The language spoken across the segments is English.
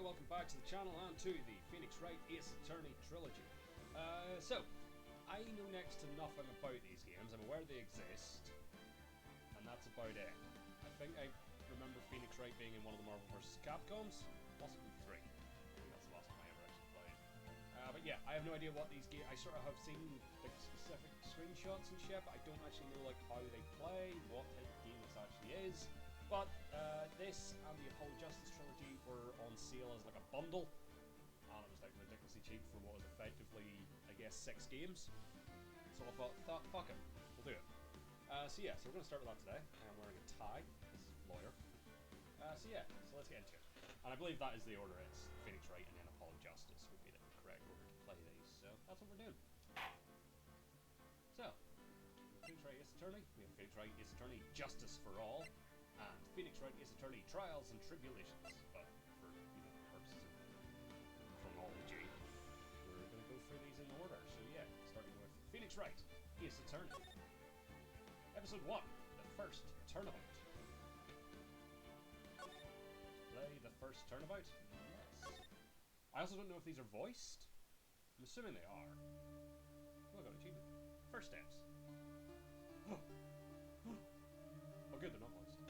welcome back to the channel and to the Wright Ace Attorney Trilogy. So, I know next to nothing about these games. I'm aware they exist, and that's about it. I think I remember Wright being in one of the Marvel vs. Capcoms, possibly 3. I think that's the last time I ever actually played. But yeah, I have no idea what these games. I sort of have seen like specific screenshots and shit, but I don't actually know like how they play, what type of game this actually is. But this and the Apollo Justice Trilogy were on sale as like a bundle, and it was like ridiculously cheap for what was effectively, I guess, 6 games. So I thought fuck it, we'll do it. So yeah, so we're going to start with that today. I'm wearing a tie, this is lawyer. So yeah, so let's get into it. And I believe that is the order. It's Wright and then Apollo Justice would be the correct order to play these. So that's what we're doing. So, Wright Ace Attorney, we have Wright Ace Attorney Justice for All, and Wright Ace Attorney Trials and Tribulations. But for purposes of chronology, we're going to go through these in order. So yeah, starting with Wright Ace Attorney. Episode 1, the first turnabout. Play the first turnabout? Yes. I also don't know if these are voiced. I'm assuming they are. Oh, I got an achievement. First steps. Oh good, they're not voiced.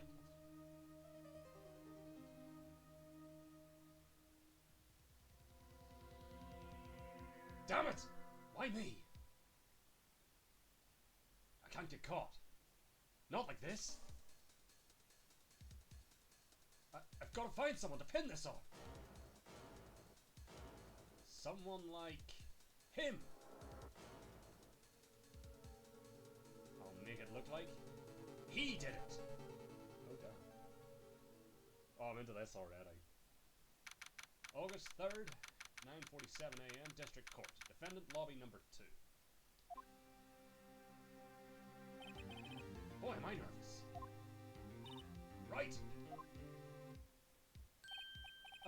Damn it! Why me? I can't get caught. Not like this. I've got to find someone to pin this on. Someone like him. I'll make it look like he did it. Okay. Oh, I'm into this already. August 3rd, 9:47 AM, District Court. Defendant lobby number 2. Boy, am I nervous. Right.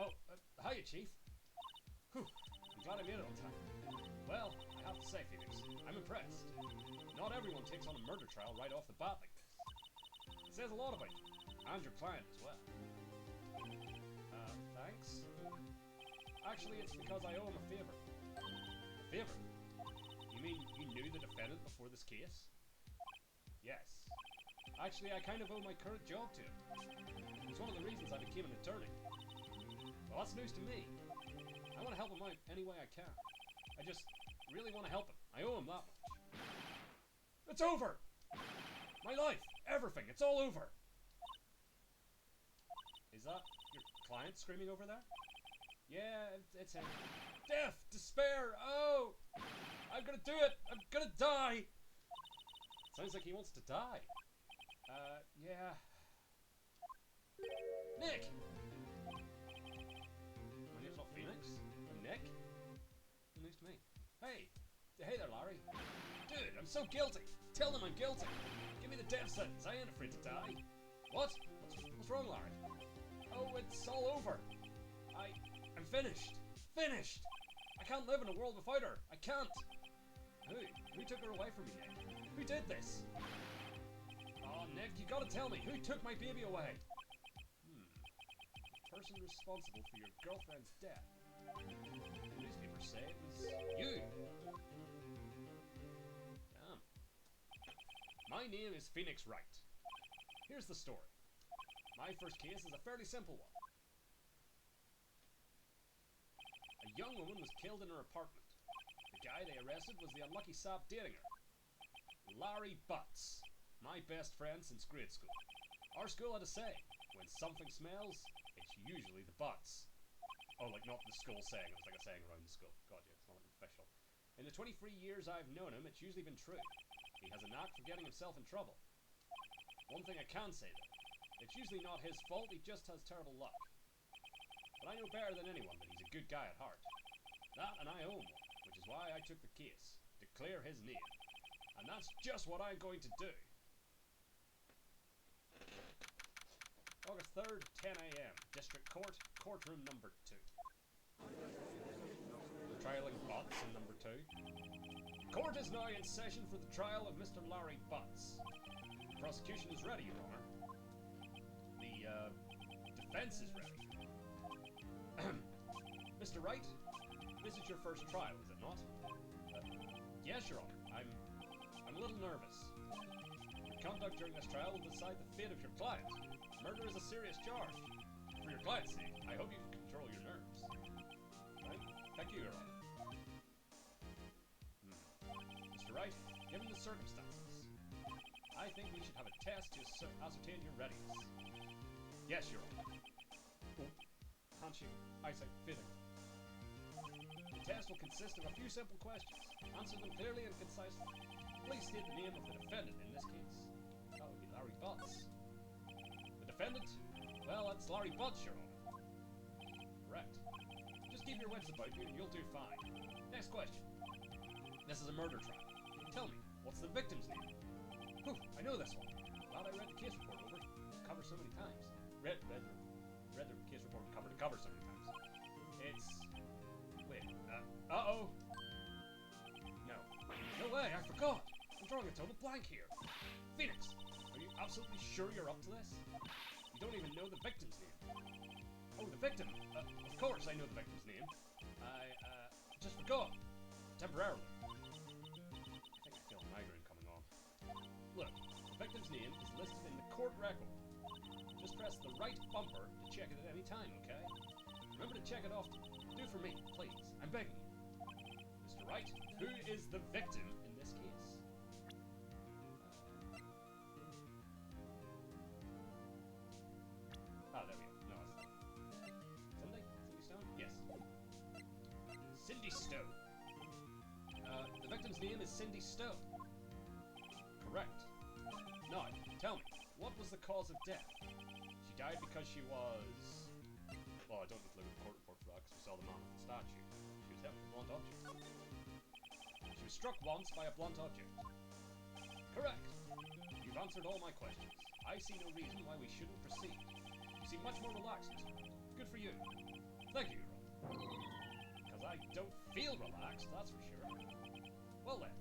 Oh, hiya, Chief. Whew, I'm glad I made it on time. Well, I have to say, Phoenix, I'm impressed. Not everyone takes on a murder trial right off the bat like this. It says a lot about you, and your client as well. Thanks? Actually, it's because I owe him a favor. A favor? You mean you knew the defendant before this case? Yes. Actually, I kind of owe my current job to him. It's one of the reasons I became an attorney. Well, that's news to me. I want to help him out any way I can. I just really want to help him. I owe him that much. It's over! My life! Everything! It's all over! Is that your client screaming over there? Yeah, it's him. Death! Despair! Oh! I'm gonna do it! I'm gonna die! Sounds like he wants to die. Yeah. Nick! My name's not Phoenix. I'm Nick. Nice to meet. Hey there, Larry. Dude, I'm so guilty. Tell them I'm guilty. Give me the death sentence. I ain't afraid to die. What? What's wrong, Larry? Oh, it's all over. I'm finished. Finished. I can't live in a world without her. I can't. Who took her away from me, Nick? Who did this? Oh, Nick, you gotta tell me. Who took my baby away? The person responsible for your girlfriend's death. The newspapers say it was you. Damn. My name is Wright. Here's the story. My first case is a fairly simple one. A young woman was killed in her apartment. The guy they arrested was the unlucky sap dating her. Larry Butts. My best friend since grade school. Our school had a saying, when something smells, it's usually the butts. Oh, like not the school saying, it was like a saying around the school. Gotcha, it's not like official. In the 23 years I've known him, it's usually been true. He has a knack for getting himself in trouble. One thing I can say though, it's usually not his fault, he just has terrible luck. But I know better than anyone that he's a good guy at heart. That and I owe him one, which is why I took the case, to clear his name. And that's just what I'm going to do. August 3rd, 10 AM, District Court, courtroom number 2. Trialing Butts in number 2. Court is now in session for the trial of Mr. Larry Butts. The prosecution is ready, Your Honor. The defense is ready. Mr. Wright, this is your first trial, is it not? Yes, Your Honor. I'm a little nervous. Your conduct during this trial will decide the fate of your client. Murder is a serious charge. For your client's sake, I hope you can control your nerves. Right? Thank you, Your Honor. Mr. Wright, given the circumstances, I think we should have a test to ascertain your readiness. Yes, Your Honor. Oh, handshake, eyesight, fitting. The test will consist of a few simple questions. Answer them clearly and concisely. Please state the name of the defendant in this case. That would be Larry Butts. The defendant? Well, that's Larry Butts, Your Honor. Correct. Just keep your wits about you and you'll do fine. Next question. This is a murder trial. Tell me, what's the victim's name? Whew, I know this one. Glad I read the case report over cover so many times. Read the case report cover to cover so many times. It's... Wait, uh-oh! No. No way, I forgot! I'm drawing a total blank here. Phoenix, are you absolutely sure you're up to this? You don't even know the victim's name. Oh, the victim? Of course I know the victim's name. I just forgot. Temporarily. I think I feel a migraine coming on. Look, the victim's name is listed in the court record. Just press the right bumper to check it at any time, okay? Remember to check it often. Do for me, please. I'm begging you. Mr. Wright, who is the victim in this case? There we go. No, Cindy? Cindy Stone? Yes. Cindy Stone. The victim's name is Cindy Stone. Correct. Now, tell me, what was the cause of death? She died because she was... Well, I don't need to look at the court report for that because we saw the man with the statue. She was hit with a blunt object. She was struck once by a blunt object. Correct. You've answered all my questions. I see no reason why we shouldn't proceed. You seem much more relaxed. Good for you. Thank you, Your Honor. Because I don't feel relaxed, that's for sure. Well then,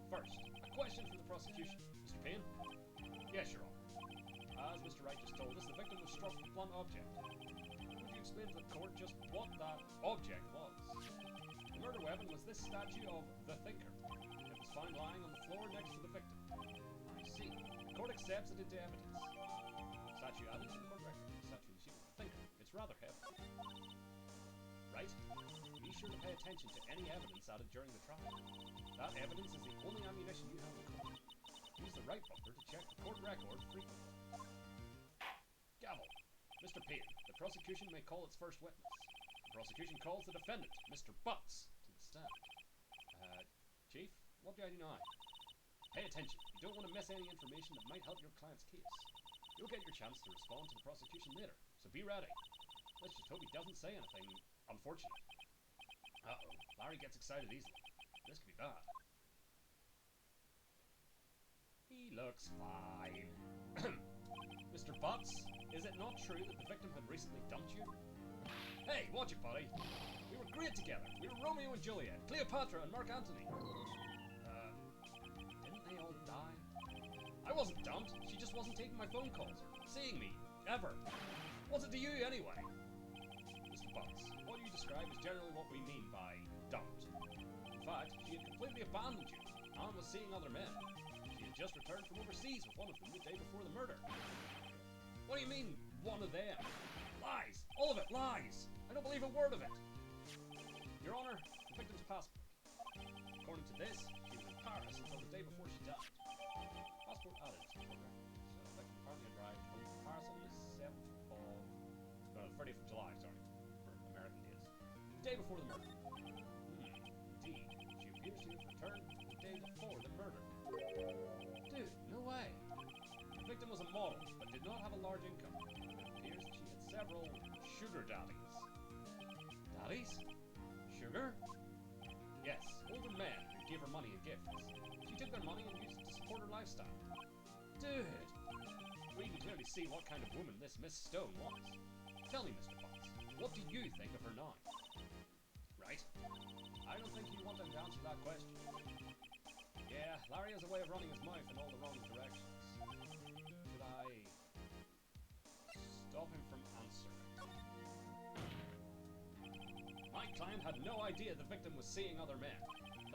first, a question for the prosecution. Mr. Payne? Yes, Your Honor. As Mr. Wright just told us, the victim was struck with a blunt object. Would you explain to the court just what that object was? The murder weapon was this statue of the Thinker. It was found lying on the floor next to the victim. I see. The court accepts it into evidence. Statue added to the court record. Statue in the shape of the Thinker. It's rather heavy. Right? Be sure to pay attention to any evidence added during the trial. That evidence is the only ammunition you have in court. Use the right bumper to check the court record frequently. Gavel. Mr. Payne, the prosecution may call its first witness. The prosecution calls the defendant, Mr. Butts, to the stand. Chief, what do I do now? Pay attention. You don't want to miss any information that might help your client's case. You'll get your chance to respond to the prosecution later, so be ready. Let's just hope he doesn't say anything unfortunate. Uh-oh, Larry gets excited easily. This could be bad. He looks fine. Mr. Butts, is it not true that the victim had recently dumped you? Hey, watch it, buddy. We were great together. We were Romeo and Juliet, Cleopatra and Mark Antony. Didn't they all die? I wasn't dumped. She just wasn't taking my phone calls or seeing me, ever. What's it to you, anyway? Mr. Butts, what you describe is generally what we mean by dumped. In fact, she had completely abandoned you and was seeing other men. She had just returned from overseas with one of them the day before the murder. What do you mean, one of them? Lies! All of it lies! I don't believe a word of it! Your Honor, the victim's passport. According to this, she was in Paris until the day before she died. Passport added to the record. So the victim apparently arrived from Paris on the 30th of July, sorry, for American days. The day before the murder. Indeed. She appears to have returned the day before the murder. Dude, no way. The victim was a model, but did not have a large income. It appears that she had several sugar daddies. Daddies? Sugar? Yes, older men who gave her money and gifts. She took their money and used it to support her lifestyle. Dude! We can clearly see what kind of woman this Miss Stone was. Tell me, Mr. Butts, what do you think of her now? Right? I don't think you want him to answer that question. Yeah, Larry has a way of running his mouth in all the wrong directions. Should I stop him from answering? My client had no idea the victim was seeing other men.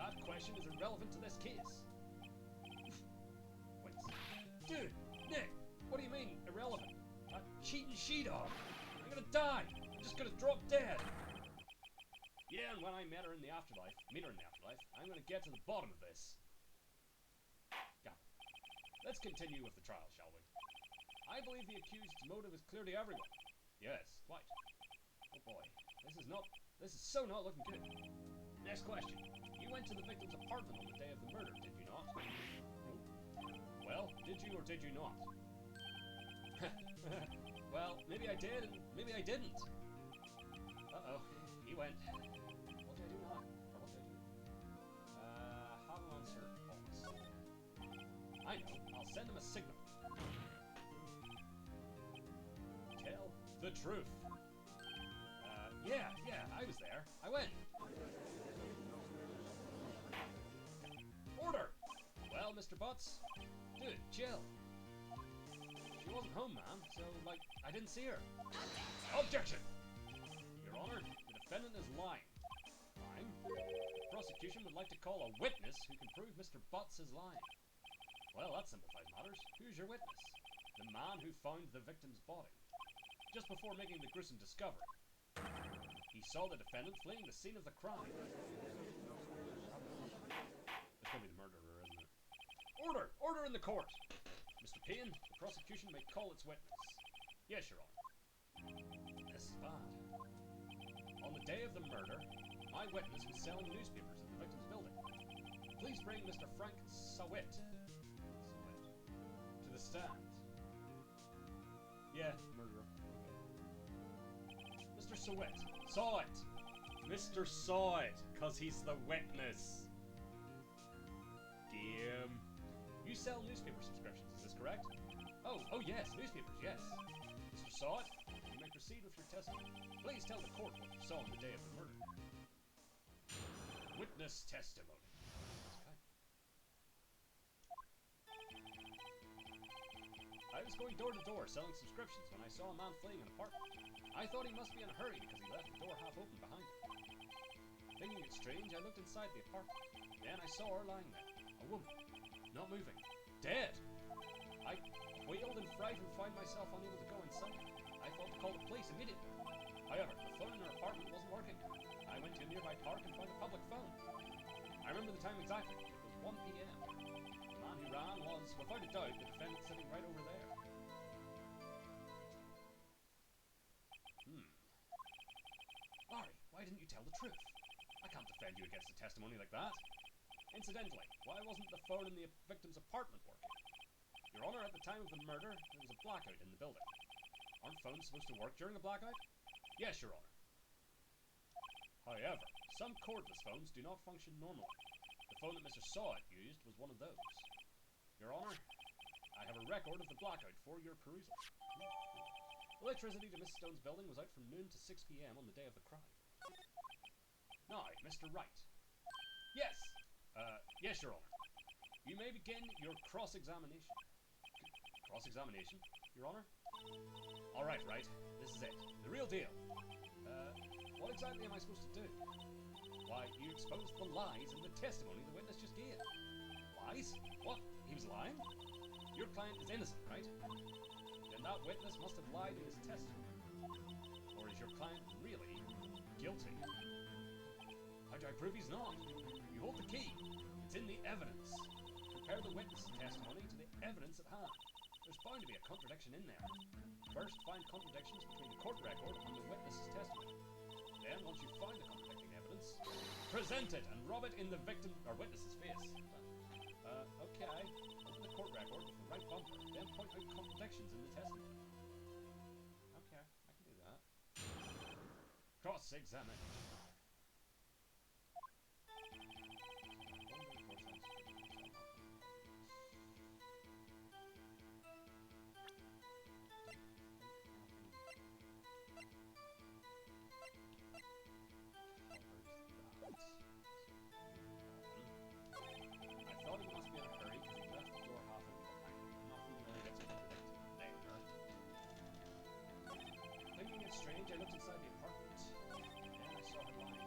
That question is irrelevant to this case. Wait. Dude, Nick, what do you mean, irrelevant? That cheating she-dog. I'm gonna die. I'm just gonna drop dead. Yeah, and when I meet her in the afterlife, I'm gonna get to the bottom of this. Got it. Let's continue with the trial, shall we? I believe the accused's motive is clear to everyone. Yes, quite. Oh boy, this is so not looking good. Next question. You went to the victim's apartment on the day of the murder, did you not? No. Well, did you or did you not? Well, maybe I did and maybe I didn't. Uh-oh, he went. What did I do now? Or what did I do? How to answer false. I know, I'll send him a signal. Tell the truth. Yeah, I was there. I went. Order! Well, Mr. Butts, dude, chill. She wasn't home, man, so, I didn't see her. Objection! Your Honor, the defendant is lying. Lying? The prosecution would like to call a witness who can prove Mr. Butts is lying. Well, that simplifies matters. Who's your witness? The man who found the victim's body. Just before making the gruesome discovery. He saw the defendant fleeing the scene of the crime. It's gonna be the murderer, isn't it? Order! Order in the court! Mr. Payne, the prosecution may call its witness. Yes, Your Honor. This is bad. On the day of the murder, my witness was selling newspapers in the victim's building. Please bring Mr. Frank Sawit to the stand. Yeah, murderer. Mr. Sawit. Saw it! Mr. Saw it, cause he's the witness. Damn. You sell newspaper subscriptions, is this correct? Oh yes, newspapers, yes. Mr. Saw it, you may proceed with your testimony. Please tell the court what you saw on the day of the murder. Witness testimony. I was going door to door selling subscriptions when I saw a man fleeing an apartment. I thought he must be in a hurry because he left the door half open behind him. Thinking it strange, I looked inside the apartment. Then I saw her lying there. A woman. Not moving. Dead! I wailed in fright and found myself unable to go inside. I thought to call the police immediately. However, the phone in her apartment wasn't working. I went to a nearby park and found a public phone. I remember the time exactly. It was 1 p.m. The man who ran was, without a doubt, the defendant sitting right over there. Larry, why didn't you tell the truth? I can't defend you against a testimony like that. Incidentally, why wasn't the phone in the victim's apartment working? Your Honor, at the time of the murder, there was a blackout in the building. Aren't phones supposed to work during a blackout? Yes, Your Honor. However, some cordless phones do not function normally. The phone that Mr. Sawit used was one of those. Your Honor, I have a record of the blackout for your perusal. Electricity to Miss Stone's building was out from noon to 6 p.m. on the day of the crime. Now, Mr. Wright. Yes! Yes, Your Honor. You may begin your cross-examination. Cross-examination, Your Honor? Alright, Wright. This is it. The real deal. What exactly am I supposed to do? Why, you exposed the lies in the testimony the witness just gave. Lies? What? He was lying? Your client is innocent, right? Then that witness must have lied in his testimony. Or is your client really guilty? How do I prove he's not? You hold the key. It's in the evidence. Compare the witness's testimony to the evidence at hand. There's bound to be a contradiction in there. First, find contradictions between the court record and the witness's testimony. Then, once you've found the contradicting evidence, present it and rub it in the victim or witness's face. Okay. Open the court record with the right bumper, then point out contradictions in the testimony. Okay, I can do that. Cross-examination. Strange, I looked inside the apartment. Then I saw her lying.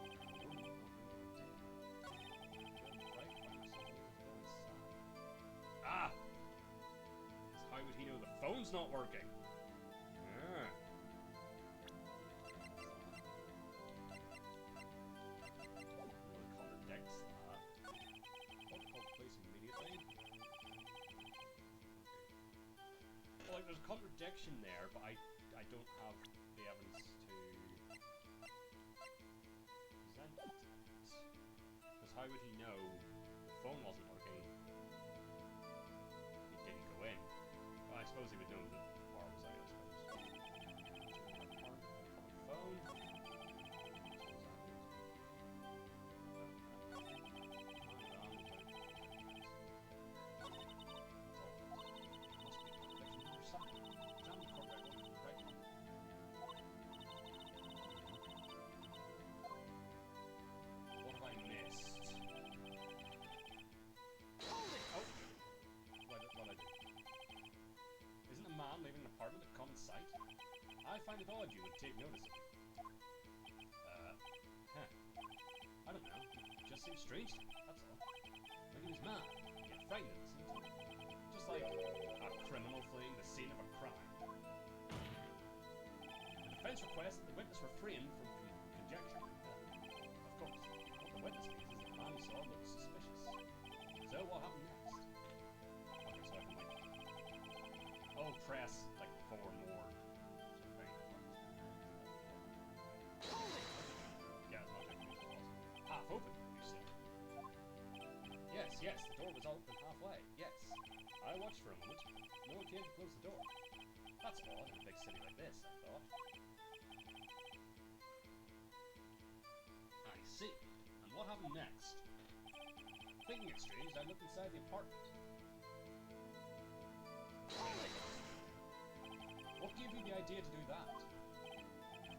door's not working. Ah. Really contradicts that. I'll call the police immediately. Well, like, there's a contradiction there, but I don't have the evidence to present it. Because how would he know the phone wasn't working? He didn't go in. Well, I suppose he would know that the bar was out, I suppose. Phone. Leaving an apartment at common sight? I find it odd you would take notice of it. I don't know. It just seems strange to me, that's all. Like he was mad, yet frightened at the same time. Just like a criminal fleeing the scene of a crime. The defense requests that the witness refrain from conjecture. Of course, what the witness means is that the man he saw looked suspicious. So what happened next? Oh, press like 4 more. Yeah, as much information as possible. Half open, you said. Yes, the door was open halfway. Yes. I watched for a moment. No one came to close the door. That's odd in a big city like this, I thought. I see. And what happened next? Thinking it strange, I looked inside the apartment. What gave you the idea to do that?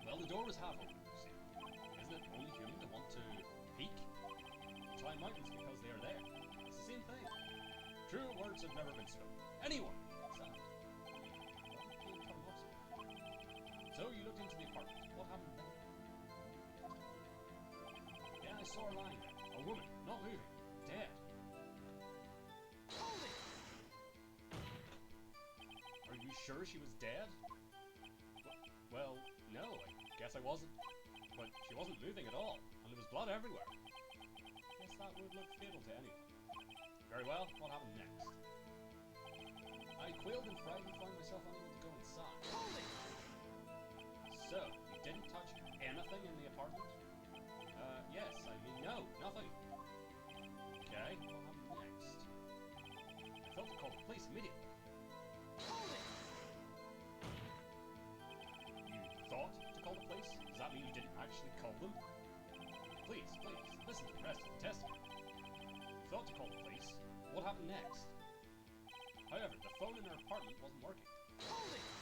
Well, the door was half open, you see. Isn't it only human to want to peek? Climb mountains because they are there. It's the same thing. True words have never been spoken. Anyone can decide. So you looked into the apartment. What happened there? Yeah, I saw her lying there. A woman, not moving. Dead. Are you sure she was dead? Well, no, I guess I wasn't. But she wasn't moving at all, and there was blood everywhere. Guess that would look fatal to anyone. Very well, what happened next? I quailed and frightened, found myself unable to go inside. So, you didn't touch anything in the apartment? Yes, I mean, no, nothing. Okay, what happened next? I felt to call the police immediately. You thought to call the police? Does that mean you didn't actually call them? Please, listen to the rest of the testimony. You thought to call the police. What happened next? However, the phone in her apartment wasn't working.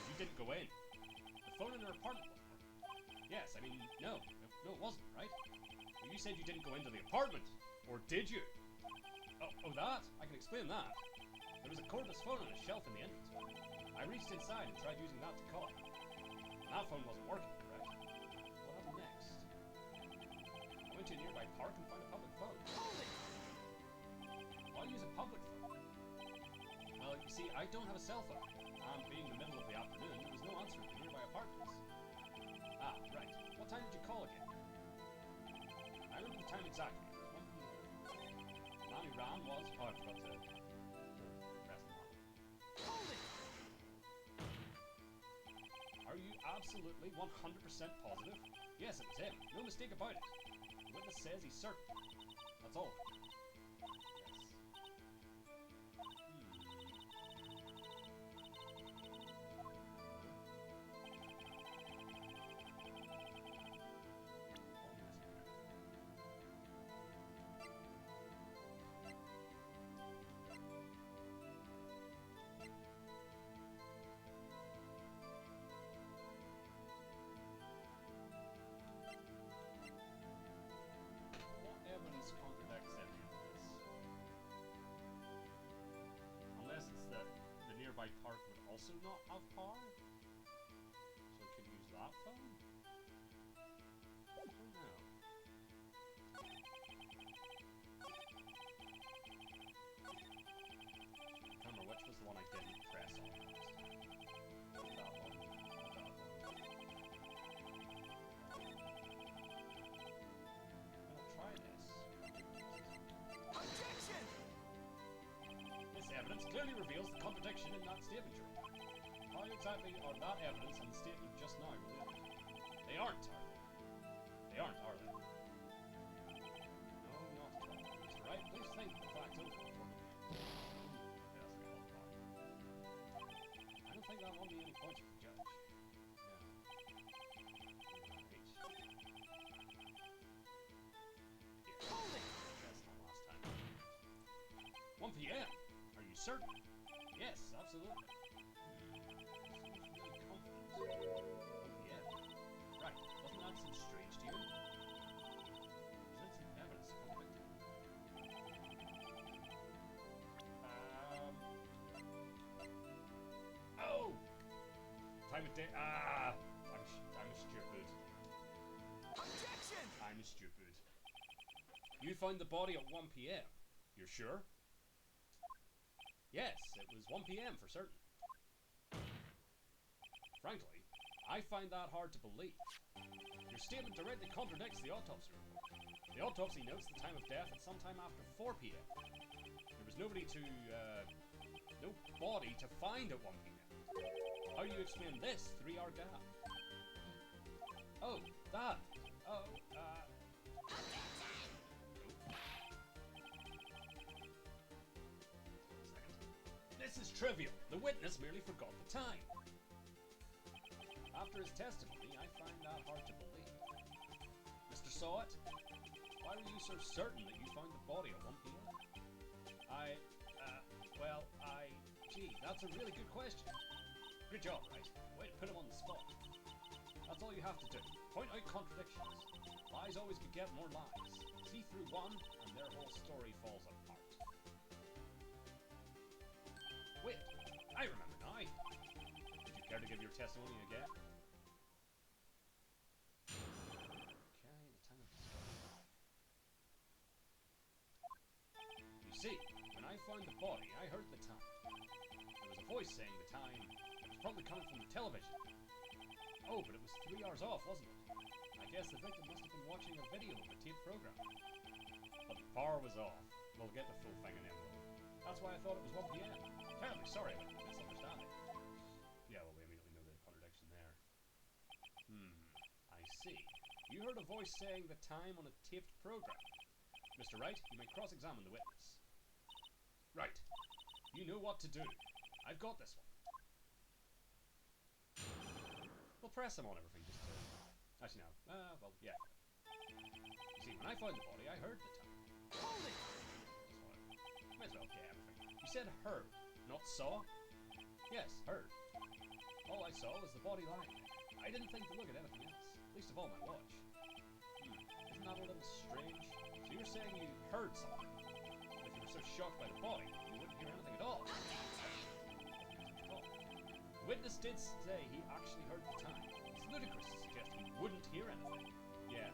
You didn't go in. The phone in her apartment wasn't working. Yes, I mean, no, it wasn't, right? Well, you said you didn't go into the apartment. Or did you? Oh, that? I can explain that. There was a cordless phone on a shelf in the entrance. I reached inside and tried using that to call. And that phone wasn't working, correct? What happened next? I went to a nearby park and found a public phone. Why use a public phone? Well, you see, I don't have a cell phone. And being the middle of the afternoon, there was no answer in the nearby apartments. Ah, right. What time did you call again? I remember the time exactly. It was 1 p.m. The man who ran was... Oh, I forgot to... Are you absolutely 100% positive? Yes, it was him. No mistake about it. The witness says he's certain. That's all. Evidence contradicts any of this. Unless it's that the nearby park would also not have power? So it could use that phone? I don't know. I can't remember which was the one I didn't press on last time. clearly reveals the contradiction in that statement, Your Honor. How exactly are that evidence and the statement just now related? They aren't, are they? They aren't, are they? No, not at all. Mr. Wright, please think the facts over for me. I don't think that won me any points with the judge. Yeah. Hold it! That's not last time. 1 p.m. Are you certain? Yes, absolutely. Really confident. 1 p.m. Right. Doesn't that seem strange to you? Present some evidence to contradict it. Oh! Time of day. I'm stupid. Objection! I'm stupid. You found the body at 1 p.m. You're sure? Yes, it was 1 p.m. for certain. Frankly, I find that hard to believe. Your statement directly contradicts the autopsy report. The autopsy notes the time of death at sometime after 4 p.m. There was no body to find at 1 p.m. How do you explain this 3-hour gap? Oh, that. Oh, This is trivial. The witness merely forgot the time. After his testimony, I find that hard to believe. Mr. Sawat, why were you so certain that you found the body at 1 p.m.? Gee, that's a really good question. Good job, Wright. Way to put him on the spot. That's all you have to do. Point out contradictions. Lies always beget more lies. See through one, and their whole story falls apart. Wait, I remember now. Would you care to give your testimony again? Okay, the time of discovery. You see, when I found the body, I heard the time. There was a voice saying the time. It was probably coming from the television. Oh, but it was 3 hours off, wasn't it? I guess the victim must have been watching a video of the taped program. But the power was off. We'll get the full thing in envelope. That's why I thought it was 1 p.m. Terribly sorry about the misunderstanding. Yeah, well, we immediately know the contradiction there. I see. You heard a voice saying the time on a taped program. Mr. Wright, you may cross-examine the witness. Right. You know what to do. I've got this one. We'll press him on everything just to... Actually, no. Well, yeah. You see, when I found the body, I heard the time. Hold it! Might as well get everything. You said heard, not saw? Yes, heard. All I saw was the body lying there. I didn't think to look at anything else. Least of all my watch. Isn't that a little strange? So you're saying you heard something? But if you were so shocked by the body, you wouldn't hear anything at all. The witness did say he actually heard the time. It's ludicrous to suggest he wouldn't hear anything. Yeah.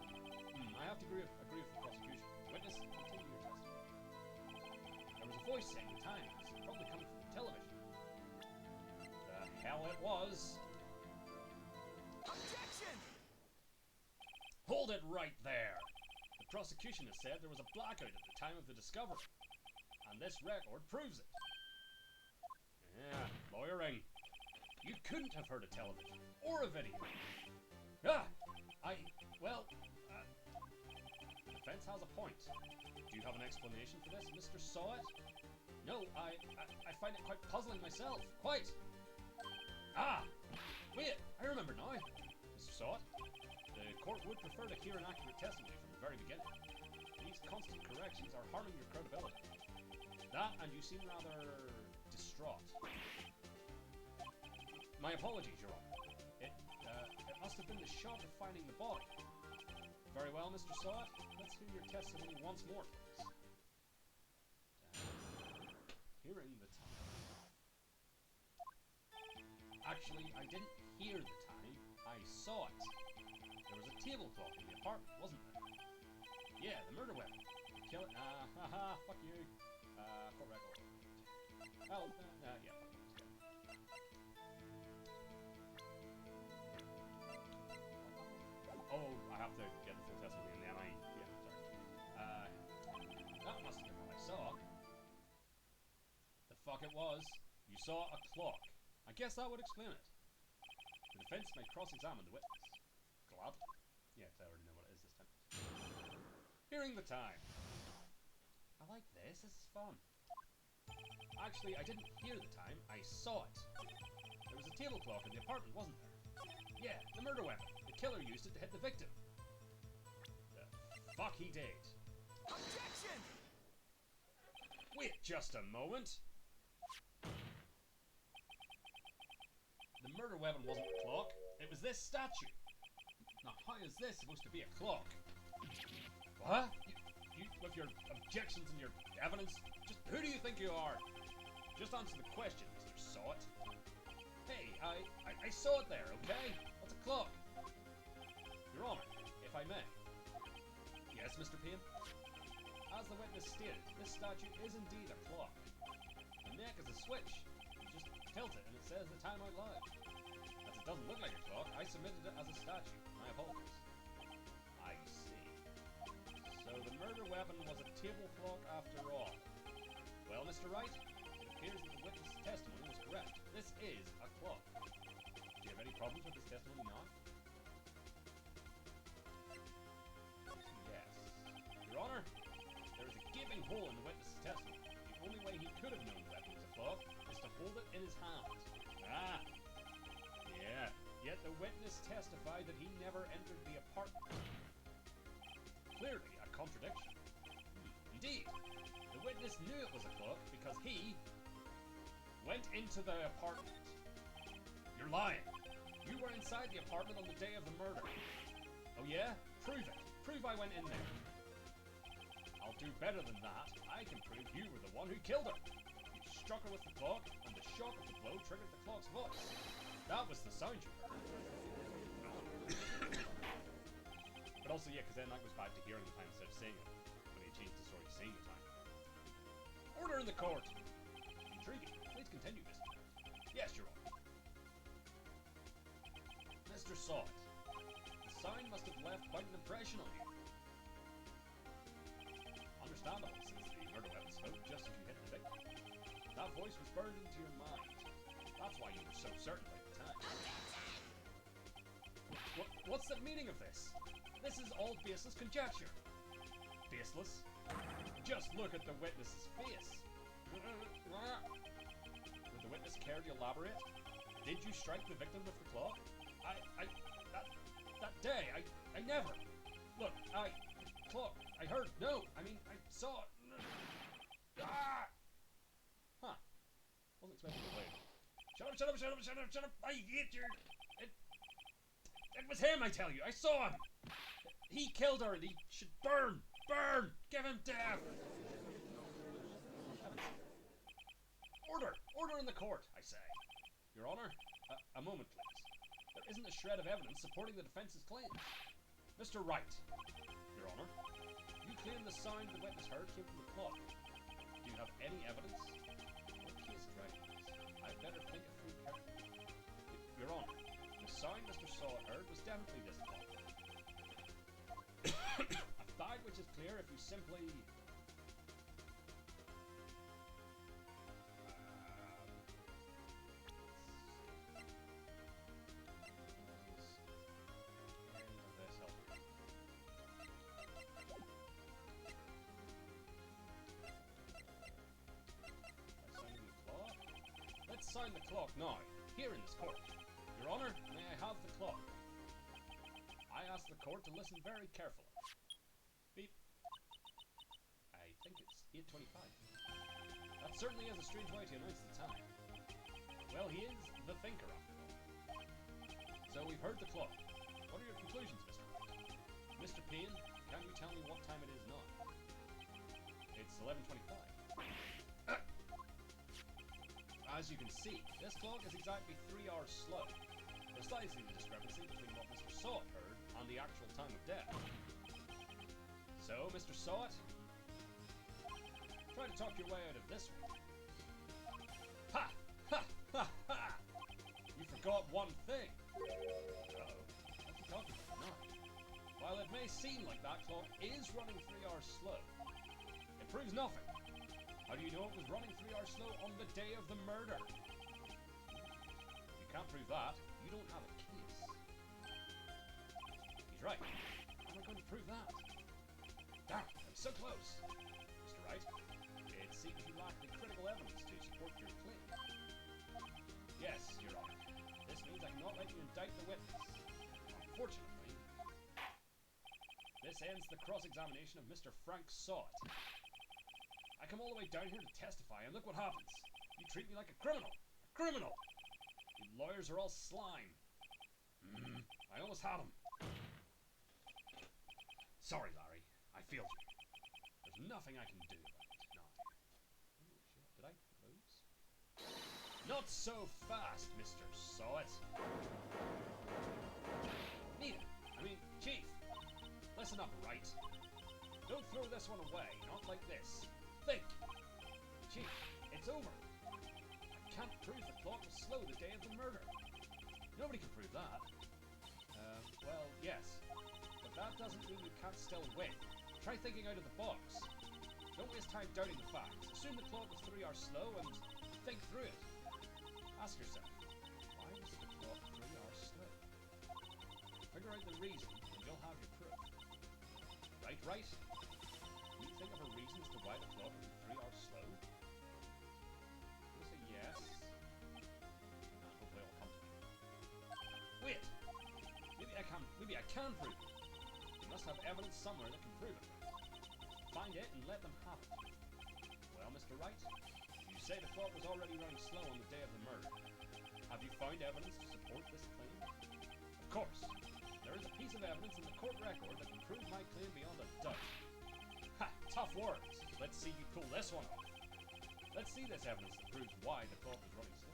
I have to agree with the prosecution. Witness, continue your testimony. There was a voice saying the time. It's probably coming from the television. The hell it was. Objection! Hold it right there! The prosecution has said there was a blackout at the time of the discovery. And this record proves it. Yeah, lawyering. You couldn't have heard a television or a video. The defense has a point. Do you have an explanation for this, Mr. Sawat? No, I find it quite puzzling myself. Quite. Wait, I remember now. Mr. Sawat, the court would prefer to hear an accurate testimony from the very beginning. These constant corrections are harming your credibility. That, and you seem rather distraught. My apologies, Your Honor. It must have been the shock of finding the body. Very well, Mr. Sawat. Let's hear your testimony once more, please. Hearing the time. Actually, I didn't hear the time. I saw it. There was a tablecloth in the apartment, wasn't there? Yeah, the murder weapon. Kill it. Fuck you. Court record. Oh, yeah, fuck you. Oh, I have to get the full testimony and then that must have been what I saw. The fuck clock it was. You saw a clock. I guess that would explain it. The defense may cross-examine the witness. Glad? Yeah, because I already know what it is this time. Hearing the time. I like this. This is fun. Actually, I didn't hear the time. I saw it. There was a table clock in the apartment, wasn't there? Yeah, the murder weapon. The killer used it to hit the victim. The fuck he did. Objection! Wait just a moment. The murder weapon wasn't a clock. It was this statue. Now, how is this supposed to be a clock? What? You with your objections and your evidence? Just who do you think you are? Just answer the question, Mr. Saw It. Hey, I saw it there, okay? That's a clock. Your Honor, if I may. Yes, Mr. Payne? As the witness stated, this statue is indeed a clock. The neck is a switch. You just tilt it and it says the time out loud. As it doesn't look like a clock, I submitted it as a statue. My apologies. I see. So the murder weapon was a table clock after all. Well, Mr. Wright, it appears that the witness's testimony was correct. This is a clock. Do you have any problems with his testimony now? Yes. Your Honor, there is a gaping hole in the witness's testimony. The only way he could have known the weapon was a clock is to hold it in his hand. Ah! Yeah, yet the witness testified that he never entered the apartment. Clearly a contradiction. Indeed, the witness knew it was a clock because he went into the apartment. You're lying. You were inside the apartment on the day of the murder. Oh yeah? Prove it. Prove I went in there. I'll do better than that. I can prove you were the one who killed her. You struck her with the clock, and the shock of the blow triggered the clock's voice. That was the sound you heard. But also, yeah, because then that goes back to hearing the time instead of saying it. When he changed the story to seeing the time. Order in the court! Intriguing. Please continue, Mr. Yes, Your Honor. Mr. Saw It. The sound must have left quite an impression on you. Understandable, since the murder weapon spoke just as you hit the victim. That voice was burned into your mind. That's why you were so certain at the time. What's the meaning of this? This is all baseless conjecture. Baseless? Just look at the witness's face. Would the witness care to elaborate? Did you strike the victim with the clock? That day, I never. Look, clock, I heard, no, I mean, I saw it. Ah! Huh. Wasn't expecting to wait. Shut up, I hate you. It was him, I tell you, I saw him. He killed her and he should burn, give him death. Order in the court, I say. Your Honor, a moment, please. There isn't a shred of evidence supporting the defense's claims. Mr. Wright, Your Honor, you claim the sound the witness heard came from the clock. Do you have any evidence? What case is writing this? I'd better think it through carefully. Your Honor, the sound Mr. Saw heard was definitely this clock. A fact which is clear if you simply... Sign the clock now, here in this court. Your Honor, may I have the clock? I ask the court to listen very carefully. Beep. I think it's 8:25. That certainly is a strange way to announce the time. Well, he is the thinker, after all. So we've heard the clock. What are your conclusions, Mr. Wright? Mr. Payne, can you tell me what time it is now? It's 11:25. As you can see, this clock is exactly 3 hours slow. Precisely the discrepancy between what Mr. Saw It heard and the actual time of death. So, Mr. Saw It, try to talk your way out of this one. Ha! Ha! Ha! Ha! You forgot one thing. Uh-oh. What's he talking about now? While it may seem like that clock is running 3 hours slow, it proves nothing. How do you know it was running 3 hours slow on the day of the murder? If you can't prove that, you don't have a case. He's right. How am I going to prove that? Damn, I'm so close. Mr. Wright, it seems you lack the critical evidence to support your claim. Yes, Your Honor. This means I cannot let you indict the witness. Unfortunately, this ends the cross-examination of Mr. Frank Sott. I come all the way down here to testify, and look what happens. You treat me like a criminal. A criminal! You lawyers are all slime. I almost had him. Sorry, Larry. I failed you. There's nothing I can do about it now. Oh, shit. Did I lose? Not so fast, Mr. Sott. Neither. Chief. Listen up, Wright. Don't throw this one away. Not like this. Think! Chief, it's over. I can't prove the clock was slow the day of the murder. Nobody can prove that. Well, yes. But that doesn't mean you can't still win. Try thinking out of the box. Don't waste time doubting the facts. Assume the clock was 3 hours slow and think through it. Ask yourself, why was the clock 3 hours slow? Figure out the reason and you'll have your proof. Right? Can you think of a reason as to why the clock would be 3 hours slow? I'm gonna say yes. And hopefully it'll come to me. Wait! Maybe I can prove it. You must have evidence somewhere that can prove it. Find it and let them have it. Well, Mr. Wright, you say the clock was already running slow on the day of the murder. Have you found evidence to support this claim? Of course. There is a piece of evidence in the court record that can prove my claim beyond a doubt. Ha! Tough words. Let's see you pull this one off. Let's see this evidence that proves why the clock was running slow.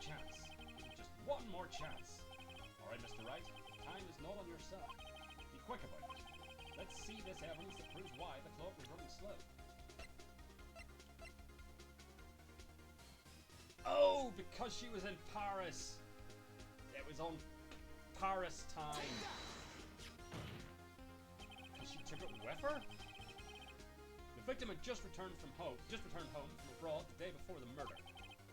Chance. Just one more chance. Alright, Mr. Wright, time is not on your side. Be quick about it. Let's see this evidence that proves why the clock was running slow. Oh, because she was in Paris. It was on Paris time. Because she took it with her? The victim had just returned home from abroad the day before the murder.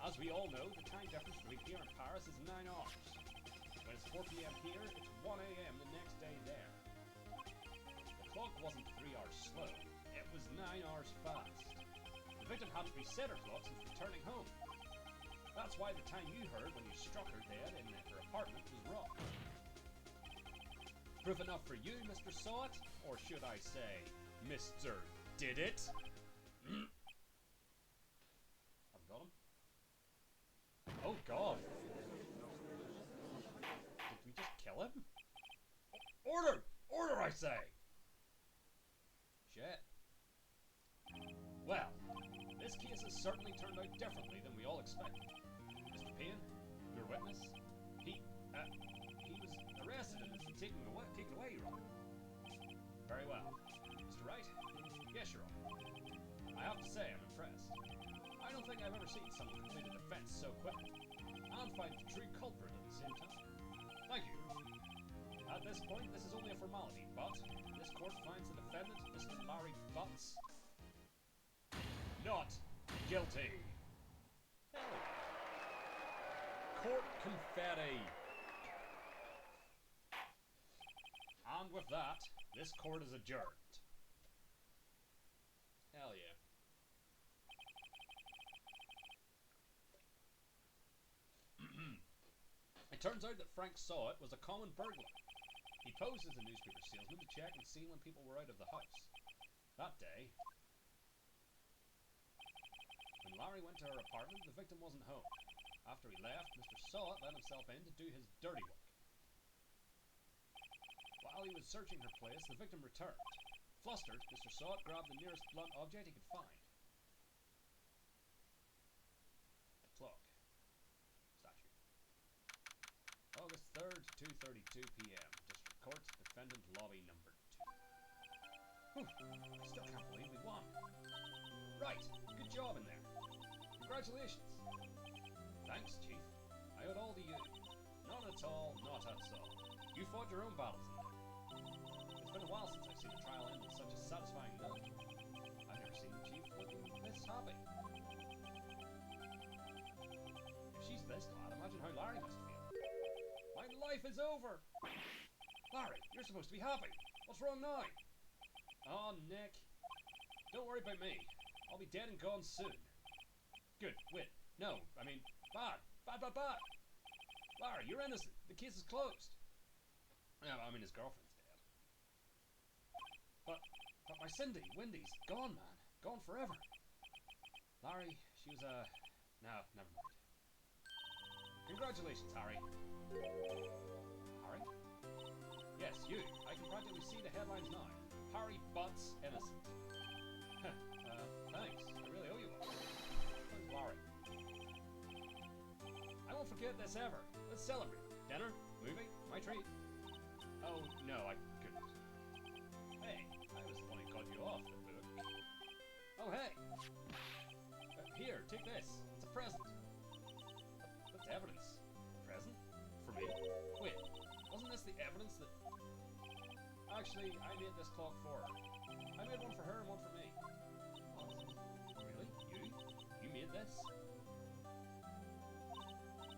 As we all know, the time difference between here and Paris is 9 hours. When it's 4 p.m. here, it's 1 a.m. the next day there. The clock wasn't 3 hours slow, it was 9 hours fast. The victim hadn't reset her clock since returning home. That's why the time you heard when you struck her dead in her apartment was wrong. Proof enough for you, Mr. Sott? Or should I say, Mr. Did It? Have we got him? Oh god! Did we just kill him? Order! Order, I say! Shit. Well, this case has certainly turned out differently than we all expected. Mr. Payne, your witness, he was arrested and taken away, Your Honor. Very well. Mr. Wright? Yes, Your Honor. I have to say, I'm impressed. I don't think I've ever seen someone complete a defense so quickly, and find the true culprit at the same time. Thank you. At this point, this is only a formality, but this court finds the defendant, Mr. Larry Butts, not guilty. Hell yeah. Court confetti. And with that, this court is adjourned. Hell yeah. It turns out that Frank Sott was a common burglar. He posed as a newspaper salesman to check and see when people were out of the house. That day, Larry went to her apartment, the victim wasn't home. After he left, Mr. Sawat let himself in to do his dirty work. While he was searching her place, the victim returned. Flustered, Mr. Sawat grabbed the nearest blunt object he could find. A clock. Statue. August 3rd, 2:32 p.m. District Court, Defendant Lobby Number 2. Whew, I still can't believe we won. Right, good job in there. Congratulations. Thanks, Chief. I owe it all to you. Not at all, not at all. You fought your own battles in there. It's been a while since I've seen a trial end on such a satisfying note. I've never seen the Chief looking this happy. If she's this glad, imagine how Larry must feel. My life is over! Larry, you're supposed to be happy. What's wrong now? Oh, Nick. Don't worry about me. I'll be dead and gone soon. Good. Wait. No. I mean, bad. Bad. Larry, you're innocent. The case is closed. Yeah, I mean, his girlfriend's dead. But my Cindy, Wendy's gone, man. Gone forever. Larry, she was, no, never mind. Congratulations, Harry. Harry? Yes, you. I can practically see the headlines now. Harry Butts innocent. Thanks. I really owe you one. How's Larry? I won't forget this ever. Let's celebrate. Dinner? Movie? My treat? Oh, no, I couldn't. Hey, I was the one who cut you off, the book. Oh, hey! Here, take this. It's a present. That's evidence. A present? For me? Wait, wasn't this the evidence that... Actually, I made this clock for her. I made one for her and one for me. What? Really? You made this?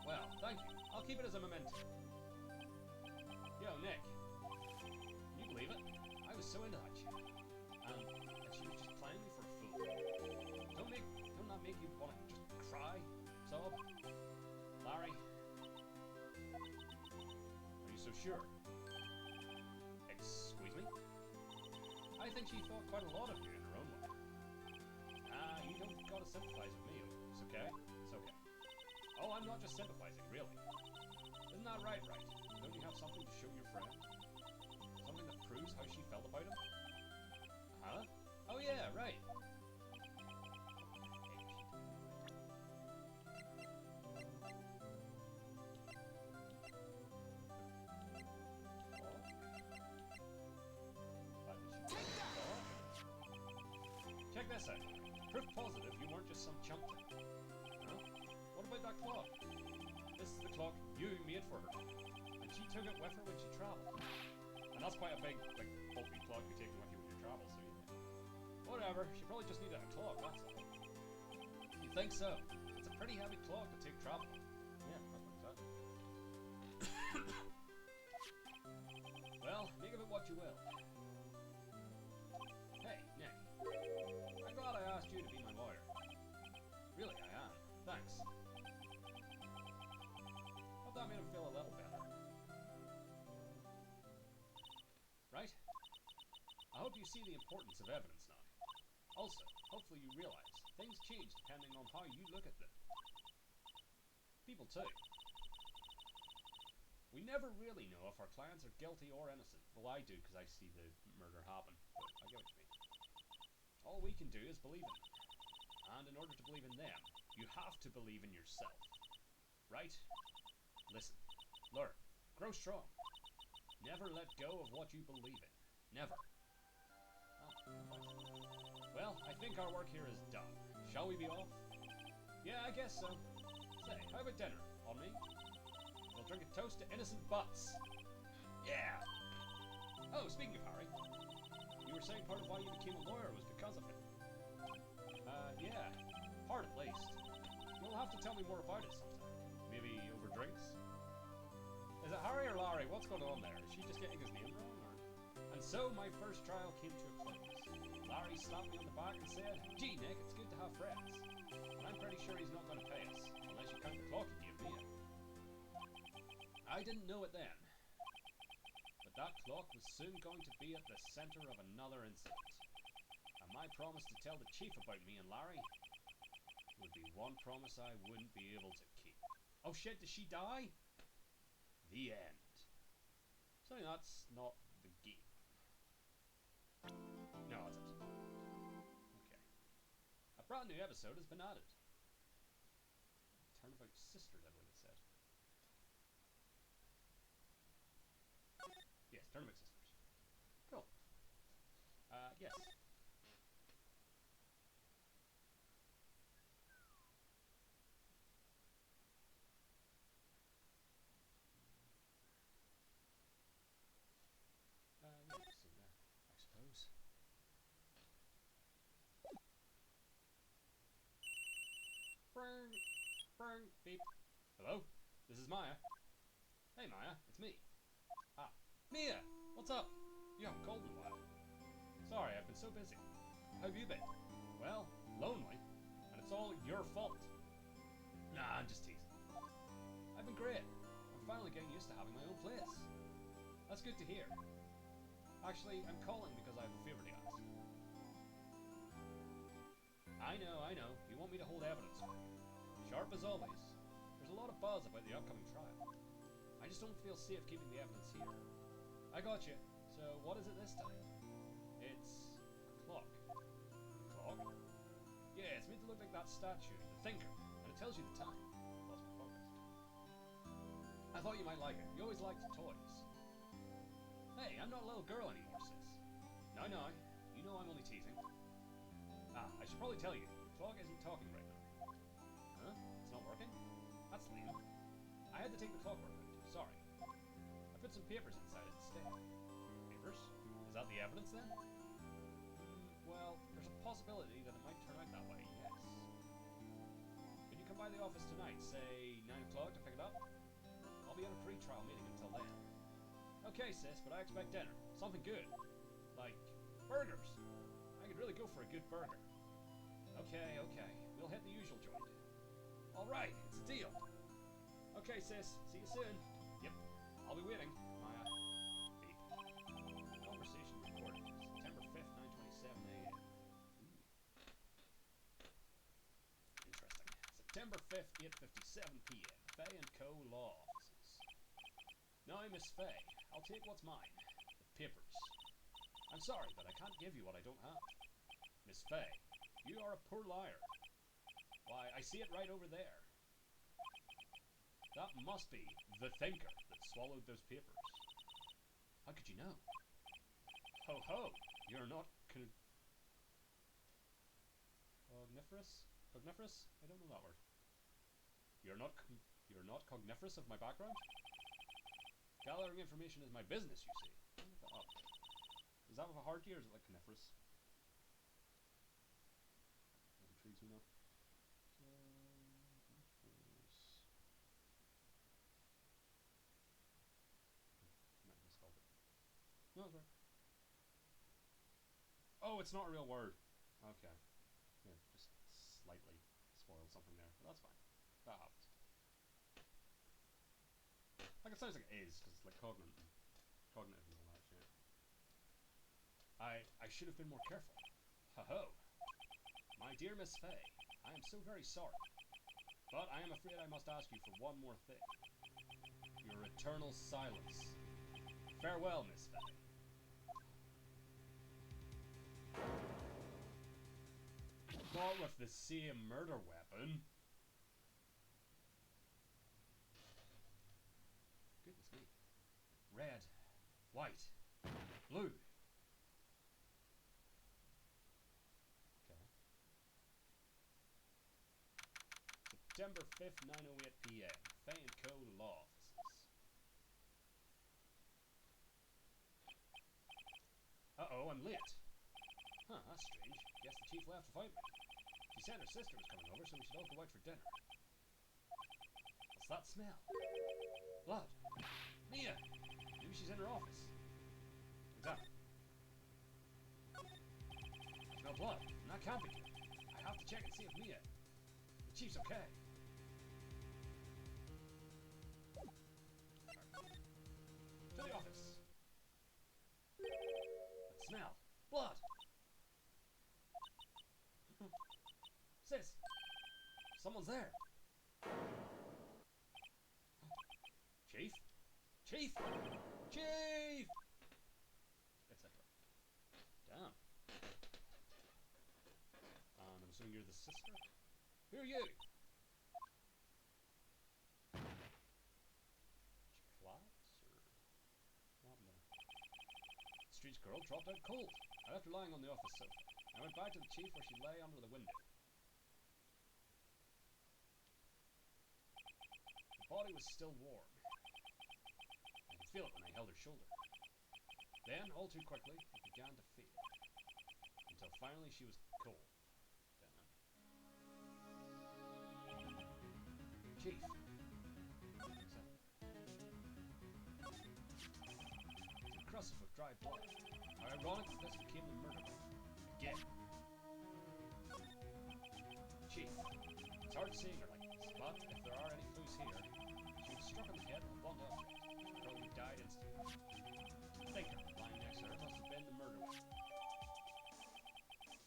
Well, thank you. I'll keep it as a memento. Yo, Nick. Can you believe it? I was so into that chick. And she was just playing me for a fool. Don't that make you want to just cry? Sob? Larry? Are you so sure? Excuse me? I think she thought quite a lot of you in her own way. You don't gotta sympathize with me. It's okay. It's okay. Oh, I'm not just sympathizing, really. Isn't that right, Wright? Don't you have something to show your friend? Something that proves how she felt about him? Huh? Oh yeah, right. Check this out. Proof positive you weren't just some chump. Huh? What about that clock? This is the clock you made for her. And she took it with her when she travelled. And that's quite a big, like, bulky clock you're taking with you when you travel, so you know. Whatever, she probably just needed a clock, that's all. You think so? It's a pretty heavy clock to take travel. Yeah, that's what exactly. Well, make of it what you will. Hey, Nick. I'm glad I asked you to be my lawyer. Really, I am. Thanks. Hope that made him feel a little better. Right? I hope you see the importance of evidence now. Also, hopefully you realize things change depending on how you look at them. People too. We never really know if our clients are guilty or innocent. Well, I do because I see the murder happen, but I get what you mean. All we can do is believe in them. And in order to believe in them, you have to believe in yourself. Right? Listen. Learn. Grow strong. Never let go of what you believe in. Never. Well, I think our work here is done. Shall we be off? Yeah, I guess so. Say, how about dinner? On me? We'll drink a toast to innocent butts. Yeah! Oh, speaking of Harry, you were saying part of why you became a lawyer was because of him. Yeah. Part at least. You'll have to tell me more about it sometime. Maybe over drinks? Is it Harry or Larry? What's going on there? Is she just getting his name wrong, or...? And so my first trial came to a close. Larry slapped me on the back and said, "Gee, Nick, it's good to have friends. But I'm pretty sure he's not going to pay us, unless you count the clock he gave me." I didn't know it then. But that clock was soon going to be at the center of another incident. And my promise to tell the chief about me and Larry, would be one promise I wouldn't be able to keep. Oh shit, does she die? The end. So that's not the game. No, that's it. Okay. A brand new episode has been added. Turnabout Sisters, I believe it said. Yes, Turnabout Sisters. Cool. Yes. Yeah, just in there, I suppose. Brr, brr, beep. Hello? This is Maya. Hey Maya, it's me. Ah, Mia! What's up? You haven't called in a while. Sorry, I've been so busy. How have you been? Well, lonely. And it's all your fault. Nah, I'm just teasing. I've been great. I'm finally getting used to having my own place. That's good to hear. Actually, I'm calling because I have a favor to ask. I know. You want me to hold evidence for you. Sharp as always. There's a lot of buzz about the upcoming trial. I just don't feel safe keeping the evidence here. I got you. So, what is it this time? It's a clock. A clock? Yeah, it's made to look like that statue, the Thinker, and it tells you the time. Lost my focus. I thought you might like it. You always liked toys. Hey, I'm not a little girl anymore, sis. No. You know I'm only teasing. Ah, I should probably tell you, the clock isn't talking right now. Huh? It's not working? That's lame. I had to take the clockwork out. Sorry. I put some papers inside it instead. Papers? Is that the evidence then? Well, there's a possibility that it might turn out that way, yes. Can you come by the office tonight, say 9 o'clock to pick it up? I'll be on a pre-trial meeting until then. Okay, sis, but I expect dinner. Something good. Like, burgers. I could really go for a good burger. Okay. We'll hit the usual joint. Alright, it's a deal. Okay, sis. See you soon. Yep. I'll be waiting. Maya. Beep. Conversation recorded. September 5th, 9:27 a.m. Interesting. September 5th, 8:57 p.m. Faye & Co. Law Offices. Now, Miss Faye, I'll take what's mine. The papers. I'm sorry, but I can't give you what I don't have. Miss Faye, you are a poor liar. Why, I see it right over there. That must be the Thinker that swallowed those papers. How could you know? Ho ho! You're not cogniferous? Cogniferous? I don't know that word. You're not cogniferous of my background? Gathering information is my business, you see. I'll look that up. Is that with a hard T or is it like coniferous? That intrigues me now. Might have misspelled it. No, it's right. Oh, it's not a real word. Okay. Yeah, just slightly spoiled something there, but that's fine. That happens. Like it sounds like it is, because it's like cognitive and all that shit. I should have been more careful. Ho-ho. My dear Miss Faye, I am so very sorry. But I am afraid I must ask you for one more thing. Your eternal silence. Farewell, Miss Faye. Not with the same murder weapon. Goodness me. Red, white, blue. Okay. September 5th, 9:08 p.m. Faye & Co. Law Offices. Uh-oh, I'm late. Huh, that's strange. Guess the chief left without me. She said her sister was coming over, so we should all go out for dinner. What's that smell? Blood. Mia! Maybe she's in her office. Exactly. I smell blood, and that can't be good. I have to check and see if Mia... The chief's okay. To the office. That smell. Blood! Sis! Someone's there. Chief? Chief! Chief! Etc. Damn. And I'm assuming you're the sister? Who are you? Class? Or what happened there? Street girl dropped out cold. I left her lying on the office sofa. I went back to the chief where she lay under the window. The body was still warm. I could feel it when I held her shoulder. Then, all too quickly, it began to fade. Until finally she was cold. Chief. It's encrusted with dry blood. How ironic that this became the murder weapon. Again. Chief. It's hard seeing her like this, but if there are any clues here, she was struck on the head with a blunt object. She probably died instantly. The thinker, lying next to her, must have been the murder weapon.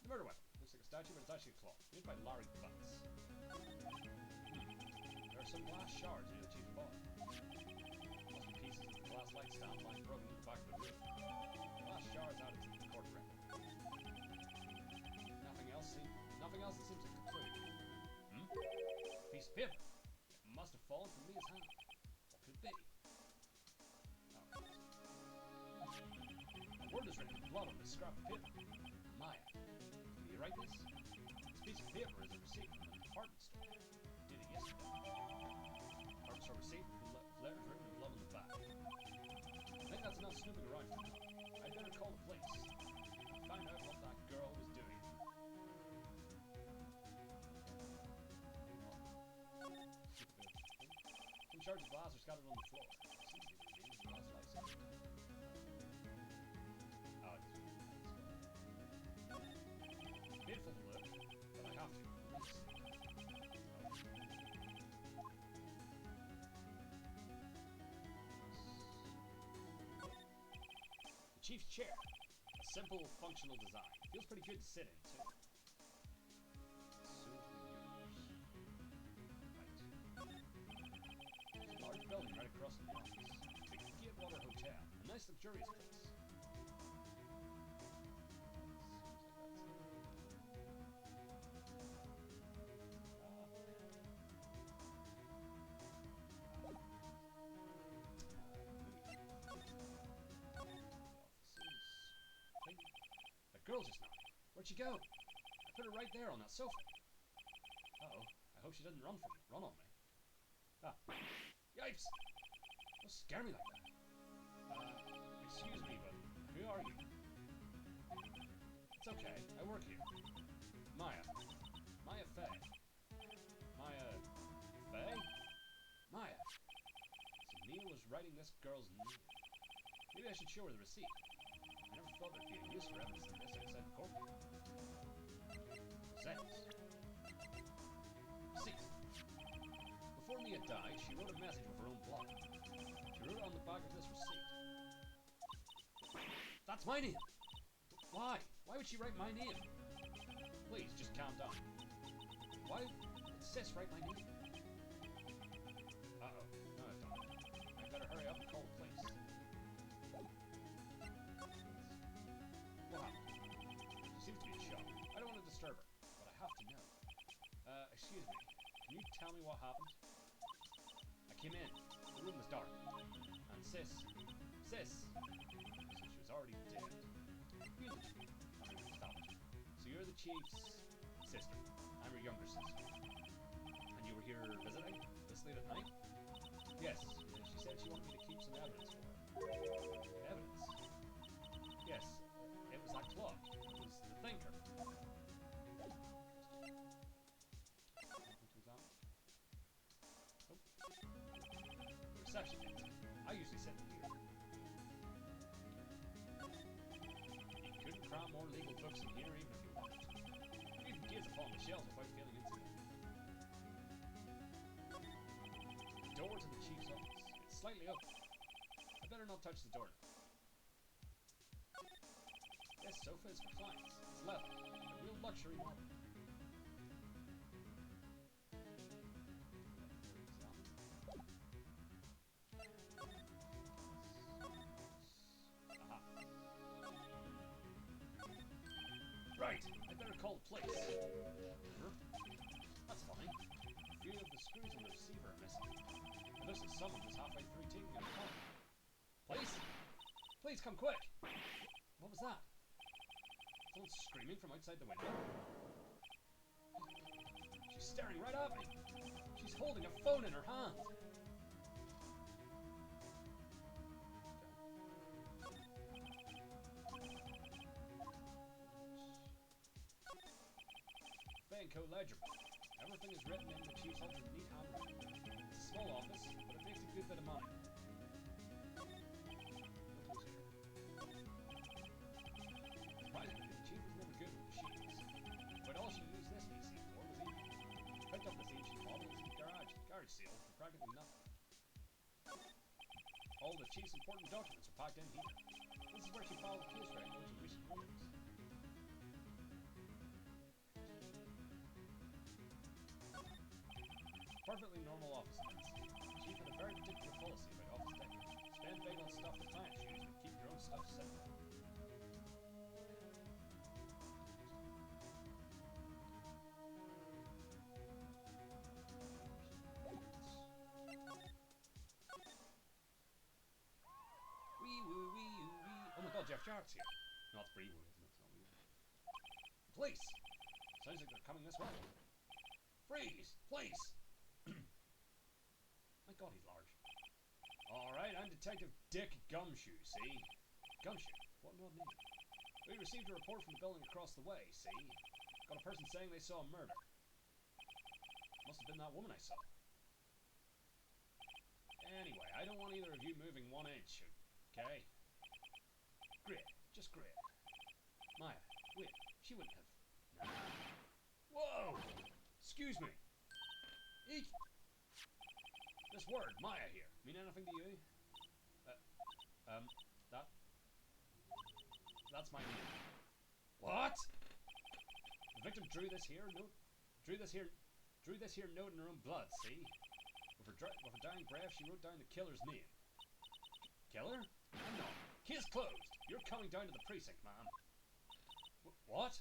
The murder weapon. Looks like a statue, but it's actually a clock. Made by Larry Butts. There are some glass shards near the chief's body. Must be pieces of the glass light stand lying broken in the back of the room. Glass shards added to the court record. Nothing else that seems like a clue. Piece of paper. It must have fallen from Mia's hand. What could it be? Oh. A word is written in blood on this scrap of paper. Maya. Can you write this? This piece of paper is a receipt from the department store. Dated yesterday. Department store receipt with letters written in blood on the back. I think that's enough snooping around for now. I'd better call the police. Find out what that girl was doing. Some shards of glass are scattered on the floor. Seems to be the remains of glass lights. Painful to look, but I have to. The chief's chair. A simple, functional design. Feels pretty good to sit in, too. Large building right across from the office. Big Gatewater Hotel. A nice luxurious place. That girl just now. Where'd she go? I put her right there on that sofa. Uh-oh. I hope she doesn't run on me. Ah. Yipes! Don't scare me like that. Excuse me, but who are you? It's okay. I work here. Maya. Maya Faye. Maya... Faye? Maya. So Mia was writing this girl's name. Maybe I should show her the receipt. I never thought there'd be a use for evidence like this outside the courtroom. Sense. Receipt. Before Mia died, she wrote a message with her own blood. She wrote it on the back of this receipt. That's my name! Why? Why would she write my name? Please, just calm down. Why would Sis write my name? Uh-oh. No, I don't. I better hurry up and call the police. What happened? She seems to be in shock. I don't want to disturb her, but I have to know. Excuse me. Can you tell me what happened? I came in. The room was dark. And Sis. So she was already dead. Really? Stop it. So you're the chief's sister. I'm her younger sister. And you were here visiting? This late at night? Yes. She said she wanted me to keep some evidence for her. Evidence? Yes. It was that clock. It was the thinker. The reception desk. I usually sit in here. You couldn't cram more legal books in here even if you wanted to. You can gaze upon the shelves without feeling intimidated. The door to the chief's office. It's slightly open. I better not touch the door now. This sofa is for clients. It's leather. A real luxury model. better call the police. That's funny. A few of the screws on the receiver are missing. It looks like someone was halfway through taking it apart. Police? Please come quick! What was that? Someone screaming from outside the window? She's staring right at me! She's holding a phone in her hand! Banco legible. Everything is written in the chief's ultra neat handwriting. It's a small office, but it makes a good bit of money. Surprisingly, the chief was never good with machines. But all she used this PC for was email. She picked up this ancient model in the garage sale for practically nothing. All the chief's important documents are packed in here. This is where she filed the case records and recent warnings. Perfectly normal office lens. Chief had a very particular policy about office decor. Spend big on stuff the clients use, but keep your own stuff simple. Wee woo wee woo wee. Oh my god, Jeff Jarrett's here. No, it's Bree Woo, isn't it? It's not Wee Woo. Police! Sounds like they're coming this way. Freeze! Police! My god, he's large. Alright, I'm Detective Dick Gumshoe, see? Gumshoe? What an odd name. We received a report from the building across the way, see? Got a person saying they saw a murder. Must have been that woman I saw. Anyway, I don't want either of you moving 1 inch, okay? Great, just great. Maya, wait, she wouldn't have... Nah. Whoa! Excuse me. Eek! This word, Maya here, mean anything to you? That's my name. What? The victim drew this here note in her own blood, see? With her dying breath, she wrote down the killer's name. Killer? I'm not. Case closed. You're coming down to the precinct, ma'am. What?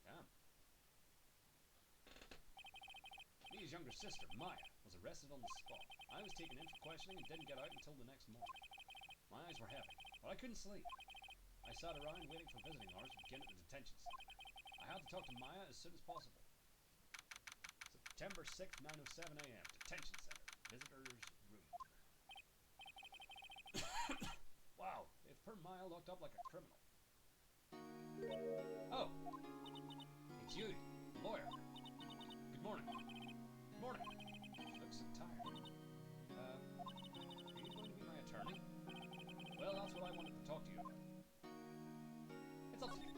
Damn. Mia's younger sister, Maya, was arrested on the spot. I was taken in for questioning and didn't get out until the next morning. My eyes were heavy, but I couldn't sleep. I sat around waiting for visiting hours to begin at the detention center. I had to talk to Maya as soon as possible. September 6th, 9:07 a.m. Detention center. Visitor's room. Wow, they've poor Maya locked up like a criminal. Oh, it's you, the lawyer. Good morning. Good morning. She looks so tired. Are you going to be my attorney? Well, that's what I wanted to talk to you about. It's up to you.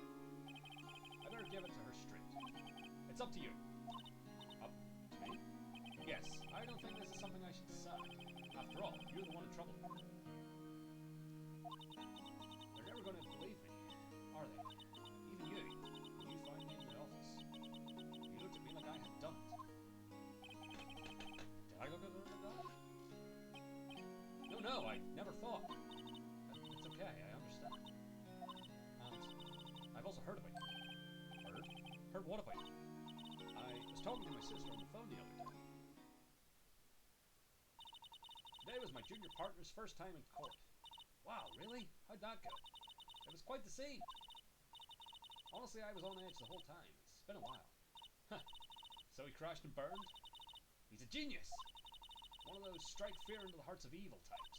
I better give it to her straight. It's up to you. Up to me? Yes, I don't think this is something I should decide. After all, you're the one in trouble. They're never going to believe me, are they? Even you, when you found me in the office. You looked at me like I had done it. Did I look at her like that? No, I never thought. It's okay, I understand. And I've also heard about you. Heard? Heard what about you? I was talking to my sister on the phone the other day. Today was my junior partner's first time in court. Wow, really? How'd that go? It was quite the scene. Honestly, I was on edge the whole time. It's been a while. Huh. So he crashed and burned? He's a genius! One of those strike fear into the hearts of evil types.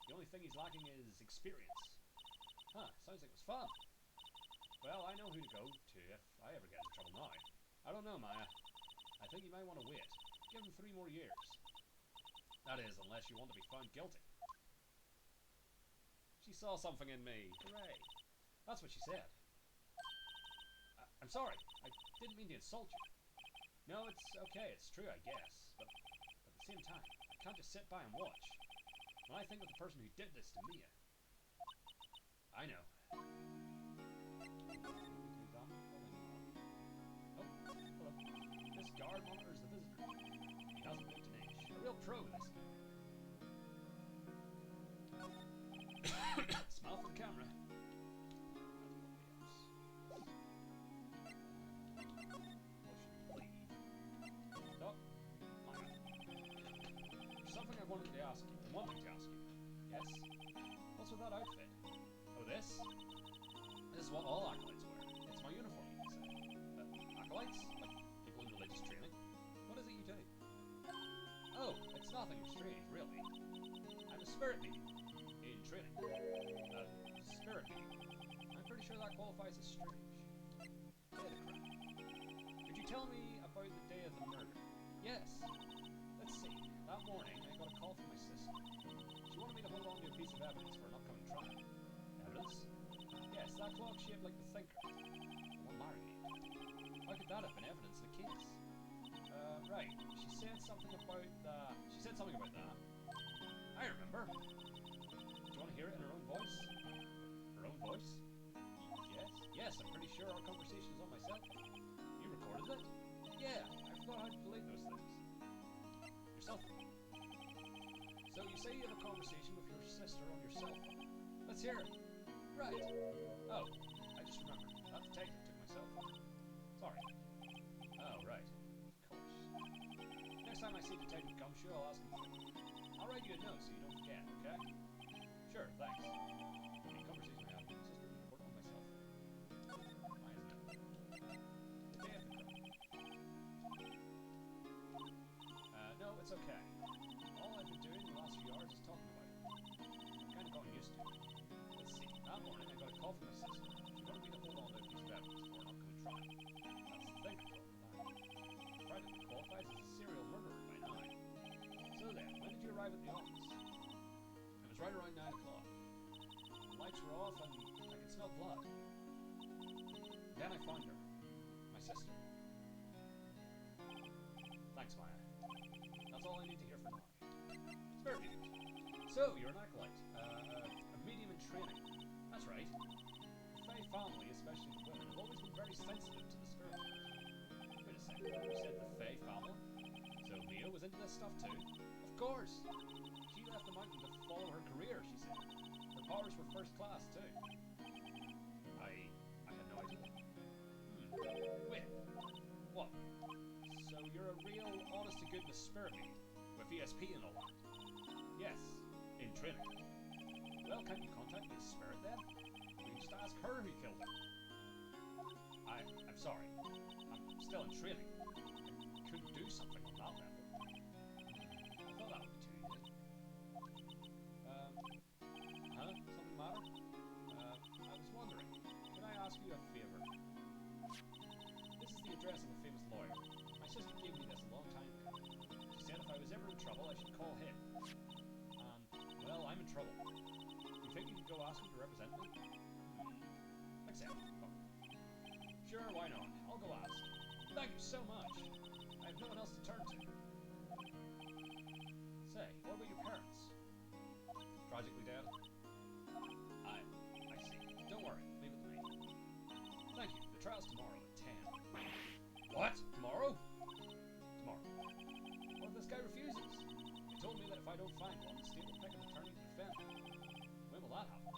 The only thing he's lacking is experience. Huh, sounds like it was fun. Well, I know who to go to if I ever get into trouble now. I don't know, Maya. I think you might want to wait. Give him 3 more years. That is, unless you want to be found guilty. She saw something in me. Hooray. That's what she said. I'm sorry. I didn't mean to insult you. No, it's okay. It's true, I guess. But at the same time, I can't just sit by and watch. When I think of the person who did this to Mia. I know. Oh, hello. This guard monitors the visitor. He hasn't looked an inch. A real pro, this guy. Smile for the camera. ask you, I'm wanting to ask you. Yes? What's with that outfit? Oh, this? This is what all acolytes wear. It's my uniform, you can say. Acolytes? Like people in religious training? What is it you do? Oh, it's nothing strange, really. I'm a spirit medium in training. Spirit medium. I'm pretty sure that qualifies as strange. Hedicron. Could you tell me about the day of the murder? Yes. Let's see. That morning, I got a call from my sister. She wanted me to hold on to a piece of evidence for an upcoming trial. Evidence? Yes, that clock shaped like the Thinker. The one Larry made. How could that have been evidence in the case? Right. She said something about that. She said something about that. I remember. Do you want to hear it in her own voice? Her own voice? Yes. Yes, I'm pretty sure our conversation is on my cell phone. You recorded it? Yeah, I forgot how to delete those things. Your cell phone. So you say you have a conversation with your sister on your cell phone. Let's hear it. Right. Oh, I just remembered. That detective took my cell phone. Sorry. Oh, right. Of course. Next time I see Detective Gumshoe, I'll ask him for it. I'll write you a note so you don't forget, okay? Sure, thanks. The conversation I had with my sister was recorded on my cell phone. Why isn't it? The day of the crime. No, it's okay. All I've been doing the last few hours is talking about it. I've kind of gotten used to it. Let's see. That morning I got a call from my sister. She wanted me to hold on to a piece of evidence for an upcoming trial. That's the Thinker clock with Larry. Practically qualifies as a serial murderer by now. So then, when did you arrive at the office? It was right around 9 o'clock. The lights were off and I could smell blood. Then I found her. My sister. Thanks, Maya. That's all I need to hear for now. Spirit medium. So, you're an acolyte. A medium in training. That's right. The Fae family, especially the women, have always been very sensitive to the spirit world. Wait a second, you said the Fae family? So Mia was into this stuff too? Of course! She left the mountain to follow her career, she said. Her powers were first class too. I had no idea. Wait. What? So you're a real honest-to-goodness spirit medium? With ESP and all that? Yes, in training. Well, can't you contact me as spirit then? We can just ask her who killed him. I'm sorry. I'm still in training. I couldn't do something on that level. I thought that would be too easy. Something the matter? I was wondering, could I ask you a favour? This is the address of a famous lawyer. My sister gave me this a long time ago. She said if I was ever in trouble, I should call him. And, well, I'm in trouble. You think you could go ask him to represent me? Accept. Sure, why not? I'll go ask. Thank you so much. I have no one else to turn to. Say, what about your parents? Tragically dead? I see. Don't worry. Leave it to me. Thank you. The trial's tomorrow at 10. What? Tomorrow? Tomorrow. What if this guy refuses? He told me that if I don't find one, the state will pick an attorney to defend me. When will that happen?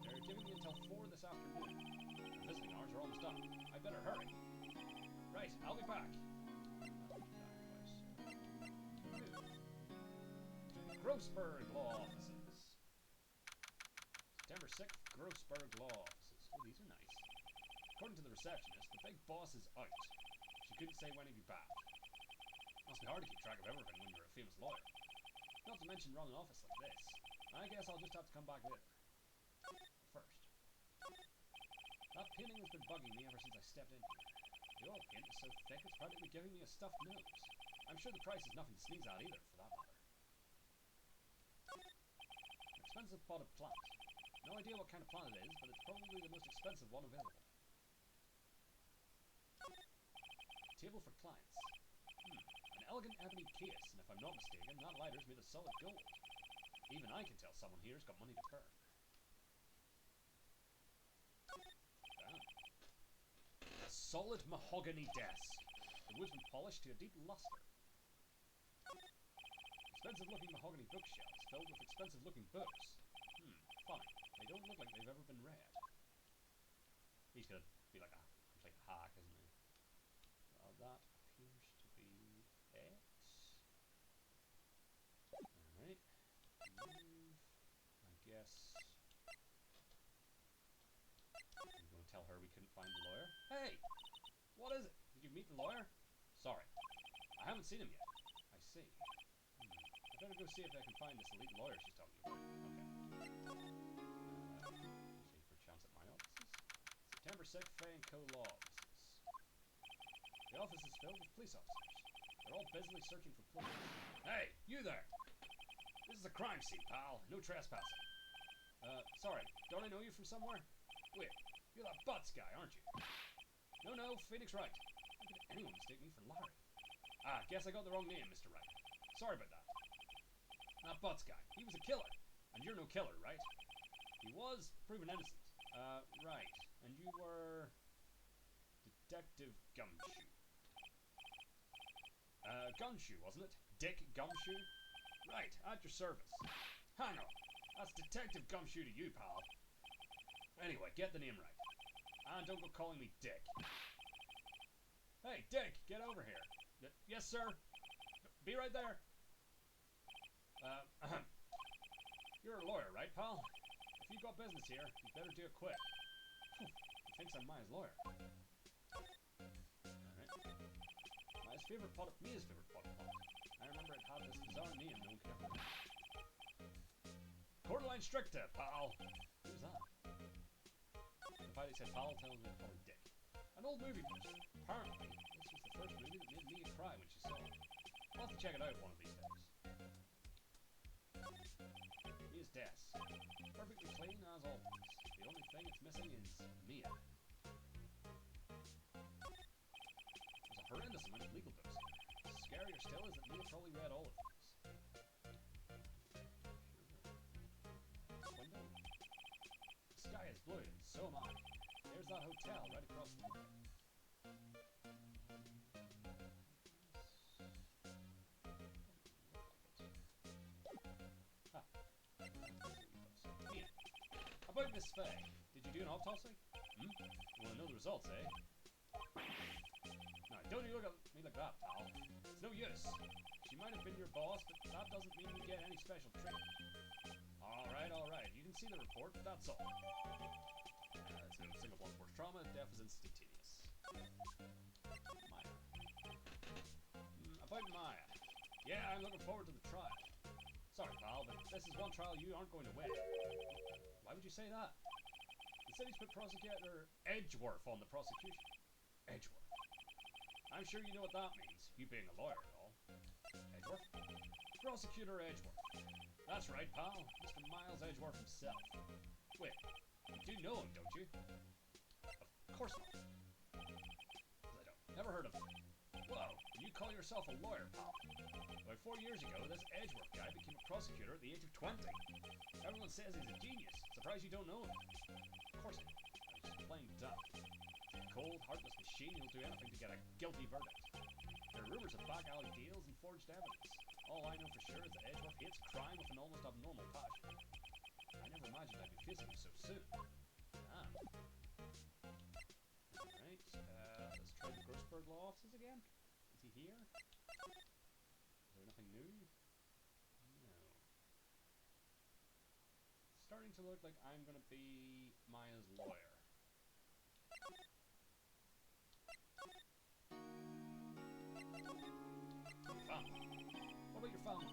They're giving me until 4 this afternoon. The visiting hours are almost up. I better hurry. Right, I'll be back. Grossberg Law Offices. September 6th, Grossberg Law Offices. Oh, these are nice. According to the receptionist, the big boss is out. She couldn't say when he'd be back. Must be hard to keep track of everything when you're a famous lawyer. Not to mention running an office like this. I guess I'll just have to come back later. But first. That painting has been bugging me ever since I stepped in here. The oil paint is so thick it's practically giving me a stuffed nose. I'm sure the price is nothing to sneeze at either, for that matter. An expensive potted plant. No idea what kind of plant it is, but it's probably the most expensive one available. Table for clients. An elegant ebony case, and if I'm not mistaken, that lighter's made of solid gold. Even I can tell someone here's got money to burn. A solid mahogany desk. The wood's been polished to a deep luster. Expensive-looking mahogany bookshelves filled with expensive-looking books. Funny. They don't look like they've ever been read. He's gonna be like a complete hack, isn't he? Well, that appears to be it. Alright. I guess... Are you going to tell her we couldn't find the lawyer? Hey! What is it? Did you meet the lawyer? Sorry. I haven't seen him yet. I see. I better go see if I can find this elite lawyer she's talking about. Okay. See perchance at my offices. September 6th, Fay & Co. Law Offices. The office is filled with police officers. They're all busily searching for clues. Hey, you there! This is a crime scene, pal. No trespassing. Sorry. Don't I know you from somewhere? Wait, you're that Butts guy, aren't you? No, Phoenix Wright. How could anyone mistake me for Larry? Ah, guess I got the wrong name, Mr. Wright. Sorry about that. That Butts guy. He was a killer. And you're no killer, right? He was proven innocent. Right. And you were... Detective Gumshoe. Gumshoe, wasn't it? Dick Gumshoe? Right, at your service. Hang on. That's Detective Gumshoe to you, pal. Anyway, get the name right. And don't go calling me Dick. Hey, Dick, get over here. Yes, sir. Be right there. You're a lawyer, right, pal? If you've got business here, you better do it quick. He thinks I'm Maya's lawyer. Alright. Mia's favorite pot of plant. I remember it had this bizarre name no one could ever remember. Cordeline Stricta, pal. Who's that? The pilot said pal, tells me to call him Dick. An old movie poster. Apparently, this was the first movie that made Mia cry when she saw it. I'll have to check it out one of these days. Mia's desk. Perfectly clean as always. The only thing it's missing is Mia. There's a horrendous amount of legal books here. Scarier still is that Mia probably read all of these. Window. The sky is blue, and so am I. There's that hotel right across the way. Mia, about Miss Fay. Did you do an autopsy? You want to know the results, eh? Now, don't you look at me like that, pal. It's no use. She might have been your boss, but that doesn't mean you get any special treatment. Alright. You can see the report, but that's all. It's no single blunt force trauma. Death is instantaneous. Maya. About Maya. Yeah, I'm looking forward to the trial. Sorry, pal, but this is one trial you aren't going to win. Why would you say that? The city's put prosecutor Edgeworth on the prosecution. Edgeworth. I'm sure you know what that means, you being a lawyer and all. Edgeworth? Prosecutor Edgeworth. That's right, pal. Mr. Miles Edgeworth himself. Wait, you do know him, don't you? Of course not. I don't. Never heard of him. Whoa, you call yourself a lawyer, pal? About 4 years ago, this Edgeworth guy became a prosecutor at the age of 20. Everyone says he's a genius. Surprised you don't know him. Of course I do. I was just playing dumb. He's a cold, heartless machine who'll do anything to get a guilty verdict. There are rumors of back alley deals and forged evidence. All I know for sure is that Edgeworth hates crime with an almost abnormal passion. I never imagined I'd be facing him so soon. Ah. Alright, let's try the Grossberg Law offices again. Is he here? Is there anything new? No. It's starting to look like I'm gonna be Maya's lawyer. Family. What about your family?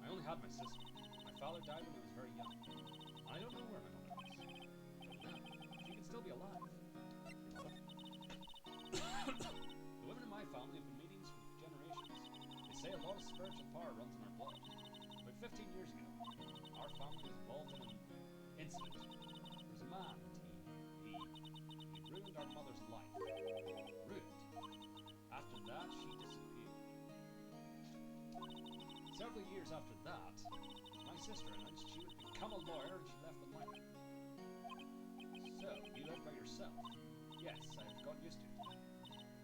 I only had my sister. My father died when I was very young. I don't know where my mother is. Don't know. She could still be alive. Your mother? The women in my family have been mediums for generations. They say a lot of spiritual power runs in our blood. About 15 years ago, our family was involved in an incident. There was a man and he ruined our mother's life. Ruined. After that, she disappeared. Several years after that, my sister announced she would become a lawyer and she left the money. So, you live by yourself? Yes, I've got used to it.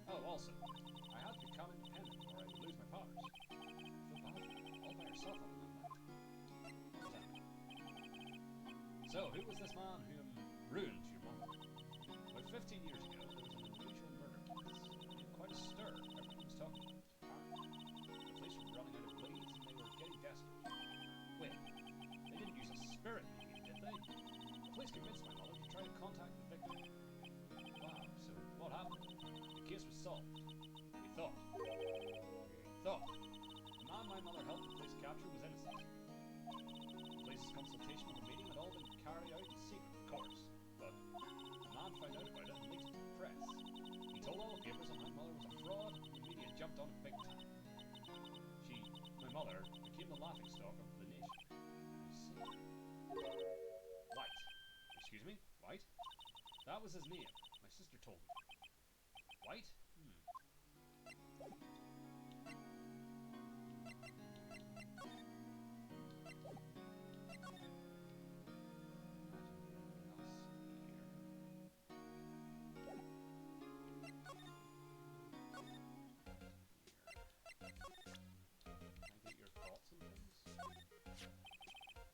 Oh, also, I had to become independent or I would lose my powers. Feel bad, all by yourself on that night. What was that? So, who was this man who ruined your mother? About 15 years ago, there was an unusual murder case. It made quite a stir. Everyone was talking about it. Apparently, the police were running out of leads and they were getting desperate. Wait, spirit meeting, did they? The police convinced my mother to try to contact the victim. Wow, so what happened? The case was solved. We thought. The man my mother helped the police capture was innocent. The police's consultation with the meeting had all been carried out in secret, of course. But the man found out about it and leaked it to the press. He told all the papers that my mother was a fraud, and the media jumped on it big time. My mother, became the laughingstock of the nation. I see. White. Excuse me? White? That was his name. My sister told me. White?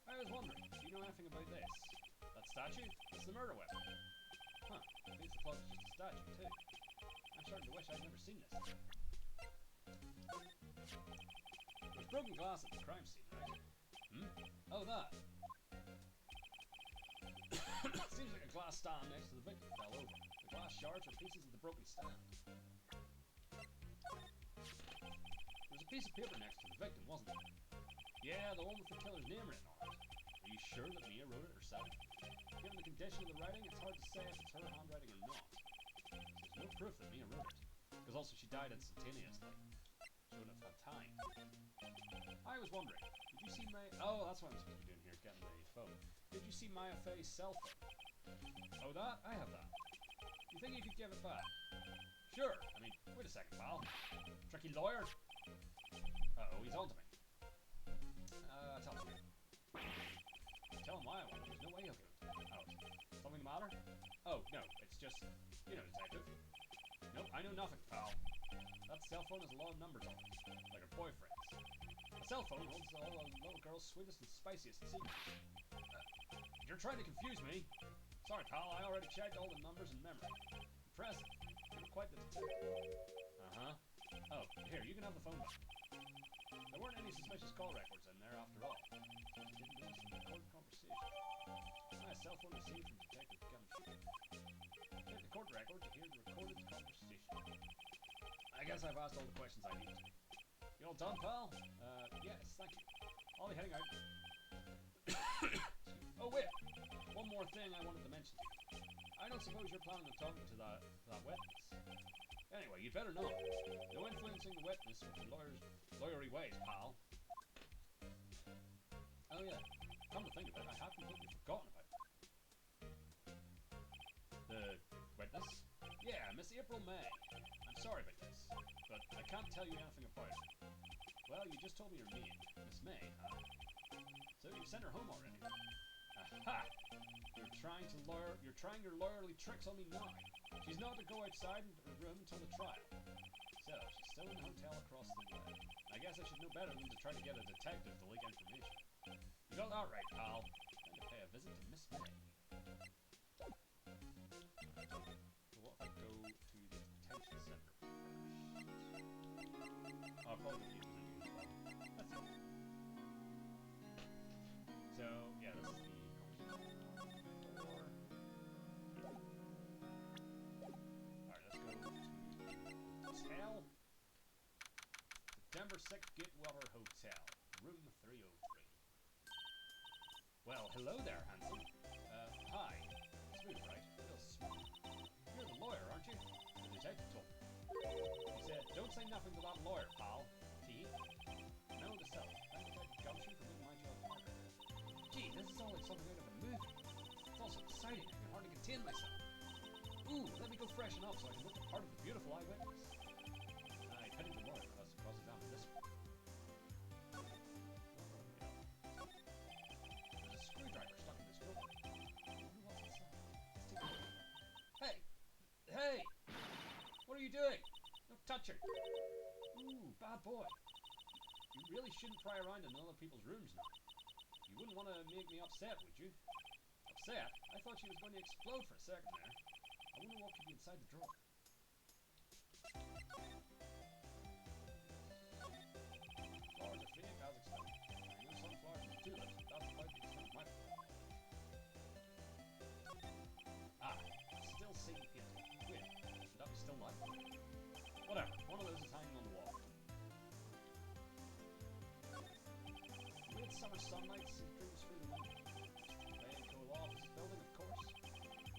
I was wondering, do you know anything about this? That statue? It's the murder weapon. Huh, I think the clock is just a statue, too. I'm starting to wish I'd never seen this. There's broken glass at the crime scene, right? Oh, that. Seems like a glass stand next to the victim fell over. The glass shards are pieces of the broken stand. There was a piece of paper next to the victim, wasn't there? Yeah, the one with the killer's name written on it. Are you sure that Mia wrote it herself? Given the condition of the writing, it's hard to say if it's her handwriting or not. So there's no proof that Mia wrote it. Because also she died instantaneously. She wouldn't have had time. I was wondering, did you see my... Oh, that's what I'm supposed to be doing here, getting the phone. Did you see Maya Fey's cell phone? Oh, that? I have that. You think you could give it back? Sure. I mean, wait a second, pal. Tricky lawyer? Uh-oh, he's on to me. Tell him. Tell him why I want it. There's no way he'll give it out. Something the matter? Oh, no, it's just, you know, detective. Nope, I know nothing, pal. That cell phone has a lot of numbers on it, like her boyfriend's. A cell phone holds all a little girl's sweetest and spiciest secrets. You're trying to confuse me. Sorry, pal, I already checked all the numbers in memory. Impressive. You're quite the detective. Uh-huh. Oh, here, you can have the phone back. There weren't any suspicious call records in there after all. I didn't notice the recorded conversation. My cell phone received from Detective Kevin Shooter. Check the court record to hear the recorded conversation. I guess I've asked all the questions I need to. You all done, pal? Yes, thank you. I'll be heading out. Oh, wait. One more thing I wanted to mention to you. I don't suppose you're planning on talking to that witness. Anyway, you'd better know. No influencing the witness with the lawyery ways, pal. Oh yeah, come to think of it, I have completely forgotten about it. The witness? Yeah, Miss April May. I'm sorry about this, but I can't tell you anything about it. Well, you just told me your name, Miss May, huh? So you sent her home already? Aha! You're trying your lawyerly tricks on me now. She's not to go outside her room until the trial. So, she's still in the hotel across the way. I guess I should know better than to try to get a detective to leak information. You got that right, pal. Time to pay a visit to Miss May. So what if I go to the detention center first? I'll probably go to the as well. That's it. So, yeah, this is the hotel. September 6th, Gatewater Hotel, room 303. Well, hello there, handsome. Hi. Smooth, right? Real smooth. You're the lawyer, aren't you? The detective told me. He said, don't say nothing to that lawyer, pal. T. No, the self. Thank Detective Gumshoe for making my job harder. Gee, this is all like something out of a movie. It's all so exciting, I can hardly contain myself. Ooh, let me go freshen up so I can look the part of the beautiful eyewitness. I pity the lawyer who has to cross-examine this one. There's a screwdriver stuck in this drawer. I wonder what's inside. Let's take a look. Hey! Hey! What are you doing? Don't touch her! Ooh, bad boy. You really shouldn't pry around in other people's rooms now. You wouldn't want to make me upset, would you? Upset? I thought she was going to explode for a second there. I wonder what could be inside the drawer. Flowers are fake as expected. I know some flowers are tulips, but that's about the extent of my flowers. summer sunlight streams through the window. The main cool office building, of course.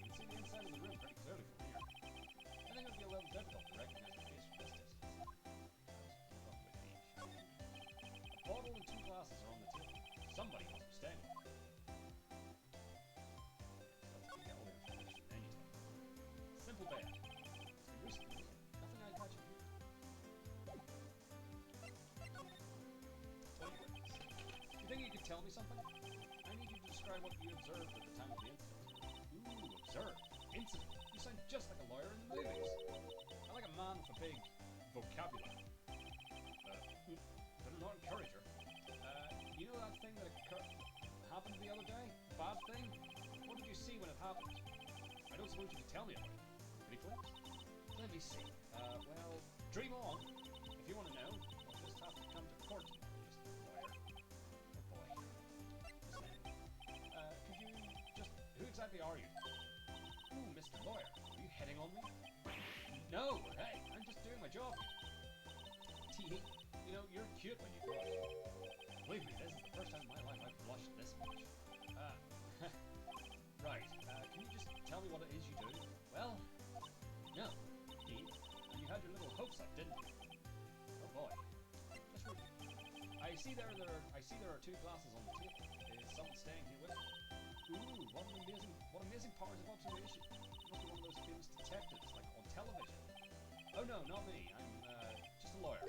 You can see the inside of the room pretty clearly from here. I think it would be a little difficult to recognize the face from this distance. A bottle and 2 glasses are on the table. Somebody must be staying with them. Let's get all the information anytime. Simple bed. It's been recently used. Nothing I catch in here. What do you witness? You think you could tell me something? I need you to describe what you observed at the time of the incident. Ooh, observed? Incident? You sound just like a lawyer in the movies. I like a man with a big vocabulary. But I'm not an encourager. You know that thing that happened the other day? Bad thing? What did you see when it happened? I don't suppose you could tell me about it. Pretty close? Let me see. Well, dream on. If you want to know, you'll just have to come to court tomorrow, Mr. Lawyer. Oh boy. Listen, could you just... Who exactly are you? Ooh, Mr. Lawyer, are you heading on me? No, hey, I'm just doing my job. Tee, you know, you're cute when you blush. Believe me, this is the first time in my life I've blushed this much. Right, can you just tell me what it is you do? Well, no, Tee, and you had your little hopes up, didn't you? Oh boy, just read. I see there are 2 glasses on the table. Is someone staying here with me? Ooh, what amazing powers of observation. You must be one of those famous detectives, like on television. Oh no, not me. I'm just a lawyer.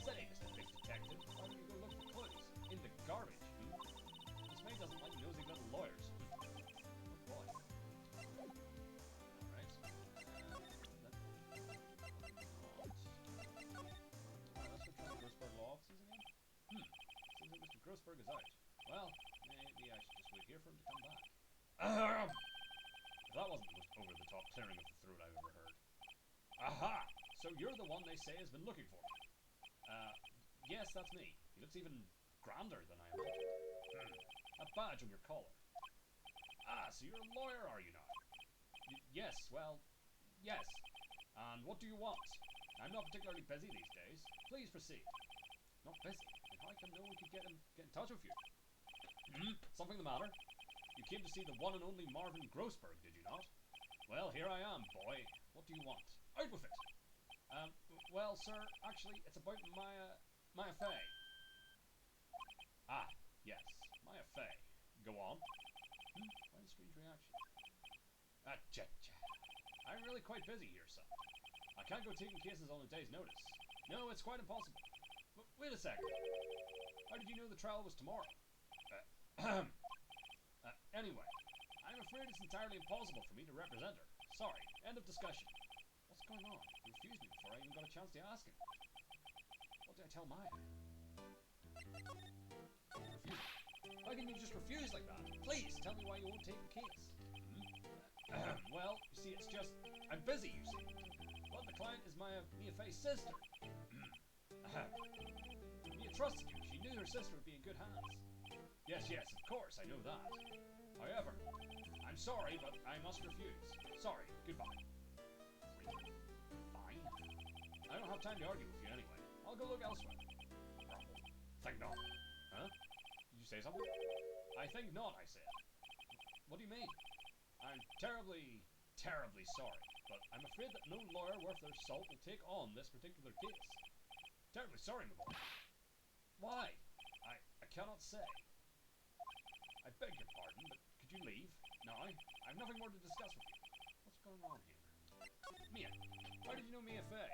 Say, Mr. Big Detective, why don't you go look for clues in the garbage? This maid doesn't like nosy little lawyers. Oh boy. Alright. Let's go try the Grossberg law offices again. Seems like Mr. Grossberg is out. Well, maybe I should just wait here for him to come back. If that wasn't the most over-the-top clearing of the throat I've ever heard. Aha! So you're the one they say has been looking for me. Yes, that's me. He looks even grander than I imagined. A badge on your collar. Ah, so you're a lawyer, are you not? Yes, well, yes. And what do you want? I'm not particularly busy these days. Please proceed. Not busy? Then how come no one could get in touch with you? Something the matter? You came to see the one and only Marvin Grossberg, did you not? Well, here I am, boy. What do you want? Out with it! Well, sir, actually, it's about Maya Fey. Ah, yes, Maya Fey. Go on. Quite a strange reaction. I'm really quite busy here, son. I can't go taking cases on a day's notice. No, it's quite impossible. But wait a second. How did you know the trial was tomorrow? Anyway, I'm afraid it's entirely impossible for me to represent her. Sorry, end of discussion. What's going on? He refused me before I even got a chance to ask him. What did I tell Maya? Refuse. How can you just refuse like that? Please, tell me why you won't take the case. Well, you see, it's just... I'm busy, you see. Well, the client is Mia Fey's sister. Mia trusted you. She knew her sister would be in good hands. Yes, of course, I know that. However, I'm sorry, but I must refuse. Sorry, goodbye. Fine. I don't have time to argue with you anyway. I'll go look elsewhere. Think not. Huh? Did you say something? I think not, I said. What do you mean? I'm terribly sorry, but I'm afraid that no lawyer worth their salt will take on this particular case. Terribly sorry, my boy. Why? I cannot say. I beg your pardon, but could you leave? No, I've nothing more to discuss with you. What's going on here? Mia, how did you know Mia Fey?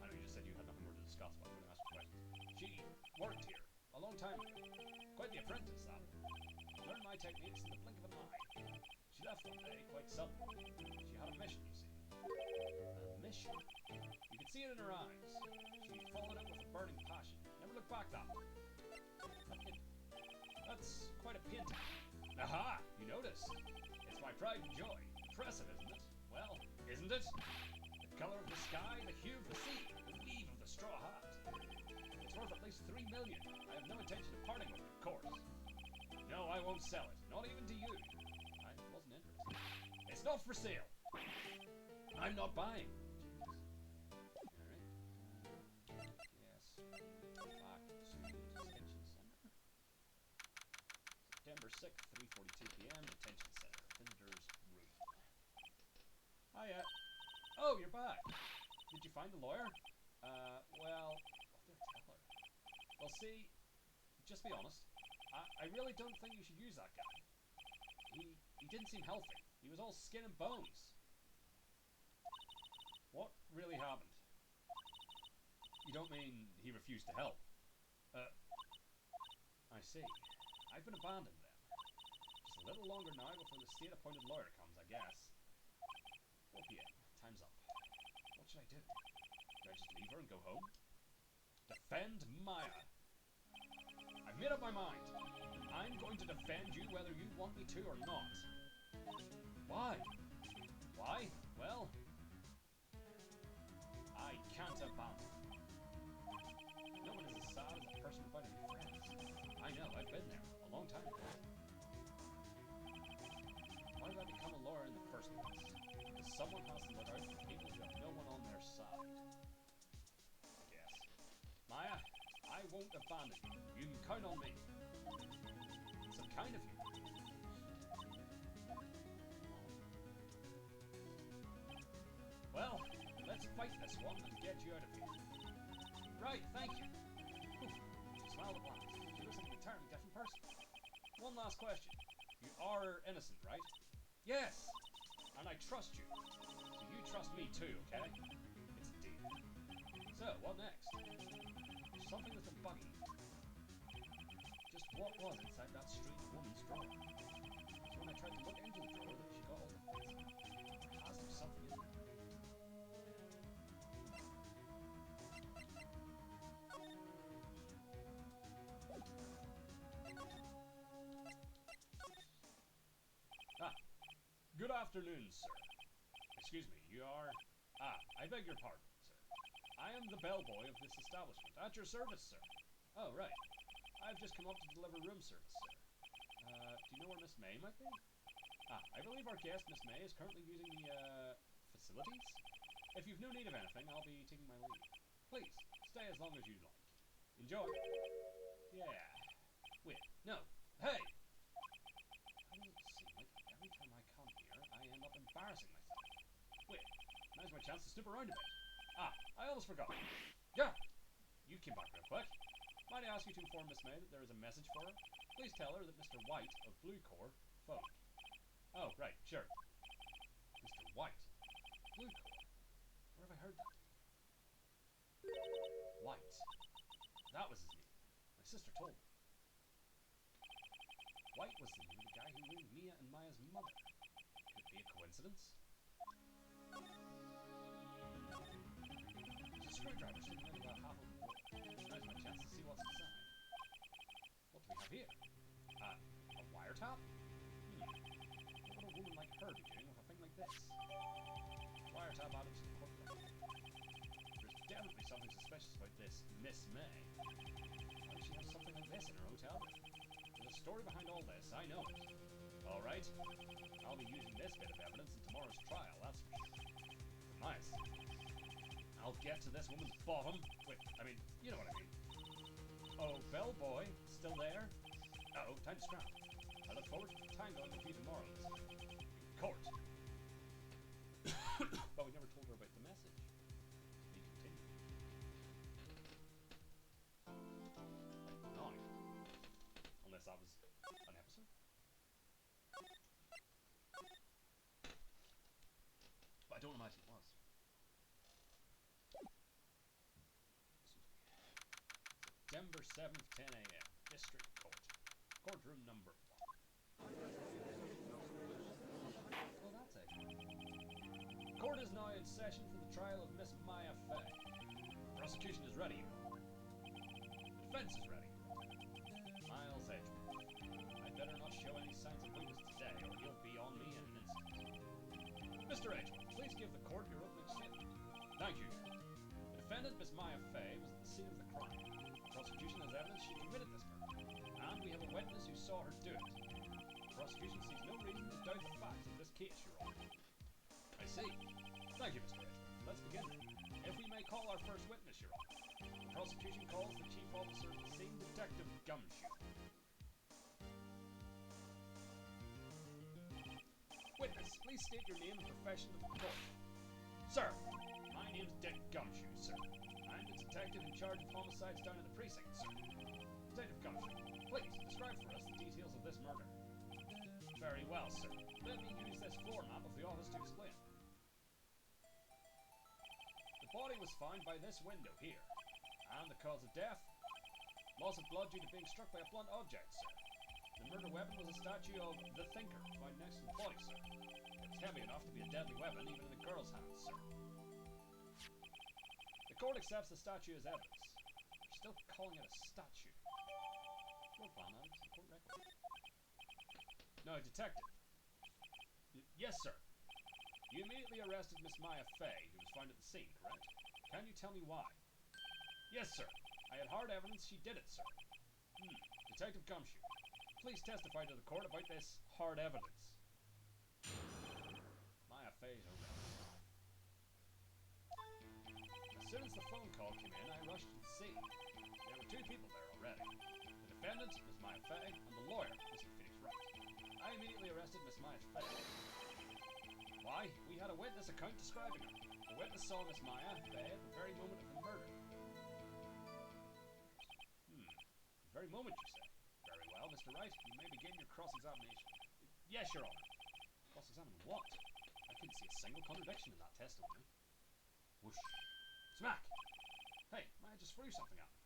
I know you just said you had nothing more to discuss, but I'm going to ask you questions. She worked here a long time ago. Quite the apprentice, that. Learned my techniques in the blink of an eye. She left one day, quite suddenly. She had a mission, you see. A mission? You could see it in her eyes. She followed it with a burning passion. Never looked back that way. That's quite a painting. Aha! You noticed. It's my pride and joy. Impressive, isn't it? Well, isn't it? The colour of the sky, the hue of the sea, the weave of the straw hat. It's worth at least 3 million. I have no intention of parting with it, of course. No, I won't sell it. Not even to you. I wasn't interested. It's not for sale. I'm not buying. Alright. Yes. Back to distinction, son. sick, 3:42 p.m. Detention center. Visitor's room. Hiya. Oh, you're back. Did you find the lawyer? Well, what did I tell her? Well, see, just be honest. I really don't think you should use that guy. He didn't seem healthy. He was all skin and bones. What really happened? You don't mean he refused to help? I see. I've been abandoned then. Just a little longer now before the state-appointed lawyer comes, I guess. 4 p.m. Time's up. What should I do? Do I just leave her and go home? Defend Maya. I've made up my mind. I'm going to defend you whether you want me to or not. Why? Why? Well, I can't abandon. No one is as sad as a person without any friends. I know, I've been there a long time ago. Why did I become a lawyer in the first place? Because someone has to look out for people who have no one on their side. Yes. Maya, I won't abandon you. You can count on me. It's so kind of you. Well, let's fight this one and get you out of here. Right, thank you. Whew. She smiled at once. She looks like an entirely different person. One last question. You are innocent, right? Yes! And I trust you. So you trust me too, okay? It's a deal. So, what next? There's something that's been bugging me. Just what was inside that strange woman's drawer? So when I tried to look into the drawer that she got all the bits. There has to be something in there. Good afternoon, sir. Excuse me, you are... I beg your pardon, sir. I am the bellboy of this establishment. At your service, sir. Oh, right. I've just come up to deliver room service, sir. Do you know where Miss May might be? I believe our guest, Miss May, is currently using the, facilities? If you've no need of anything, I'll be taking my leave. Please, stay as long as you'd like. Enjoy. Yeah. Wait, no. Hey! Embarrassing myself. Wait, now's my chance to snoop around a bit. I almost forgot. Yeah, you came back real quick. Might I ask you to inform Miss May that there is a message for her? Please tell her that Mr. White of Blue Corps phoned. Oh, right, sure. Mr. White? Blue Corps? Where have I heard that? White. That was his name. My sister told me. White was the name of the guy who ruined Mia and Maya's mother. Could it be a coincidence? There's a screwdriver sitting in about half open door. Now's my chance to see what's inside. What do we have here? A wiretap? What would a woman like her be doing with a thing like this? Wiretap added to the court record. There's definitely something suspicious about this Miss May. Why does she have something like this in her hotel room? There's a story behind all this, I know it. Alright. I'll be using this bit of evidence in tomorrow's trial, that's for sure. Nice. I'll get to this woman's bottom. Wait, I mean, you know what I mean. Oh, bellboy, still there? Uh-oh, time to scrap. I look forward to the tango with you tomorrow, mister. Court. But we never told her about the message. To be continued. Like 9. Unless that was an episode. But I don't imagine it was. September 7th, 10 a.m. District Court. Courtroom number 1. Well, that's it. Court is now in session for the trial of Miss Maya Fay. Prosecution is ready. The defense is ready. Miles Edgeworth. I'd better not show any signs of weakness today, or he'll be on me in an instant. Mr. Edgeworth, please give the court your opening statement. Thank you. The defendant, Miss Maya Fay, was at the scene of the crime. The prosecution has evidence she committed this murder, and we have a witness who saw her do it. The prosecution sees no reason to doubt the facts of this case, Your Honor. I see. Thank you, Mr. Edgeworth. Let's begin then. If we may call our first witness, Your Honor. The prosecution calls the chief officer of the scene, Detective Gumshoe. Witness, please state your name and profession to the court. Sir, my name's Dick Gumshoe, sir. I'm the detective in charge of homicides down at the precinct, sir. Detective Gumshoe, please describe for us the details of this murder. Very well, sir. Let me use this floor map of the office to explain. The body was found by this window here. And the cause of death? Loss of blood due to being struck by a blunt object, sir. The murder weapon was a statue of the Thinker found next to the body, sir. It was heavy enough to be a deadly weapon even in a girl's hands, sir. The court accepts the statue as evidence. They're still calling it a statue. Floor plan added to the court record. Now, detective. Yes, sir. You immediately arrested Miss Maya Fay, who was found at the scene, correct? Can you tell me why? Yes, sir. I had hard evidence she did it, sir. Detective Gumshoe, please testify to the court about this hard evidence. Maya Fay's arrested. As soon as the phone call came in, I rushed to the scene. There were two people there already. The defendant, Miss Maya Fay, and the lawyer, Mr. Phoenix Wright. I immediately arrested Miss Maya Fay. Why? We had a witness account describing her. The witness saw Miss Maya Fay at the very moment of the murder. The very moment, you say? Very well, Mr. Wright. You may begin your cross-examination. Yes, Your Honour. Cross-examine what? I couldn't see a single contradiction in that testimony. Whoosh. Smack! Hey, Maya just threw something at me.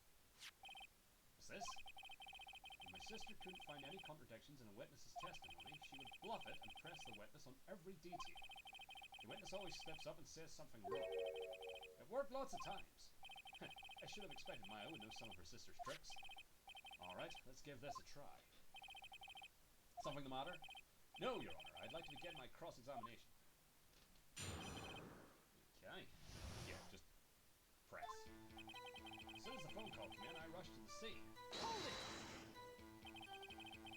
What's this? When my sister couldn't find any contradictions in a witness's testimony, she would bluff it and press the witness on every detail. The witness always slips up and says something wrong. It worked lots of times. I should have expected Maya would know some of her sister's tricks. Alright, let's give this a try. Something the matter? No, Your Honour. I'd like to begin my cross-examination. Okay. Yeah, just press. As soon as the phone call came in, I rushed to the scene. Hold it!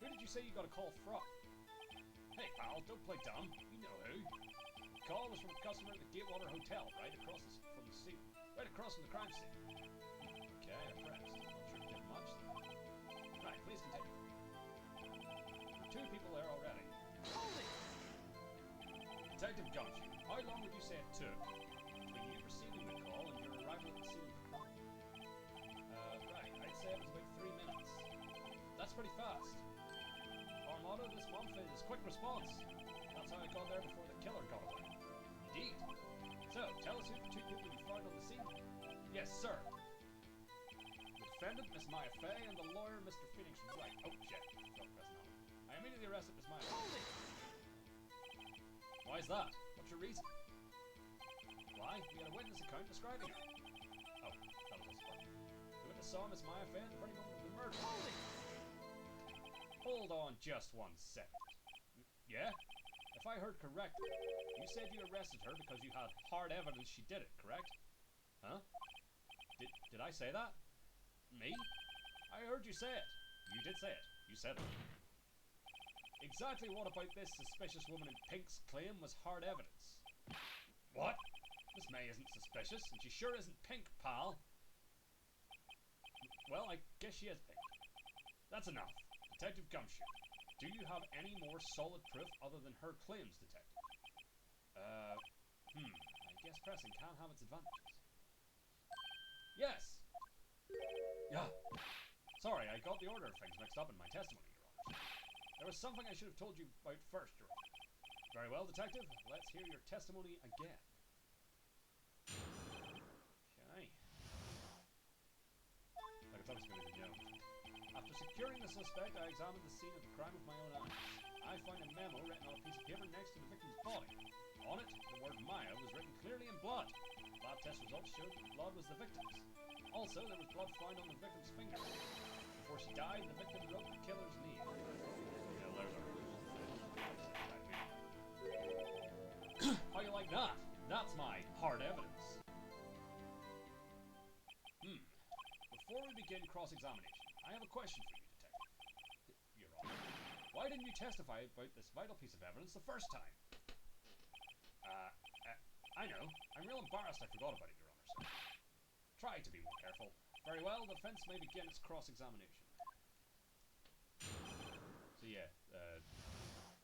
Who did you say you got a call from? Hey, pal, don't play dumb. You know who. The call was from a customer at the Gatewater Hotel, right across from the scene. Right across from the crime scene. Okay, I pressed. Not sure it did much, though. Right, please continue. There were two people there already. Hold it! Detective Gumshoe, how long would you say it took between you receiving the call and your arrival at the scene of the crime? Right, I'd say it was about 3 minutes. That's pretty fast. Our motto this month is quick response. That's how I got there before the killer got away. Indeed. So, tell us who the two people you found on the scene. Yes, sir. The defendant, Miss Maya Fay, and the lawyer, Mr. Phoenix Wright. Oh, shit. Stop pressing on. I immediately arrested Miss Maya Fay. Hold it! Why is that? What's your reason? Why? We had a witness account describing her. Oh, that was also fun. The witness saw Miss Maya Fay at the very moment of the murder. Hold it! Hold on just 1 second. Yeah? If I heard correctly, you said you arrested her because you had hard evidence she did it, correct? Huh? Did I say that? Me? I heard you say it. You did say it. You said it. Exactly what about this suspicious woman in pink's claim was hard evidence? What? Miss May isn't suspicious, and she sure isn't pink, pal. Well, I guess she is pink. That's enough. Detective Gumshoe, do you have any more solid proof other than her claims, detective? I guess pressing can have its advantages. Yes! Yeah. Sorry, I got the order of things mixed up in my testimony, Your Honours. There was something I should have told you about first, Your Honour. Very well, detective. Let's hear your testimony again. Okay. Like it's obviously going to be known. After securing the suspect, I examined the scene of the crime with my own eyes. I found a memo written on a piece of paper next to the victim's body. On it, the word Maya was written clearly in blood. Lab test results showed that the blood was the victim's. Also, there was blood found on the victim's finger. Before she died, the victim wrote the killer's name. Yeah, there's our How you like that? That's my hard evidence. Before we begin cross-examination, I have a question for you, Detective. Your Honor, why didn't you testify about this vital piece of evidence the first time? I know. I'm real embarrassed I forgot about it, Your Honor, sir. Try to be more careful. Very well, the defense may begin its cross-examination. So yeah,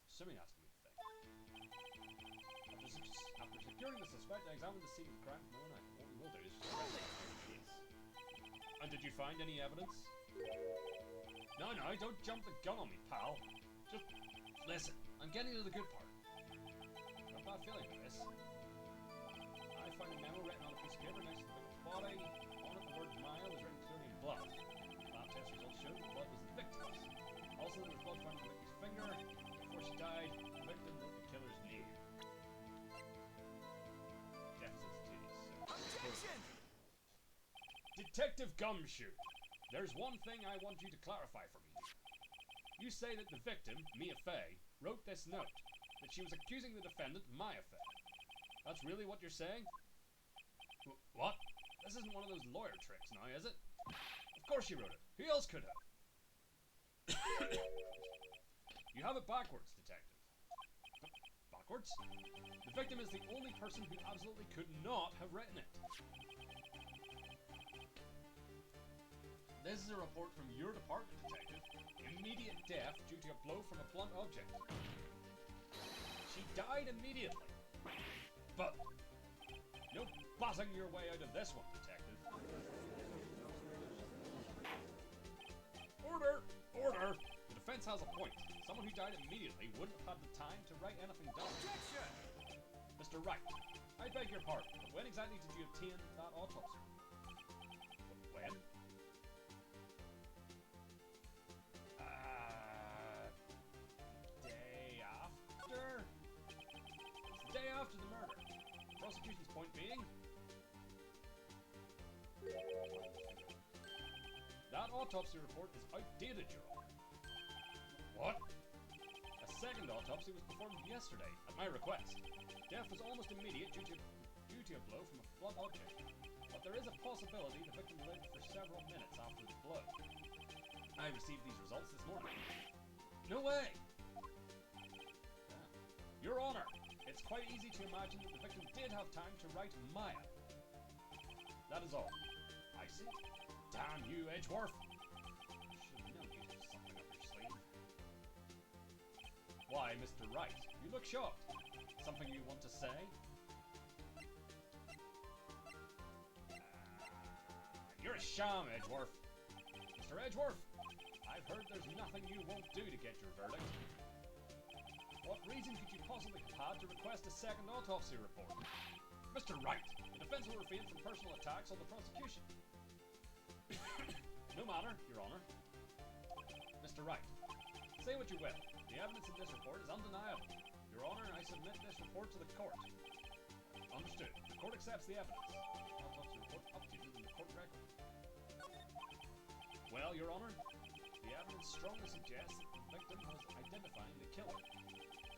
assuming that's going to be the thing. securing the suspect, I examined the scene of the crime from overnight. What we will do is just arrest him in the case. And did you find any evidence? No, don't jump the gun on me, pal. Just listen. I'm getting to the good part. Got a bad feeling about this. I found a memo written on a piece of paper next to the victim's body. On it, the word Maya was written clearly in blood. Lab test results showed the blood was the victim's. Also, there was blood found on the victim's finger. Before she died, the victim wrote the killer's name. Death sensitivities. Objection! Detective Gumshoe, there's one thing I want you to clarify for me. You say that the victim, Mia Fey, wrote this note, that she was accusing the defendant, Maya Fey. That's really what you're saying? What? This isn't one of those lawyer tricks now, is it? Of course she wrote it. Who else could have? You have it backwards, detective. Backwards? The victim is the only person who absolutely could not have written it. This is a report from your department, detective. Immediate death due to a blow from a blunt object. She died immediately. But no buzzing your way out of this one, detective. Order! Order! The defense has a point. Someone who died immediately wouldn't have had the time to write anything down. Objection! Mr. Wright, I beg your pardon, but when exactly did you obtain that autopsy? When? Day after? It's the day after the murder. The prosecution's point being... That autopsy report is outdated, Your Honor. What? A second autopsy was performed yesterday, at my request. Death was almost immediate due to a blow from a blunt object. But there is a possibility the victim lived for several minutes after the blow. I received these results this morning. No way! Your Honor, it's quite easy to imagine that the victim did have time to write Maya. That is all. I see. Damn you, Edgeworth! Should have known you'd have something up your sleeve. Why, Mr. Wright? You look shocked. Something you want to say? You're a sham, Edgeworth. Mr. Edgeworth, I've heard there's nothing you won't do to get your verdict. What reason could you possibly have had to request a second autopsy report? Mr. Wright, the defense will refrain from personal attacks on the prosecution. No matter, Your Honor. Mr. Wright, say what you will. The evidence in this report is undeniable. Your Honor, I submit this report to the court. Understood. The court accepts the evidence. Autopsy report updated in the court record. Well, Your Honor, the evidence strongly suggests that the victim was identifying the killer.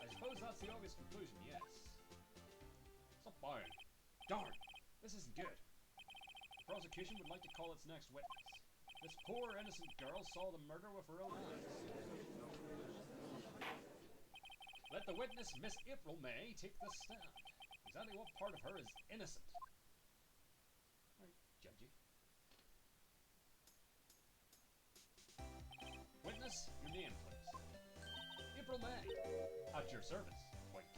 I suppose that's the obvious conclusion, yes. Stop bowing. Darn! This isn't good. The prosecution would like to call its next witness. This poor, innocent girl saw the murder with her own eyes. Let the witness, Miss April May, take the stand. Exactly what part of her is innocent? Right, judgy. Witness, your name, please. April May. At your service. Wait.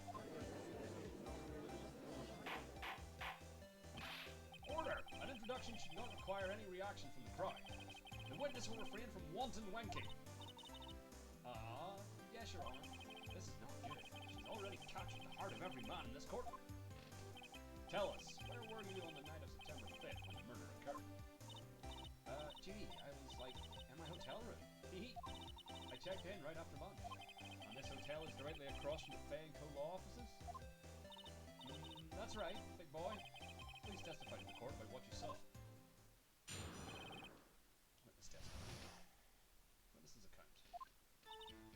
Order! An introduction should not require any reaction from the crowd. The witness will refrain from wanton wanking. Yes, Your Honor. This is not good. She's already captured the heart of every man in this courtroom. Tell us, where were you on the night of September 5th when the murder occurred? Gee, I was, in my hotel room. I checked in right after lunch. And this hotel is directly across from the Fay & Co. law offices? That's right, big boy. Please testify to the court about what you saw. Witness testimony. Witness's account.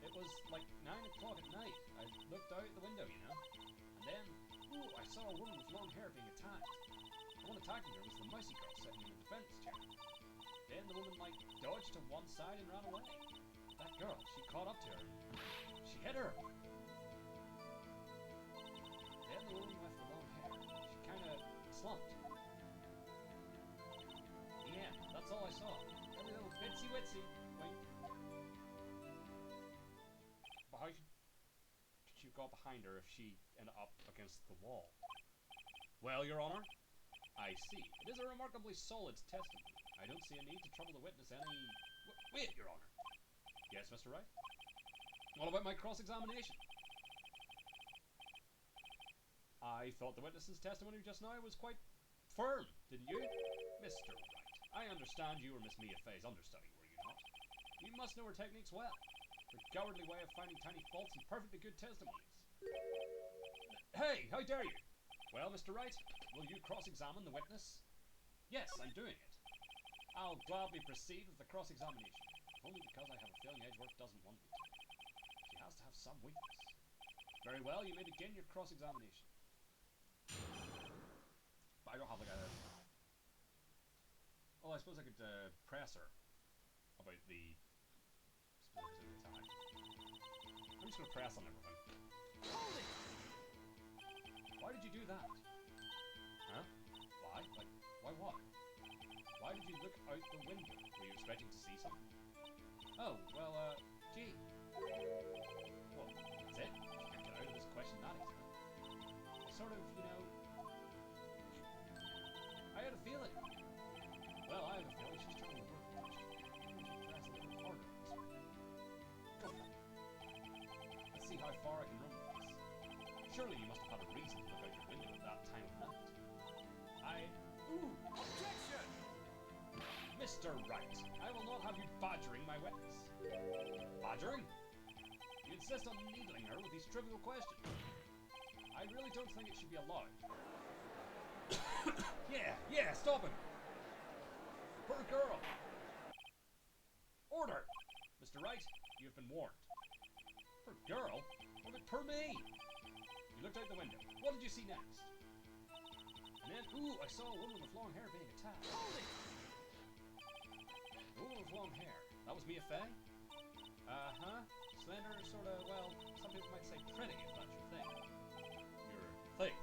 It was like 9 o'clock at night. I looked out the window, you know. And then, I saw a woman with long hair being attacked. The one attacking her was the mousy girl sitting in the defense chair. Then the woman, dodged to one side and ran away. That girl, she caught up to her. She hit her. Then the woman with the long hair, she kind of slumped. In the end, that's all I saw. Every little bitsy-witsy. Wait. But how could you got behind her if she ended up against the wall? Well, Your Honor, I see. It is a remarkably solid testimony. I don't see a need to trouble the witness any... Wait, Your Honor. Yes, Mr. Wright? What about my cross-examination? I thought the witness's testimony just now was quite firm, didn't you? Mr. Wright, I understand you were Miss Mia Fey's understudy, were you not? You must know her techniques well. Her cowardly way of finding tiny faults in perfectly good testimonies. Hey, how dare you? Well, Mr. Wright, will you cross-examine the witness? Yes, I'm doing it. I'll gladly proceed with the cross-examination, only because I have a feeling Edgeworth doesn't want me to. She has to have some weakness. Very well, you may begin your cross-examination. But I don't have like a... Well, I suppose I could press her about the specifics of the attack. I'm just gonna press on everything. Hold it! Why did you do that? Huh? Why? Like, why what? Why did you look out the window? Were you expecting to see something? Oh, well, gee. Well, that's it? You can't get out of this question that easily. I sort of, you know... I had a feeling. Well, I have a feeling she's trying to work on it. She press a little harder this way. Go for it. Let's see how far I can run with this. Surely you must have had a reason to look out your window at that time of night. Ooh! Objection! Mr. Wright, I will not have you badgering my witness. Badgering? You insist on needling her with these trivial questions. I really don't think it should be allowed. Yeah, stop him! Per girl! Order! Mr. Wright, you have been warned. Per girl? What about per me? You looked out the window. What did you see next? And then, ooh, I saw a woman with long hair being attacked. Hold it! The woman with long hair. That was Mia Fey? Uh-huh. Slender, sort of, well, some people might say pretty, if that's your thing. Your thing.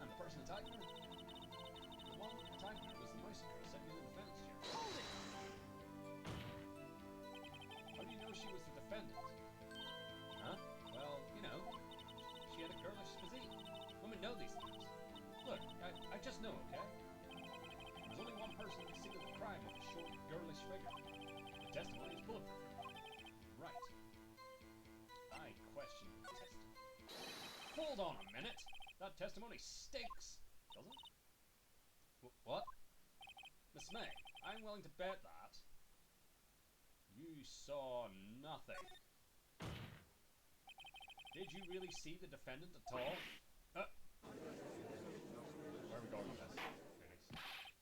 And the person attacking her? The one attacking her was the mouse girl sitting in the defense chair. Hold it! How do you know she was the defendant? Huh? Well, you know, she had a girlish physique. Women know these things. Look, I just know, okay? There's only one person at the scene of the crime with a short, girlish figure. The testimony is bulletproof. Right. I question the testimony. Hold on a minute! That testimony stinks, does it? What? Miss May, I'm willing to bet that you saw nothing. Did you really see the defendant at all? Where are we going with this, Phoenix?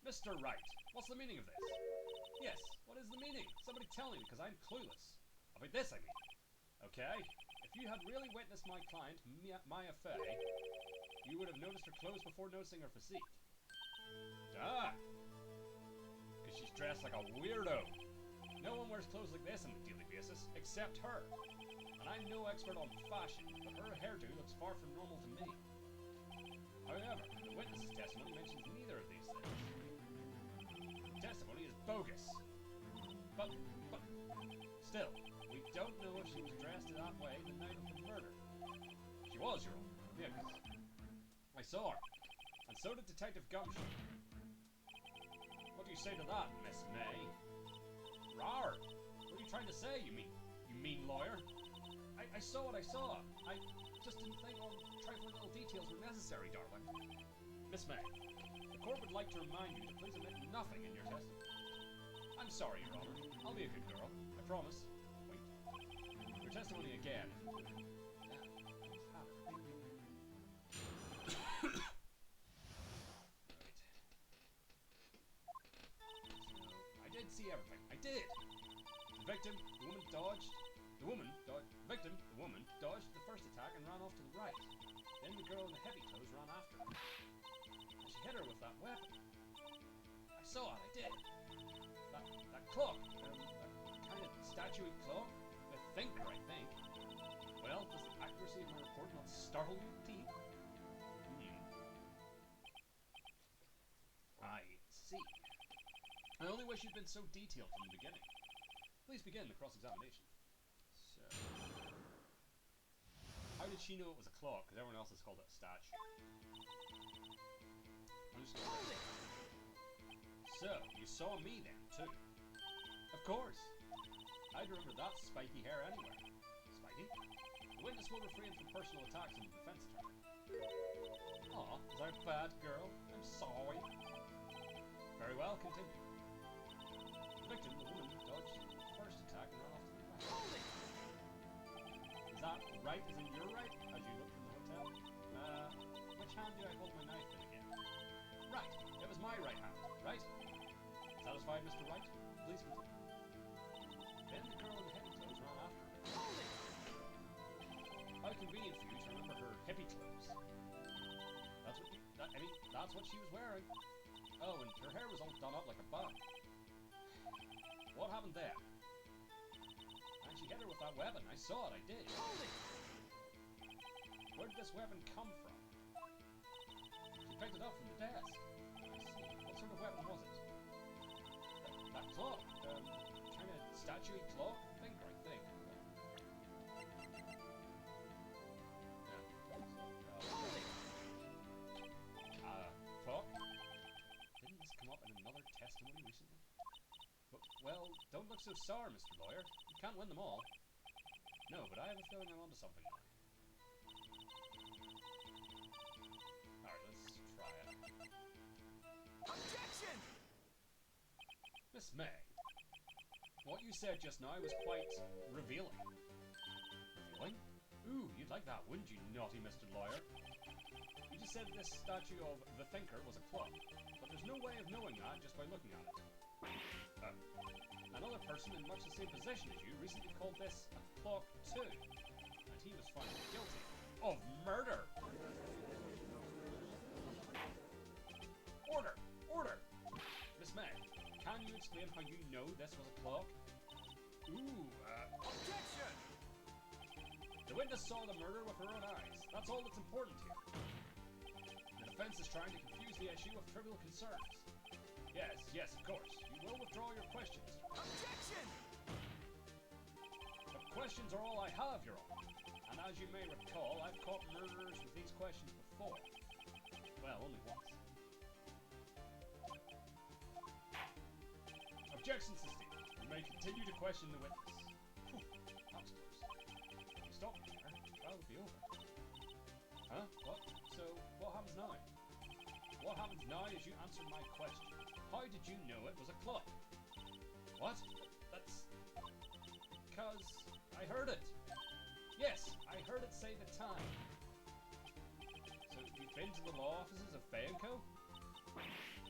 Mr. Wright, what's the meaning of this? Yes, what is the meaning? Somebody tell me, because I'm clueless. About this, I mean. Okay? If you had really witnessed my client, Mia Fey, you would have noticed her clothes before noticing her physique. Ah! Because she's dressed like a weirdo. No one wears clothes like this on a daily basis, except her. And I'm no expert on fashion, but her hairdo looks far from normal to me. However, the witness's testimony mentions neither of these things. The testimony is bogus. But, still, we don't know if she was dressed that way the night of the murder. She was, Your Honor. Yeah, 'cause I saw her. And so did Detective Gumshoe. What do you say to that, Miss May? Rawr! What are you trying to say, you mean lawyer? I saw what I saw. I just didn't think all trifling little details were necessary, darling. Miss May, the court would like to remind you to please omit nothing in your testimony. I'm sorry, Your Honor. I'll be a good girl. I promise. Wait. Your testimony again. I did see everything. I did! The victim, the woman dodged the first attack and ran off to the right. Then the girl in the heavy clothes ran after her. And she hit her with that weapon. I saw it, I did. That clock, that kind of statuey clock, the thinker, I think. Well, does the accuracy of my report not startle you deep? I see. I only wish you'd been so detailed from the beginning. Please begin the cross-examination. So... How How did she know it was a clock? Because everyone else has called it a statue. I'm just gonna... So, you saw me then, too? Of course. I'd remember that spiky hair anywhere. Spiky? The witness will refrain from personal attacks on the defense attorney. Aw, was I a bad girl? I'm sorry. Very well, continue. The victim, the woman, dodged the first attack and ran off to the right. Is that right as in your right, as you look from the hotel? Which hand do I hold my knife in again? Right, it was my right hand, right? Satisfied, Mr. Wright? Please continue. Then the girl in the hippie clothes ran after me. How convenient for you to remember her hippie clothes. That's what she was wearing. Oh, and her hair was all done up like a bun. What happened there? And she hit her with that weapon. I saw it, I did. Where did this weapon come from? She picked it up from the desk. I see. What sort of weapon was it? That clock. Kind of statuey clock? Thinker, I think. Clock? Didn't this come up in another testimony recently? But, well, don't look so sour, Mr. Lawyer. You can't win them all. No, but I have a feeling I'm onto something now. Alright, let's try it. Objection! Miss May, what you said just now was quite revealing. Revealing? Ooh, you'd like that, wouldn't you, naughty Mr. Lawyer? You just said this statue of the Thinker was a clock, but there's no way of knowing that just by looking at it. Another person in much the same position as you recently called this a clock too, and he was found guilty of murder. Order! Order! Miss May, can you explain how you know this was a clock? Ooh, Objection! The witness saw the murder with her own eyes. That's all that's important here. The defense is trying to confuse the issue with trivial concerns. Yes, yes, of course. You will withdraw your questions. Objection! But questions are all I have, Your Honor. And as you may recall, I've caught murderers with these questions before. Well, only once. Objection sustained. You may continue to question the witness. Whew, that was close. If you stop me there, the trial will be over. Huh? What? So, what happens now? What happens now is you answer my question. How did you know it was a clock? What? That's... because I heard it. Yes, I heard it say the time. So, you've been to the law offices of Fay & Co?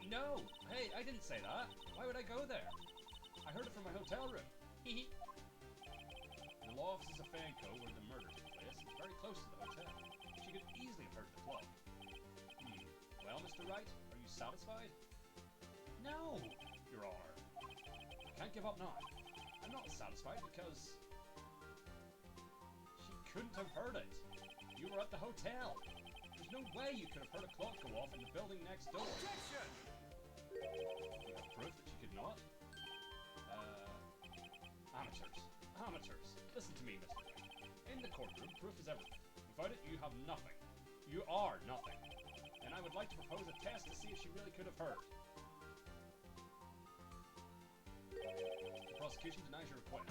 No! Hey, I didn't say that. Why would I go there? I heard it from my hotel room. The law offices of Fay & Co, where the murder took place, is very close to the hotel. She could easily have heard the clock. Well, Mr. Wright, are you satisfied? No, Your Honor. I can't give up now. I'm not satisfied because... she couldn't have heard it. You were at the hotel. There's no way you could have heard a clock go off in the building next door. Objection! You have proof that you could not? Amateurs. Amateurs. Listen to me, Mr. Wright. In the courtroom, proof is everything. Without it, you have nothing. You are nothing. And I would like to propose a test to see if she really could have heard. The prosecution denies your request.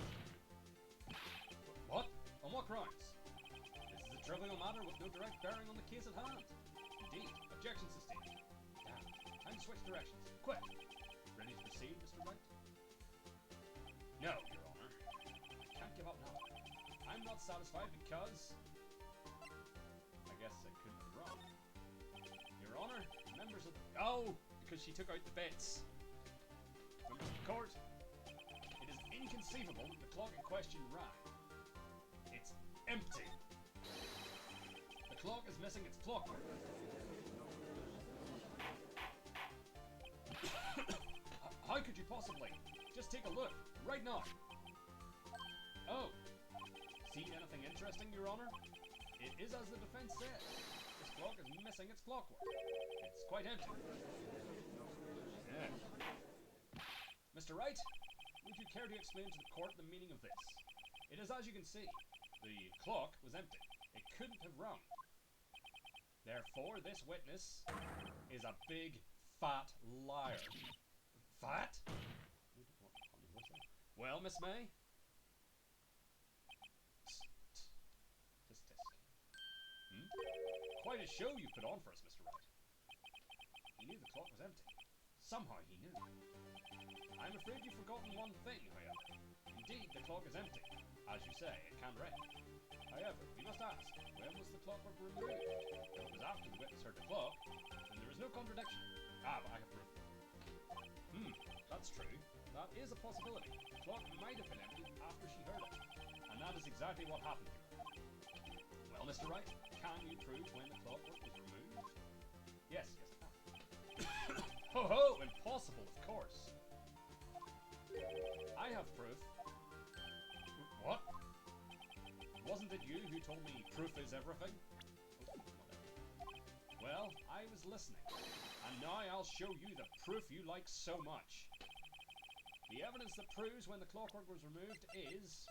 What? On what grounds? This is a trivial matter with no direct bearing on the case at hand. Indeed. Objection sustained. Damn. Time to switch directions. Quick! Ready to proceed, Mr. Wright? No, Your Honor. I can't give up now. I'm not satisfied because... I guess I couldn't be wrong. Your Honor, members of the... Oh! Because she took out the bits. Members of the court, it is inconceivable that the clock in question rang. It's empty. The clock is missing its clockwork. How could you possibly? Just take a look, right now. Oh. See anything interesting, Your Honor? It is as the defense said. This clock is missing its clockwork. It's quite empty. Yeah. Mr. Wright, would you care to explain to the court the meaning of this? It is as you can see. The clock was empty. It couldn't have rung. Therefore, this witness is a big, fat liar. Fat? Well, Miss May? Tisk, tisk. Quite a show you put on for us, Mr. Wright. He knew the clock was empty. Somehow he knew. I'm afraid you've forgotten one thing, however. Indeed, the clock is empty. As you say, it can ring. However, we must ask, when was the clockwork removed? If it was after the witness heard the clock, then there is no contradiction. Ah, but I have proof. That's true. That is a possibility. The clock might have been empty after she heard it. And that is exactly what happened here. Well, Mr. Wright, can you prove when the clockwork was removed? Yes, yes. Ho ho! Impossible, of course. I have proof. What? Wasn't it you who told me proof is everything? Well, I was listening. And now I'll show you the proof you like so much. The evidence that proves when the clockwork was removed is...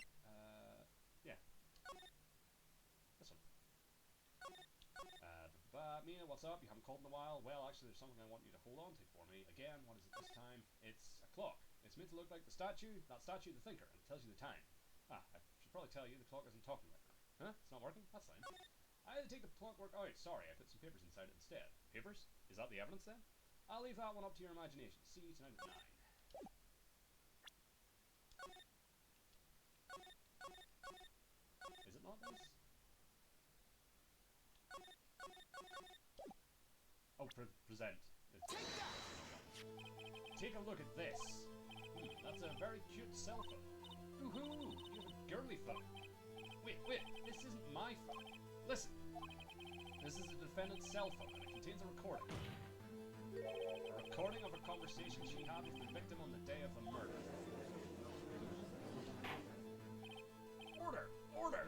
yeah. This one. Mina, what's up? You haven't called in a while? Well, actually, there's something I want you to hold on to for me. Again, what is it this time? It's a clock. It's meant to look like the statue, that statue, the thinker, and it tells you the time. Ah, I should probably tell you the clock isn't talking right now. Huh? It's not working? That's lame. I had to take the clockwork out. Sorry, I put some papers inside it instead. Papers? Is that the evidence then? I'll leave that one up to your imagination. See you tonight at 9. Is it not this? Oh, present. Take a look at this. That's a very cute cell phone. Woohoo! You have a girly phone. Wait, this isn't my phone. Listen. This is the defendant's cell phone, and it contains a recording. A recording of a conversation she had with the victim on the day of the murder. Order! Order!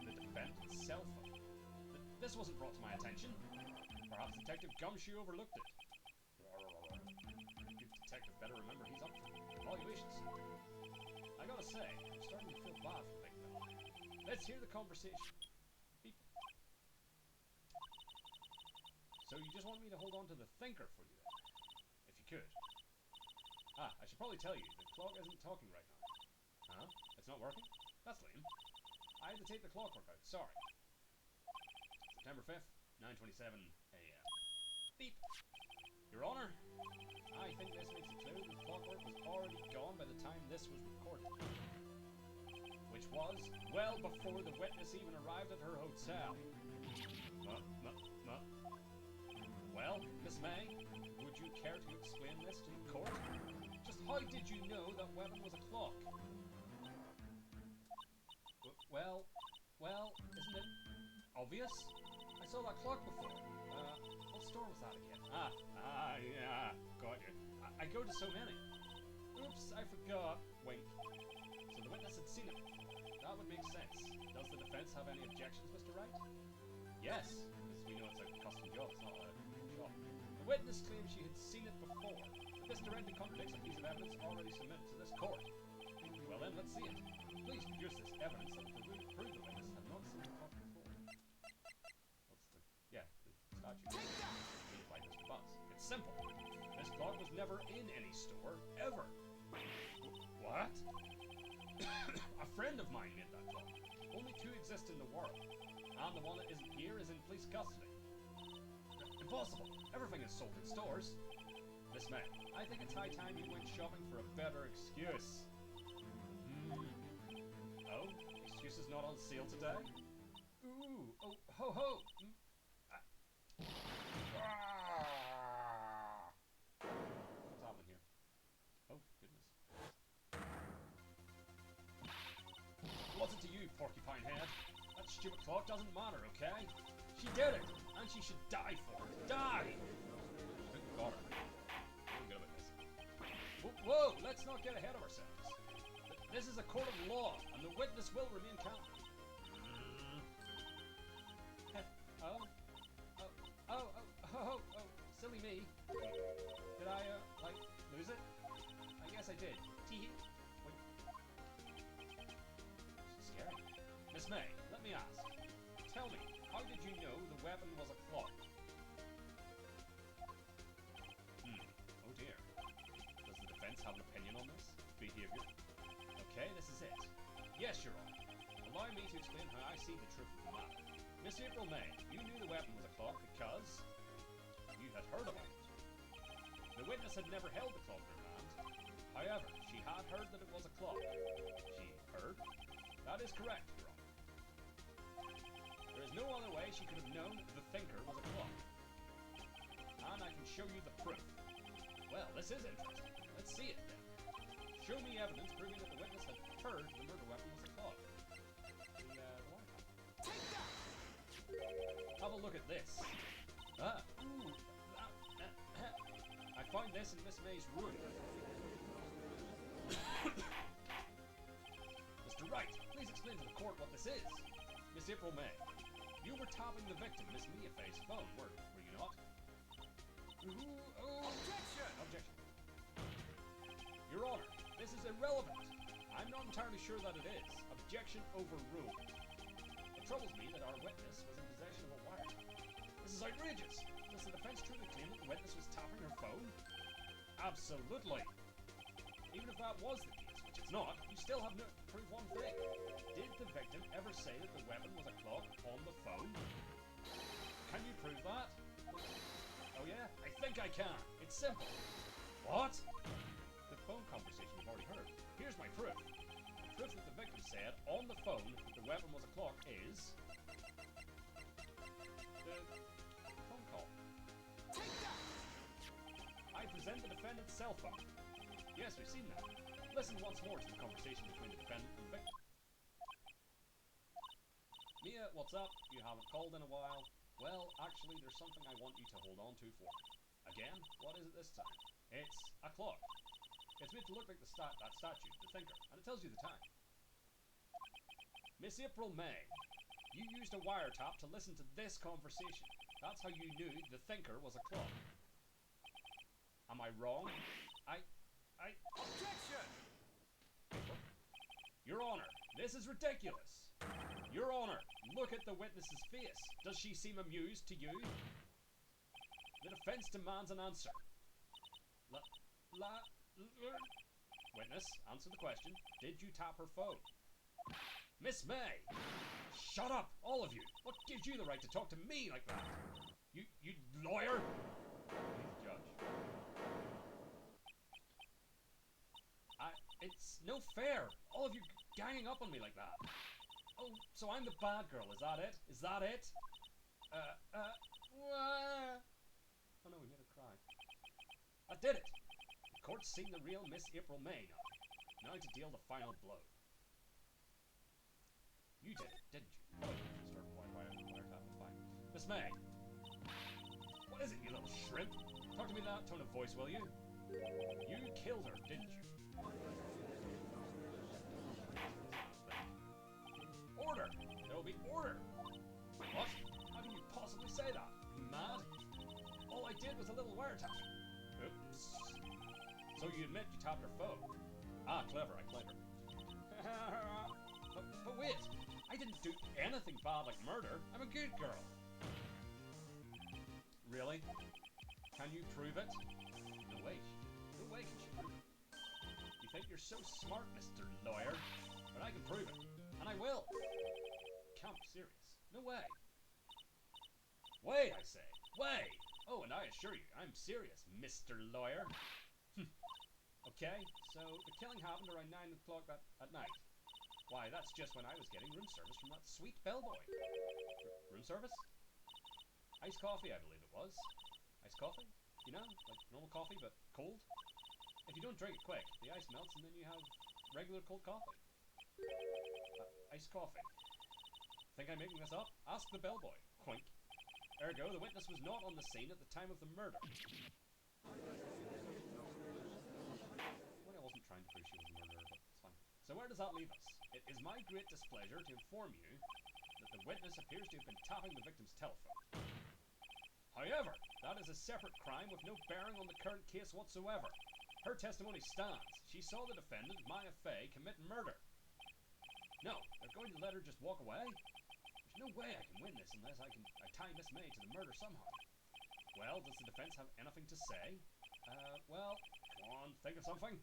The defendant's cell phone. This wasn't brought to my attention. Perhaps Detective Gumshoe overlooked it. Good detective better remember he's up for evaluations. I gotta say, I'm starting to feel bad for Big Bill. Let's hear the conversation. Beep. So you just want me to hold on to the thinker for you then? If you could. Ah, I should probably tell you, the clock isn't talking right now. Huh? It's not working? That's lame. I had to take the clockwork out, sorry. September 5th, 9:27 a.m. Beep. Your Honor, I think this makes it clear that the clockwork was already gone by the time this was recorded. Which was well before the witness even arrived at her hotel. Well, Miss May, would you care to explain this to the court? Just how did you know that weapon was a clock? Well, isn't it obvious? I saw that clock before. What store was that again? Yeah, got you. I go to so many. Oops, I forgot. Wink. So the witness had seen it before. That would make sense. Does the defense have any objections, Mr. Wright? Yes, because we know it's a custom job, it's not a shop. The witness claims she had seen it before, but this directly contradicts a piece of evidence already submitted to this court. Well then, let's see it. Please produce this evidence that would prove the witness had not seen the clock before. What's the... the statue. Like this bus. It's simple. This clock was never in any store, ever. What? A friend of mine made that clock. Only 2 exist in the world. And the one that isn't here is in police custody. Impossible. Everything is sold in stores. Miss May, I think it's high time you went shopping for a better excuse. Oh? Excuses not on sale today? Ooh. Oh, ho ho. What's happening here? Oh, goodness. What's it to you, porcupine head? That stupid clock doesn't matter, okay? She did it, and she should die for it. Die! Good God. I'm good about this. Whoa, let's not get ahead of ourselves. This is a court of law, and the witness will remain calm. Oh, silly me. Did I, lose it? I guess I did. Wait. Scary. Miss May, let me ask. Tell me, did you know the weapon was a clock? Oh dear. Does the defense have an opinion on this behavior? Okay, this is it. Yes, Your Honor. Allow me to explain how I see the truth of the matter. Miss April May, you knew the weapon was a clock because you had heard about it. The witness had never held the clock in her hand. However, she had heard that it was a clock. She heard? That is correct, Your Honor. There is no other way she could have known the thinker was a clock. And I can show you the proof. Well, this is interesting. Let's see it then. Show me evidence proving that the witness had heard the murder weapon was a clock. The wiretap. Take that! Have a look at this. I found this in Miss May's room. Mr. Wright, please explain to the court what this is. Miss April May, you were tapping the victim, Miss Mia Faye's phone, were you not? Objection! Objection. Your Honor, this is irrelevant. I'm not entirely sure that it is. Objection overruled. It troubles me that our witness was in possession of a wiretap. This is outrageous. Does the defense truly claim that the witness was tapping her phone? Absolutely. Even if that was the case, which it's not, you still have no prove one thing. Did the victim ever say that the weapon was a clock on the phone? Can you prove that? Oh yeah? I think I can. It's simple. What? The phone conversation you've already heard. Here's my proof. The proof that the victim said on the phone that the weapon was a clock is the phone call. Take that! I present the defendant's cell phone. Yes, we've seen that. Listen once more to the conversation between the defendant and the victim. Mia, what's up? You haven't called in a while. Well, actually, there's something I want you to hold on to for me. Again? What is it this time? It's a clock. It's made to look like that statue, the thinker, and it tells you the time. Miss April May, you used a wiretap to listen to this conversation. That's how you knew the thinker was a clock. Am I wrong? Objection! Your Honor, this is ridiculous. Your Honor, look at the witness's face. Does she seem amused to you? The defense demands an answer. Witness, answer the question. Did you tap her phone? Miss May! Shut up, all of you! What gives you the right to talk to me like that? You lawyer! He's the judge. It's no fair! All of you ganging up on me like that. Oh, so I'm the bad girl, is that it? Is that it? Oh no, we made her cry. I did it! The court's seen the real Miss April May now. Now to deal the final blow. You did it, didn't you? Oh, start wiretapping, fine. Miss May! What is it, you little shrimp? Talk to me in that tone of voice, will you? You killed her, didn't you? Order! There will be order! What? How can you possibly say that? Are you mad? All I did was a little wiretap. Oops. So you admit you tapped her phone? Ah, clever, I clever. But wait! I didn't do anything bad like murder. I'm a good girl. Really? Can you prove it? No way. No way can she prove it. You think you're so smart, Mr. Lawyer? But I can prove it. And I will. Can't be serious. No way. Wait, I say. Wait! Oh, and I assure you, I'm serious, Mr. Lawyer. Okay, so the killing happened around 9 o'clock at night. Why, that's just when I was getting room service from that sweet bellboy. Room service? Iced coffee, I believe it was. Iced coffee? You know, like normal coffee, but cold? If you don't drink it quick, the ice melts and then you have regular cold coffee. Iced coffee. Think I'm making this up? Ask the bellboy. Quink. Ergo, the witness was not on the scene at the time of the murder. Well, I wasn't trying to prove she was a murderer, but it's fine. So where does that leave us? It is my great displeasure to inform you that the witness appears to have been tapping the victim's telephone. However, that is a separate crime with no bearing on the current case whatsoever. Her testimony stands. She saw the defendant, Maya Faye, commit murder. No, they're going to let her just walk away? There's no way I can win this unless I tie Miss May to the murder somehow. Well, does the defense have anything to say? Well, come on, think of something.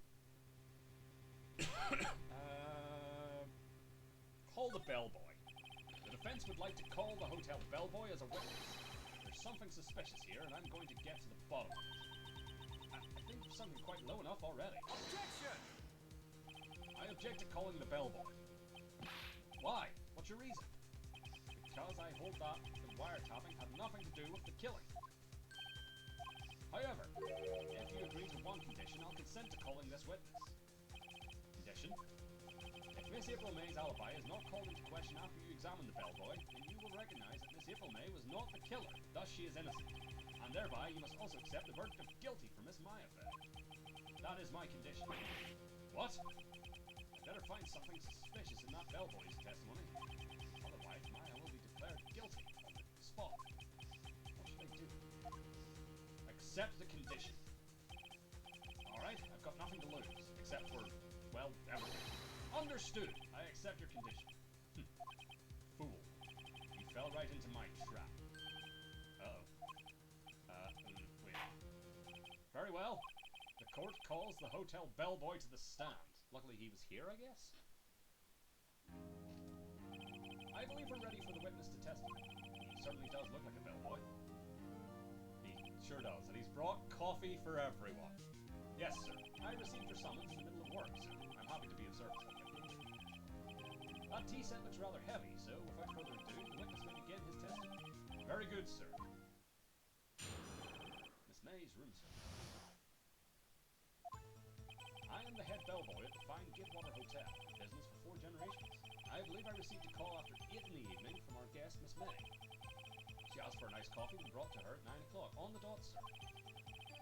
Call the bellboy. The defense would like to call the hotel bellboy as a witness. There's something suspicious here, and I'm going to get to the bottom of it. I think there's something quite low enough already. Objection! I object to calling the bellboy. Why? What's your reason? Because I hold that the wiretapping had nothing to do with the killing. However, if you agree to one condition, I'll consent to calling this witness. Condition: if Miss April May's alibi is not called into question after you examine the bellboy, then you will recognise that Miss April May was not the killer, thus she is innocent. And thereby you must also accept the verdict of guilty for Miss Maya Fair. That is my condition. What? I better find something suspicious in that bellboy's testimony. Otherwise, Maya will be declared guilty on the spot. What should I do? Accept the condition. Alright, I've got nothing to lose, except for, well, everything. Understood! I accept your condition. Fool. You fell right into my trap. Uh-oh. Wait. Very well. The court calls the hotel bellboy to the stand. Luckily he was here, I guess? I believe we're ready for the witness to testify. He certainly does look like a bellboy. He sure does, and he's brought coffee for everyone. Yes, sir. I received your summons in the middle of work, sir. I'm happy to be of service. That tea set looks rather heavy, so without further ado, the witness may begin his testimony. Very good, sir. Miss May's room service. I am the head bellboy at the fine Gidwater Hotel, in business for 4 generations. I believe I received a call after 8 in the evening from our guest, Miss May. She asked for a nice coffee and brought to her at 9 o'clock, on the dot, sir.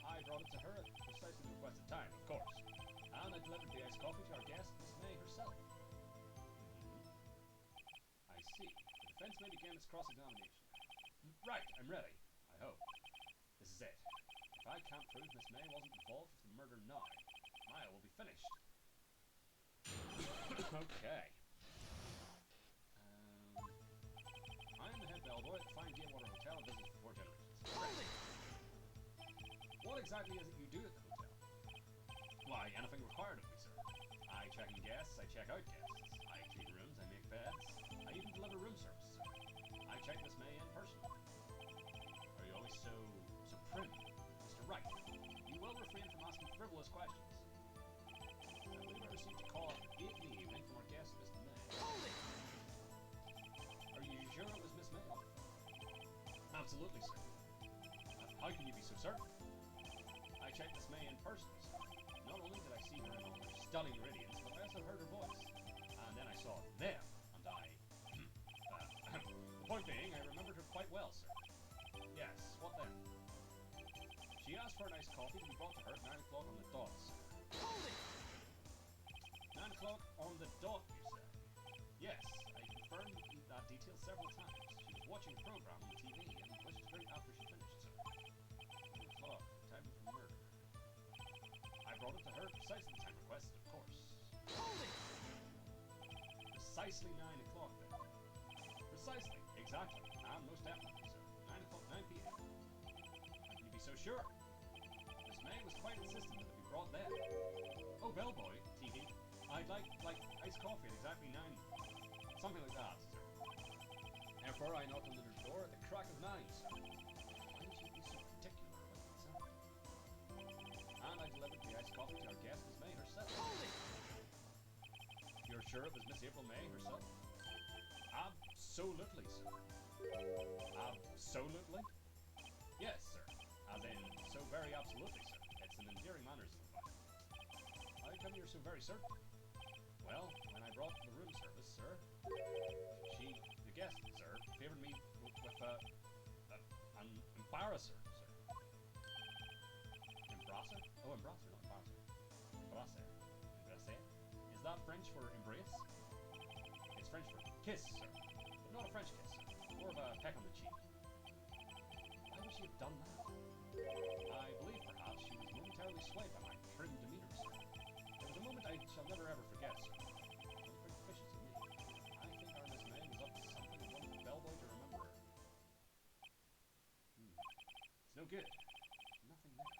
I brought it to her at precisely the requested time, of course, and I delivered the iced coffee to our guest, Miss May herself. I see. The defense may begin its cross-examination. Right, I'm ready. I hope. This is it. If I can't prove Miss May wasn't involved with the murder now, Maya will be finished. Okay. I'm the head bellboy at the fine Gidwater Hotel, in business for 4 generations. What exactly is it you do at the hotel? Why, anything required of me, sir. I check in guests, I check out guests. I clean rooms, I make beds. I even deliver room service, sir. I check Miss May in personally. Are you always so prim, Mr. Wright? You will refrain from asking frivolous questions. I believe I received a call after 8 in the evening from our guest, Miss May. Hold it! Are you sure it was Miss May? Absolutely, sir. How can you be so certain? I checked Miss May in person, sir. Not only did I see her in all her stunning radiance, but I also heard her voice. And then I saw them, and the point being, I remembered her quite well, sir. Yes, what then? She asked for a nice coffee to be brought to her at 9 o'clock on the dot, sir. Hold it! 9 o'clock on the dot, you say? Yes, I confirmed that detail several times. She was watching a program on TV and wished to drink after she finished, sir. 9 o'clock, the time of her murder. I brought it to her precisely the time requested, of course. Hold it! Precisely 9 o'clock, then. Precisely, exactly, and most definitely, sir. 9 o'clock, 9 p.m. How can you be so sure? Miss May was quite insistent that it be brought then. Oh, bellboy, TV. I'd like iced coffee at exactly 9. Something like that, sir. Therefore, I knocked on the door at the crack of 9, sir. Why did you be so particular about the time? And I delivered the iced coffee to our guest, Miss May herself. Hold it! You're sure it was Miss April May herself? Absolutely, sir. Absolutely? Yes, sir. As in, so very absolutely, sir. It's an endearing mannerism of mine. How come you're so very certain? Well, when I brought the room service, sir, the guest, sir, favoured me with an embarrasser, sir. Embrasser? Oh, embrasser, not embarrasser. Embrasser. Embrasser? Is that French for embrace? It's French for kiss, sir. But not a French kiss, sir. More of a peck on the cheek. Why would she have done that? I believe perhaps she was momentarily swayed by my prim demeanour, sir. It was a moment I shall never ever forget, sir. Don't bring fishes in me. I think our Miss May was up to something and wanted the bellboy good. Nothing there.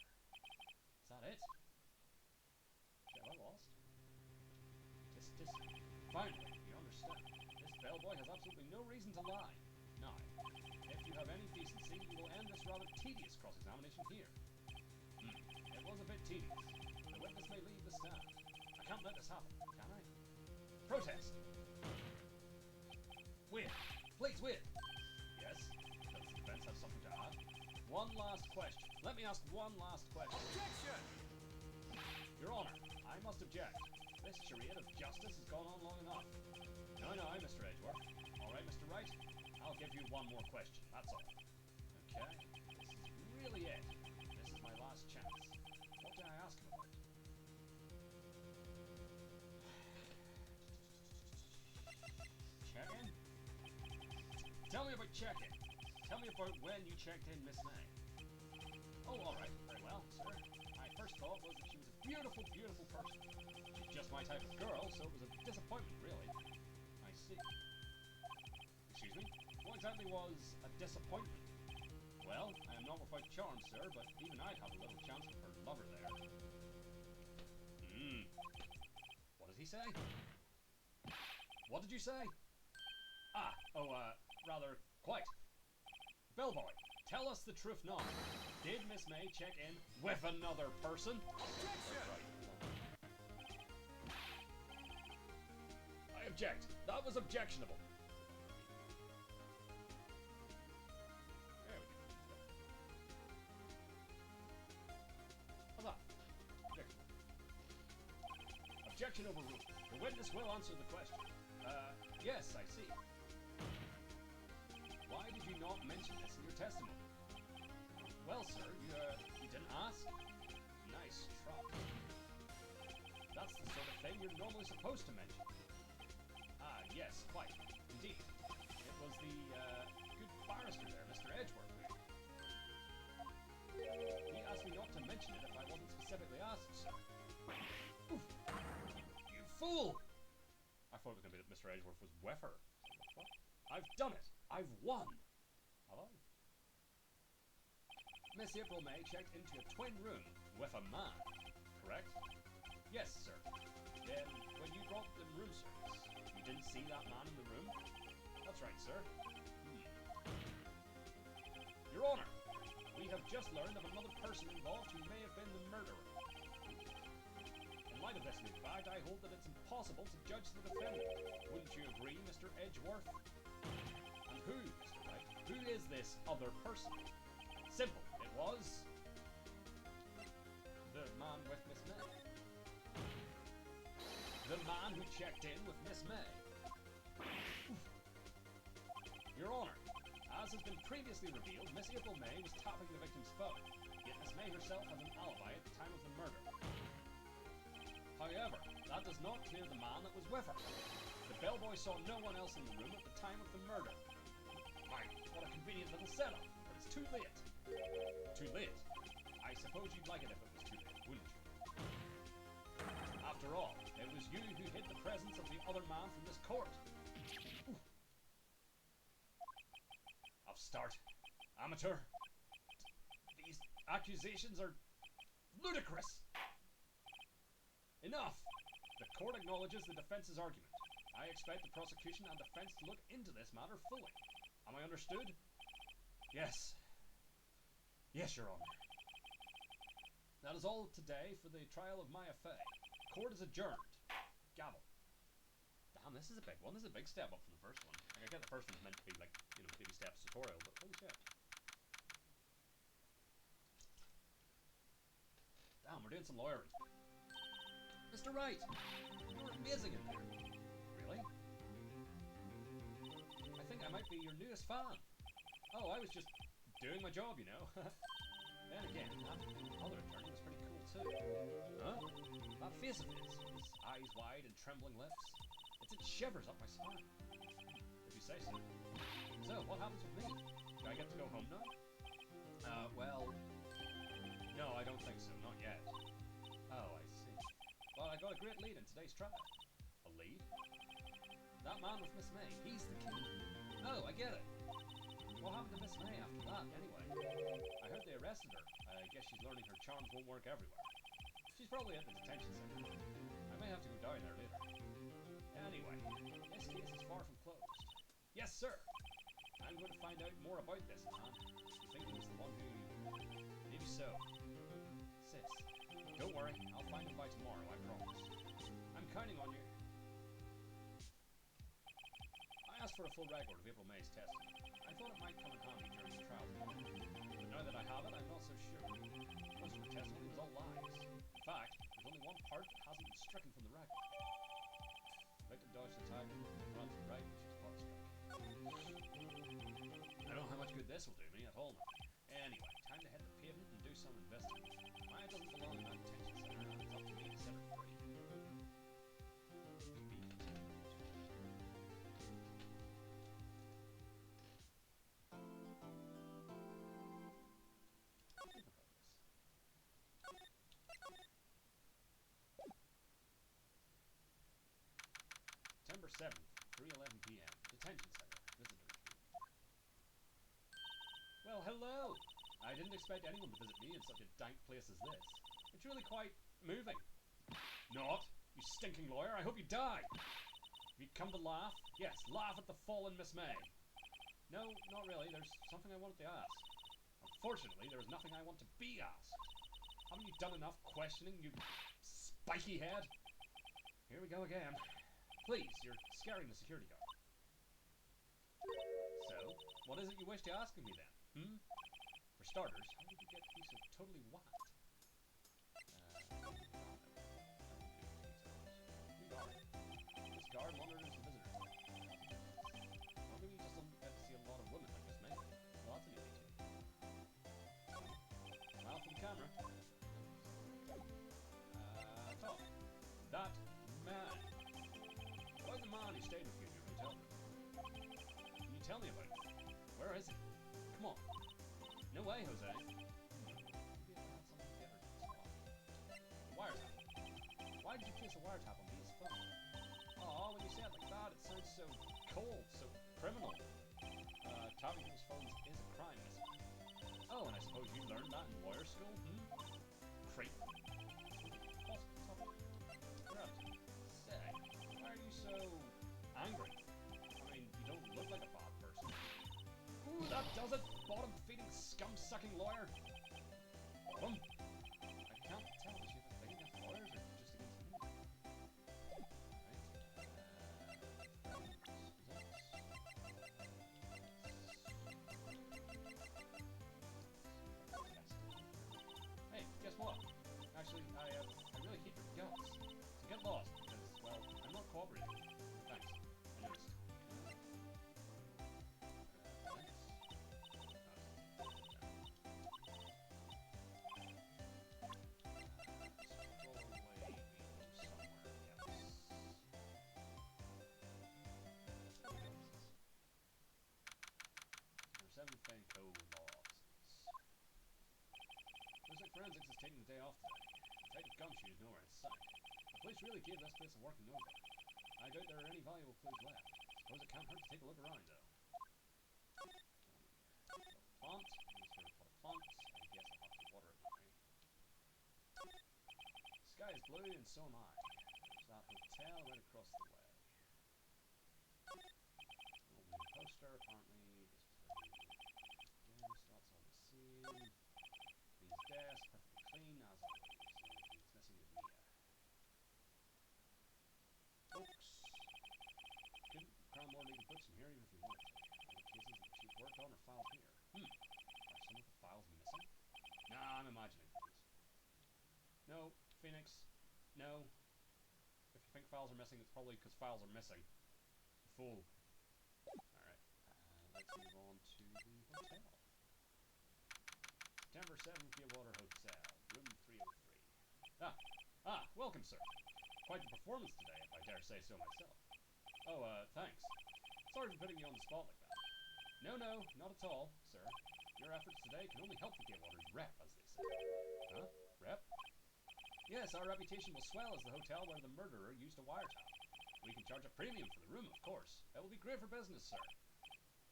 Is that it? Have I lost? Finally, you understand. This bellboy has absolutely no reason to lie. Now, if you have any decency, you will end this rather tedious cross-examination here. It was a bit tedious. The witness may leave the stand. I can't let this happen, can I? Protest! Wait! Please wait! Yes? Does the defense have something to add? One last question. Let me ask one last question. Objection! Your Honour, I must object. This charade of justice has gone on long enough. No, Mr. Edgeworth. All right, Mr. Wright. I'll give you one more question, that's all. Okay, this is really it. This is my last chance. What did I ask him about? Check-in? Tell me about check-in. Tell me about when you checked in Miss May. Oh, all right. Very well, sir. My first thought was that she was a beautiful, beautiful person. She's just my type of girl, so it was a disappointment, really. I see. Excuse me? What exactly was a disappointment? Well, I am not without charm, sir, but even I'd have a little chance with her lover there. What did he say? What did you say? Rather, quite. Bellboy, tell us the truth now. Did Miss May check in with another person? Objection! Right. I object. That was objectionable. There we go. How's that? Objection overruled. The witness will answer the question. Yes, I see. Why did you not mention this in your testimony? Well, sir, you didn't ask? Nice try. That's the sort of thing you're normally supposed to mention. Ah, yes, quite. Indeed. It was the, good barrister there, Mr. Edgeworth, he asked me not to mention it if I wasn't specifically asked, sir. Oof. You fool! I thought it was going to be that Mr. Edgeworth was with her. What? I've done it! I've won! Have I? Miss April May checked into a twin room with a man, correct? Yes, sir. Then, when you brought them room service, you didn't see that man in the room? That's right, sir. Your Honour, we have just learned of another person involved who may have been the murderer. In light of this new fact, I hold that it's impossible to judge the defendant. Wouldn't you agree, Mr. Edgeworth? And who, Mr. Wright? Who is this other person? Simple. It was the man with Miss May. The man who checked in with Miss May. Your Honour, as has been previously revealed, Miss April May was tapping the victim's phone, yet Miss May herself has an alibi at the time of the murder. However, that does not clear the man that was with her. The bellboy saw no one else in the room at the time of the murder. My, what a convenient little setup, but it's too late. Too late? I suppose you'd like it if it was too late, wouldn't you? After all, it was you who hid the presence of the other man from this court. Ooh. Upstart. Amateur. These accusations are ludicrous. Enough! The court acknowledges the defense's argument. I expect the prosecution and defense to look into this matter fully. Am I understood? Yes. Yes, Your Honour. That is all today for the trial of Maya Fey. Court is adjourned. Gavel. Damn, this is a big one. This is a big step up from the first one. Like, I get the first one was meant to be like, you know, baby steps tutorial, but holy shit. Damn, we're doing some lawyering. Mr. Wright, you were amazing in there. Really? I think I might be your newest fan. Oh, I was just doing my job, you know. Then again, that other attorney was pretty cool too. Huh? That face of his eyes wide and trembling lips. It shivers up my spine. If you say so. So, what happens with me? Do I get to go home now? Well... No, I don't think so. Not yet. Oh, I see. Well, I got a great lead in today's trial. A lead? That man with Miss May, he's the king. Oh, I get it. What happened to Miss May after that, anyway? I heard they arrested her. I guess she's learning her charms won't work everywhere. She's probably at the detention center. I may have to go down there later. Anyway, this case is far from closed. Yes, sir! I'm going to find out more about this man. You think he was the one who... Maybe so. Sis, don't worry. I'll find him by tomorrow, I promise. I'm counting on you. I asked for a full record of April May's testing. I thought it might come in handy during the trial. But now that I have it, I'm not so sure. Most of the testimony was all lies. In fact, there's only one part that hasn't been stricken from the record. The victim dodged the attack and ran to the right when she was pot struck. I don't know how much good this will do me at all now. Anyway, time to hit the pavement and do some investigating. Maya doesn't belong in that detention center, and it's up to me to set her free. September 7th, 3:11 p.m. Detention Center. Visitors room. Well, hello! I didn't expect anyone to visit me in such a dank place as this. It's really quite moving. Not! You stinking lawyer, I hope you die! Have you come to laugh? Yes, laugh at the fallen Miss May. No, not really. There's something I wanted to ask. Unfortunately, there is nothing I want to be asked. Haven't you done enough questioning, you spiky head? Here we go again. Please, you're scaring the security guard. So, what is it you wish to ask of me then? For starters, how did you get to be so totally whacked? You got it. This guard monitors the visitors. Or maybe you just don't get to see a lot of women like this, maybe. Well, that's an easy too. Smile for the camera. Talk. That man. Why's the man who stayed with you in your hotel room? Can you tell me about it? Where is he? Come on. No way, Jose. Maybe I had something to get her to the spot. The wiretap. Why did you place a wiretap on Mia's phone? Aw, when you say it like that, it sounds so cold, so criminal. Tapping people's phones is a crime, isn't it? Oh, and I suppose you learned that in lawyer school? Creep. Say, why are you so angry? I mean, you don't look like a bad person. Ooh, that does it! Bottom-feeding, scum-sucking lawyer! Bottom? I can't tell if you have a thing against lawyers or just against me. Hey, guess what? Actually, I really hate your guts. So get lost, because, well, I'm not cooperating. Thanks. I noticed. Co. Law Offices. Looks like forensics is taking the day off today. Detective Gumshoe is nowhere in sight. The police really gave this place a working over. I doubt there are any valuable clues left. Suppose it can't hurt to take a look around, though. Plant. Use for a pot of plants. I guess I'll have to water it now. The sky is blue, and so am I. There's that hotel right across the way. Old new poster, apparently. Clean's desk, perfectly clean as always. The only thing that's missing is Mia. Books. Couldn't cram more legal books in here even if you wanted to. All the cases that the chief worked on are filed here. Are some of the files missing? Nah, I'm imagining things. No, Phoenix. No. If you think files are missing, it's probably because files are missing. Fool. Alright. Let's move on to the hotel. September 7th, Clearwater Hotel, room 303. Welcome, sir. Quite the performance today, if I dare say so myself. Oh, thanks. Sorry for putting you on the spot like that. No, not at all, sir. Your efforts today can only help the Clearwater's rep, as they say. Huh? Rep? Yes, our reputation will swell as the hotel where the murderer used a wiretap. We can charge a premium for the room, of course. That will be great for business, sir.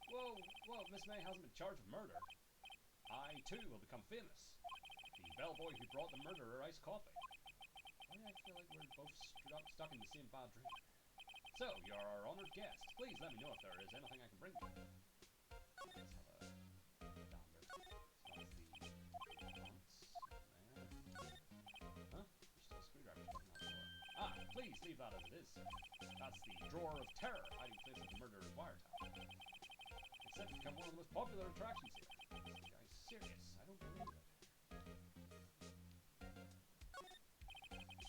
Whoa, Miss May hasn't been charged with murder. I, too, will become famous. The bellboy who brought the murderer iced coffee. Why do I feel like we're both stuck in the same bad dream? So, you're our honoured guest. Please let me know if there is anything I can bring you. Let's have a gander. So that's the plants there. Huh? There's still a screwdriver stuck in that drawer. Ah, please leave that as it is, sir. That's the drawer of terror, hiding place of the murderer's wiretap. It's set to become one of the most popular attractions here. This guy's serious. I don't believe it.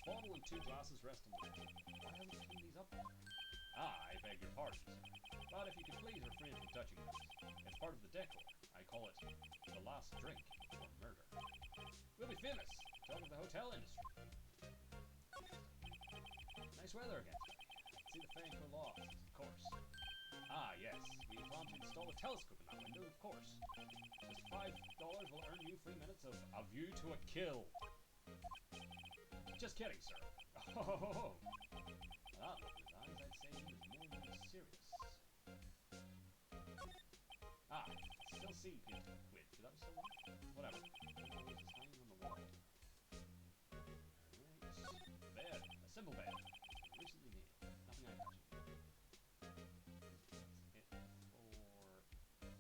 Bottle and 2 glasses rest on the table. Why haven't you cleaned these up? Ah, I beg your pardon, sir. But if you could please refrain from touching this. It's part of the decor. I call it the last drink before murder. We'll be famous. Talk of the hotel industry. Nice weather again today. See the fan cool off, of course. Ah, yes. We plan to install a telescope in that window, of course. Just $5 will earn you 3 minutes of A View to a Kill. Just kidding, sir. Oh, that look in his eyes, I'd say he was more than serious. Ah, still see him. Wait, should that be still there? Whatever. It's hanging on the wall. Alright. Bed. A simple bed. Recently made. Nothing I touch in here. That's it for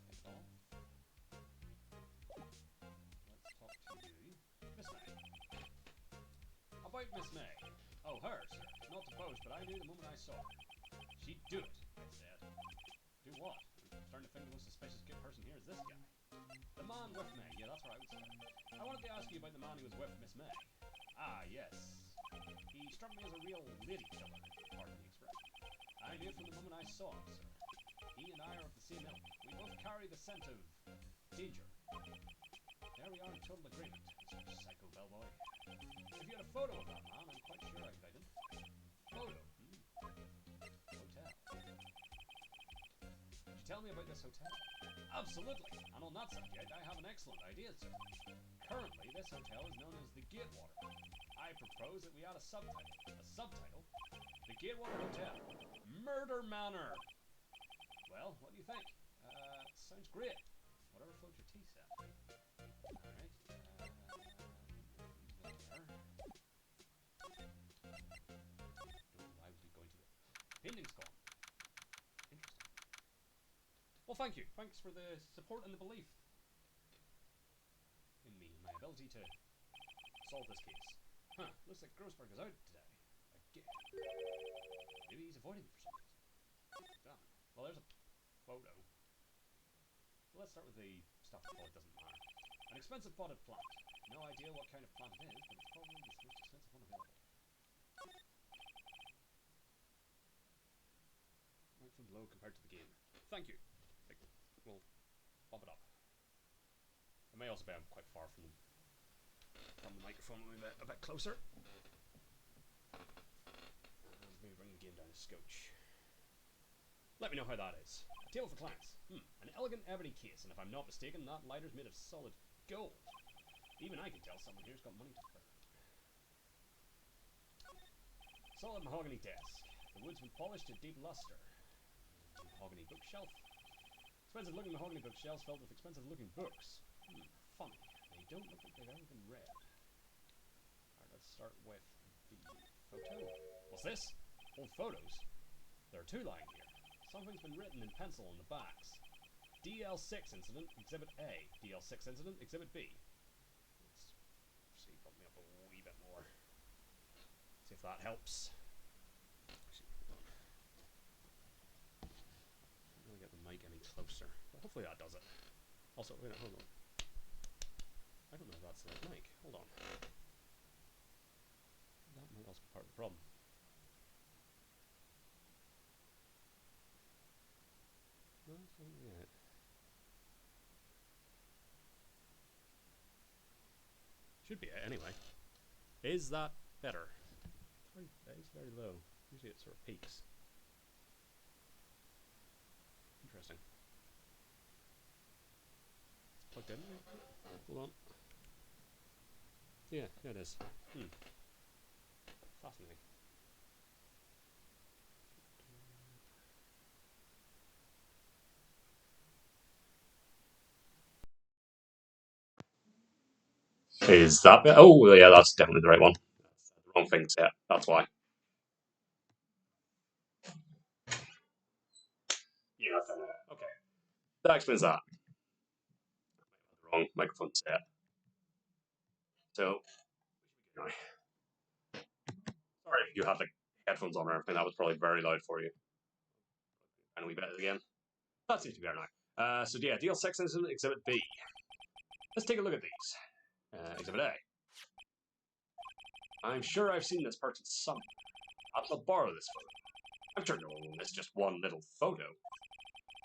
pick off. Let's talk to you. Miss May. About Miss May. Oh, her, sir. Not to boast, but I knew the moment I saw her. She'd do it, I said. Do what? I'm starting to think the most suspicious person here is this guy. The man with May. Yeah, that's where I would start. I wanted to ask you about the man who was with Miss May. Ah, yes. He struck me as a real lady killer, pardon the expression. I knew from the moment I saw him, sir. He and I are of the same ilk. We both carry the scent of danger. There we are in total agreement, Mr. Psycho Bellboy. If you had a photo of that man, I'm quite sure I could identify him. Photo? Hotel. Could you tell me about this hotel? Absolutely. And on that subject, I have an excellent idea, sir. Currently, this hotel is known as the Gatewater. I propose that we add a subtitle. A subtitle? The Gatewater Hotel. Murder Manor. Well, what do you think? Sounds great. Whatever floats your tea, set. Alright. There. Oh, why would we go into the painting's gone? Interesting. Well, thank you. Thanks for the support and the belief in me and my ability to solve this case. Huh, looks like Grossberg is out today. Again. Maybe he's avoiding me for some reason. Damn. Well, there's a photo. Well, let's start with the stuff that probably doesn't matter. An expensive potted plant. No idea what kind of plant it is, but it's probably the most expensive one available. Right from below compared to the game. Thank you. We'll bump it up. It may also be I'm quite far from the microphone, a bit closer. And maybe bring the game down a scotch. Let me know how that is. A table for clients. An elegant ebony case, and if I'm not mistaken, that lighter's made of solid gold. Even I can tell someone here's got money to burn. Solid mahogany desk. The wood's been polished to deep luster. Mahogany bookshelf. Expensive looking mahogany bookshelves filled with expensive looking books. Funny. They don't look like they've ever been read. Alright, let's start with the photo. What's this? Old photos? There are 2 lying here. Something's been written in pencil on the backs. DL6 incident, Exhibit A. DL6 incident, Exhibit B. Let's see, bump me up a wee bit more. See if that helps. Actually, hold on. Can't really get the mic any closer, but hopefully that does it. Also, wait, hold on. I don't know if that's the right mic. Hold on. That might also be part of the problem. No, it's not yet. Should be it anyway. Is that better? It's very low. Usually it sort of peaks. Interesting. It's plugged in. Hold on. Yeah, it is. Fascinating. Is that bit? Oh, yeah, that's definitely the right one. That's the wrong thing set. That's why. Yeah, that's it. Okay. That explains that. Wrong microphone set. So, sorry if you had like headphones on or everything. That was probably very loud for you. And we bet it again. That seems to be better now. So yeah, DL6 is Exhibit B. Let's take a look at these. Exhibit A. I'm sure I've seen this person somewhere. I'll borrow this photo. I'm sure no one will miss just one little photo.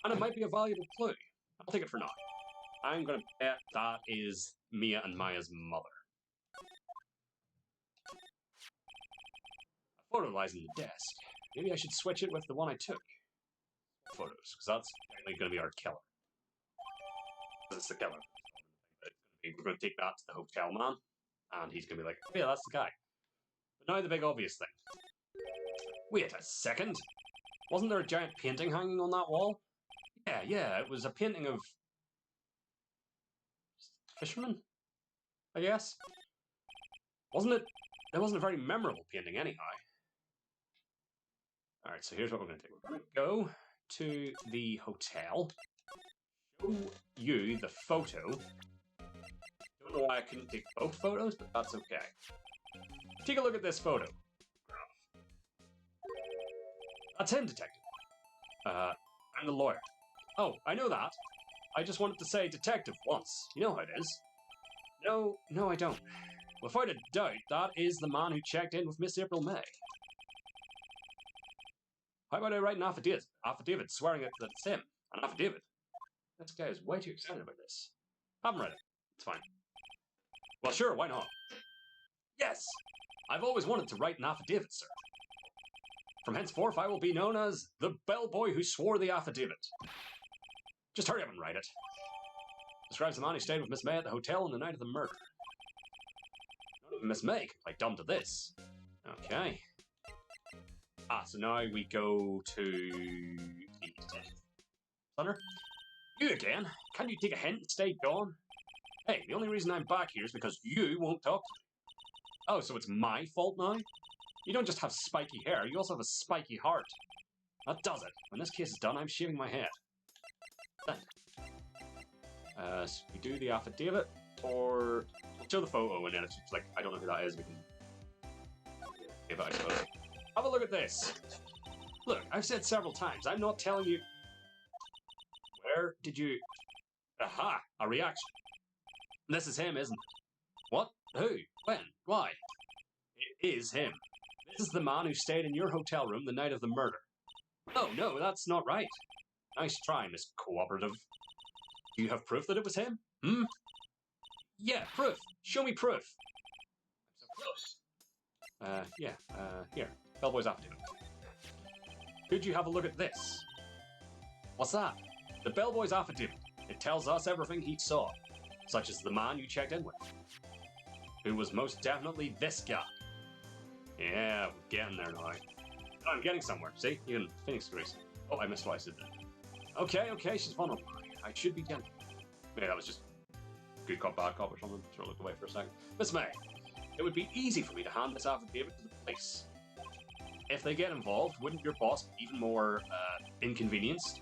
And it might be a valuable clue. I'll take it for now. I'm going to bet that is Mia and Maya's mother. A photo lies in the desk. Maybe I should switch it with the one I took. Photos, because that's technically going to be our killer. It's the killer. We're going to take that to the hotel man, and he's going to be like, oh yeah, that's the guy. But now the big obvious thing. Wait a second. Wasn't there a giant painting hanging on that wall? Yeah, it was a painting of fishermen, I guess. Wasn't it? It wasn't a very memorable painting anyhow. Alright, so here's what we're going to do. We're going to go to the hotel, show you the photo. Don't know why I couldn't take both photos, but that's okay. Take a look at this photo. That's him, detective. I'm the lawyer. Oh, I know that. I just wanted to say detective once. You know how it is. No, I don't. Without a doubt, that is the man who checked in with Miss April May. How about I write an affidavit swearing that it's him? An affidavit? This guy is way too excited about this. I haven't read it. It's fine. Well, sure, why not? Yes! I've always wanted to write an affidavit, sir. From henceforth, I will be known as the bellboy who swore the affidavit. Just hurry up and write it. Describes the man who stayed with Miss May at the hotel on the night of the murder. Not even Miss May can play dumb to this. Okay. So now we go to the detective. Thunder? You again? Can you take a hint and stay gone? Hey, the only reason I'm back here is because you won't talk to me. Oh, so it's my fault now? You don't just have spiky hair, you also have a spiky heart. That does it. When this case is done, I'm shaving my head. Done. So we do the affidavit, or we'll show the photo, and then it's like, I don't know who that is, we can give it, I suppose. Have a look at this. Look, I've said several times, I'm not telling you... Where did you... Aha! A reaction. This is him, isn't it? What? Who? When? Why? It is him. This is the man who stayed in your hotel room the night of the murder. Oh, no, that's not right. Nice try, Miss Cooperative. Do you have proof that it was him? Hmm? Yeah, proof. Show me proof. I'm so close. Here. Bellboy's affidavit. Could you have a look at this? What's that? The Bellboy's affidavit. It tells us everything he saw, such as the man you checked in with, who was most definitely this guy. Yeah, we're getting there now. I'm getting somewhere. See? Even Phoenix agrees. Oh, I missed what I said there. Okay, she's vulnerable. I should be gentle. Maybe that was just good cop, bad cop or something. Sort of looked away for a second. Miss May, it would be easy for me to hand this affidavit to the police. If they get involved, wouldn't your boss be even more inconvenienced?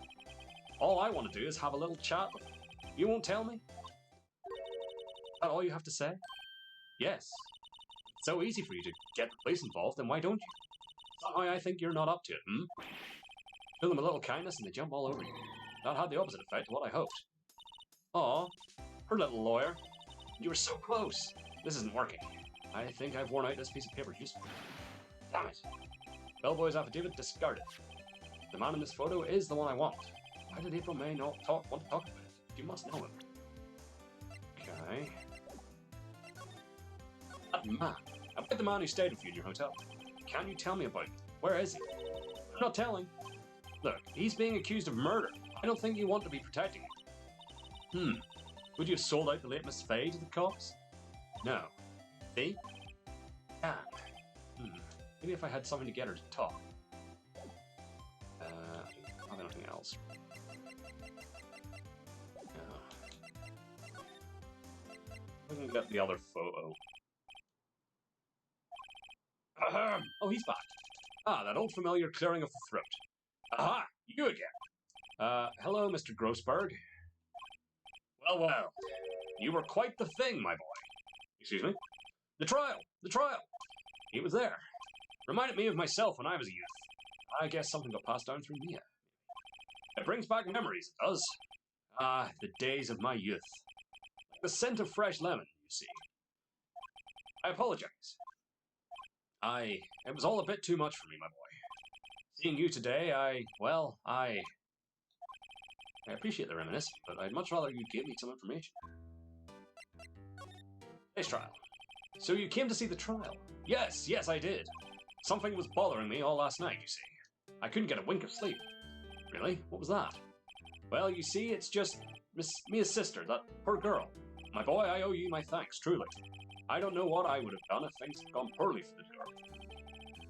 All I want to do is have a little chat with them. You won't tell me? Is that all you have to say? Yes. It's so easy for you to get the police involved, then why don't you? Somehow I think you're not up to it, Show them a little kindness and they jump all over you. That had the opposite effect of what I hoped. Aw, her little lawyer. You were so close. This isn't working. I think I've worn out this piece of paper usefully. Damn it. Bellboy's affidavit discarded. The man in this photo is the one I want. Why did April May not want to talk about it? You must know him. Okay. That man. About the man who stayed with you in your hotel. Can you tell me about him? Where is he? I'm not telling. Look, he's being accused of murder. I don't think you want to be protecting him. Would you have sold out the late Miss Faye to the cops? No. See? Damn. Maybe if I had something to get her to talk. I have anything else. can get the other photo. Oh, he's back. Ah, that old familiar clearing of the throat. Aha, you again. Hello, Mr. Grossberg. Well, well. You were quite the thing, my boy. Excuse me? The trial! He was there. Reminded me of myself when I was a youth. I guess something got passed down through me. It brings back memories, it does. Ah, the days of my youth. Like the scent of fresh lemon, you see. I apologize. It was all a bit too much for me, my boy. Seeing you today, I appreciate the reminiscing, but I'd much rather you give me some information. Today's trial. So you came to see the trial? Yes, I did. Something was bothering me all last night, you see. I couldn't get a wink of sleep. Really? What was that? Well, you see, it's just Mia's sister, that poor girl. My boy, I owe you my thanks, truly. I don't know what I would have done if things had gone poorly for the girl.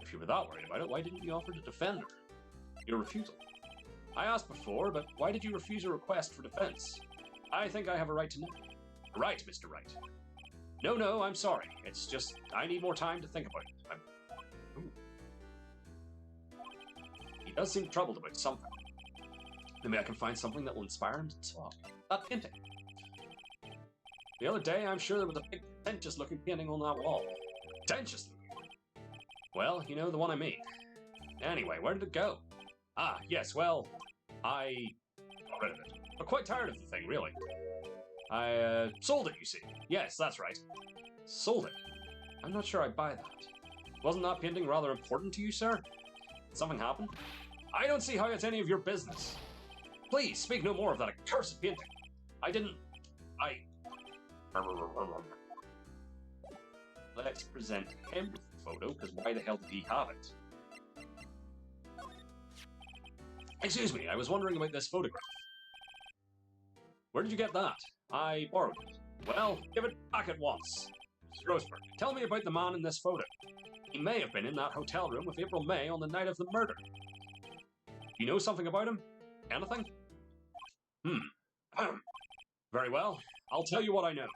If you were that worried about it, why didn't you offer to defend her? Your refusal. I asked before, but why did you refuse a request for defense? I think I have a right to know. Right, Mr. Wright. No, I'm sorry. It's just, I need more time to think about it. He does seem troubled about something. Maybe I can find something that will inspire him to talk. That painting. The other day, I'm sure there was a big, pretentious-looking painting on that wall. Pretentious-looking? Well, you know the one I mean. Anyway, where did it go? Ah, yes, well, I got rid of it. I'm quite tired of the thing, really. I sold it, you see. Yes, that's right. Sold it? I'm not sure I buy that. Wasn't that painting rather important to you, sir? Did something happen? I don't see how it's any of your business. Please, speak no more of that accursed painting. Let's present him with the photo, because why the hell did he have it? Excuse me, I was wondering about this photograph. Where did you get that? I borrowed it. Well, give it back at once. Mr. Grossberg, tell me about the man in this photo. He may have been in that hotel room with April May on the night of the murder. You know something about him? Anything? Very well, I'll tell you what I know.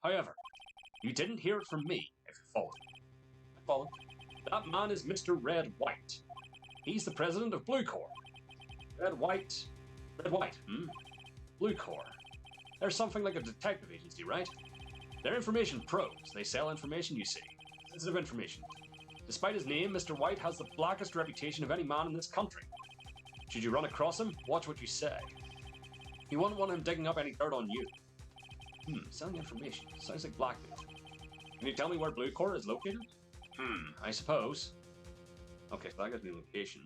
However, you didn't hear it from me, if you follow. I follow. That man is Mr. Red White. He's the president of Blue Corps. Red White, Blue Corps. They're something like a detective agency, right? They're information pros. They sell information, you see. Sensitive information. Despite his name, Mr. White has the blackest reputation of any man in this country. Should you run across him, watch what you say. You won't want him digging up any dirt on you. Selling information. Sounds like blackmail. Can you tell me where Blue Corps is located? I suppose. Okay, so that gives me the location.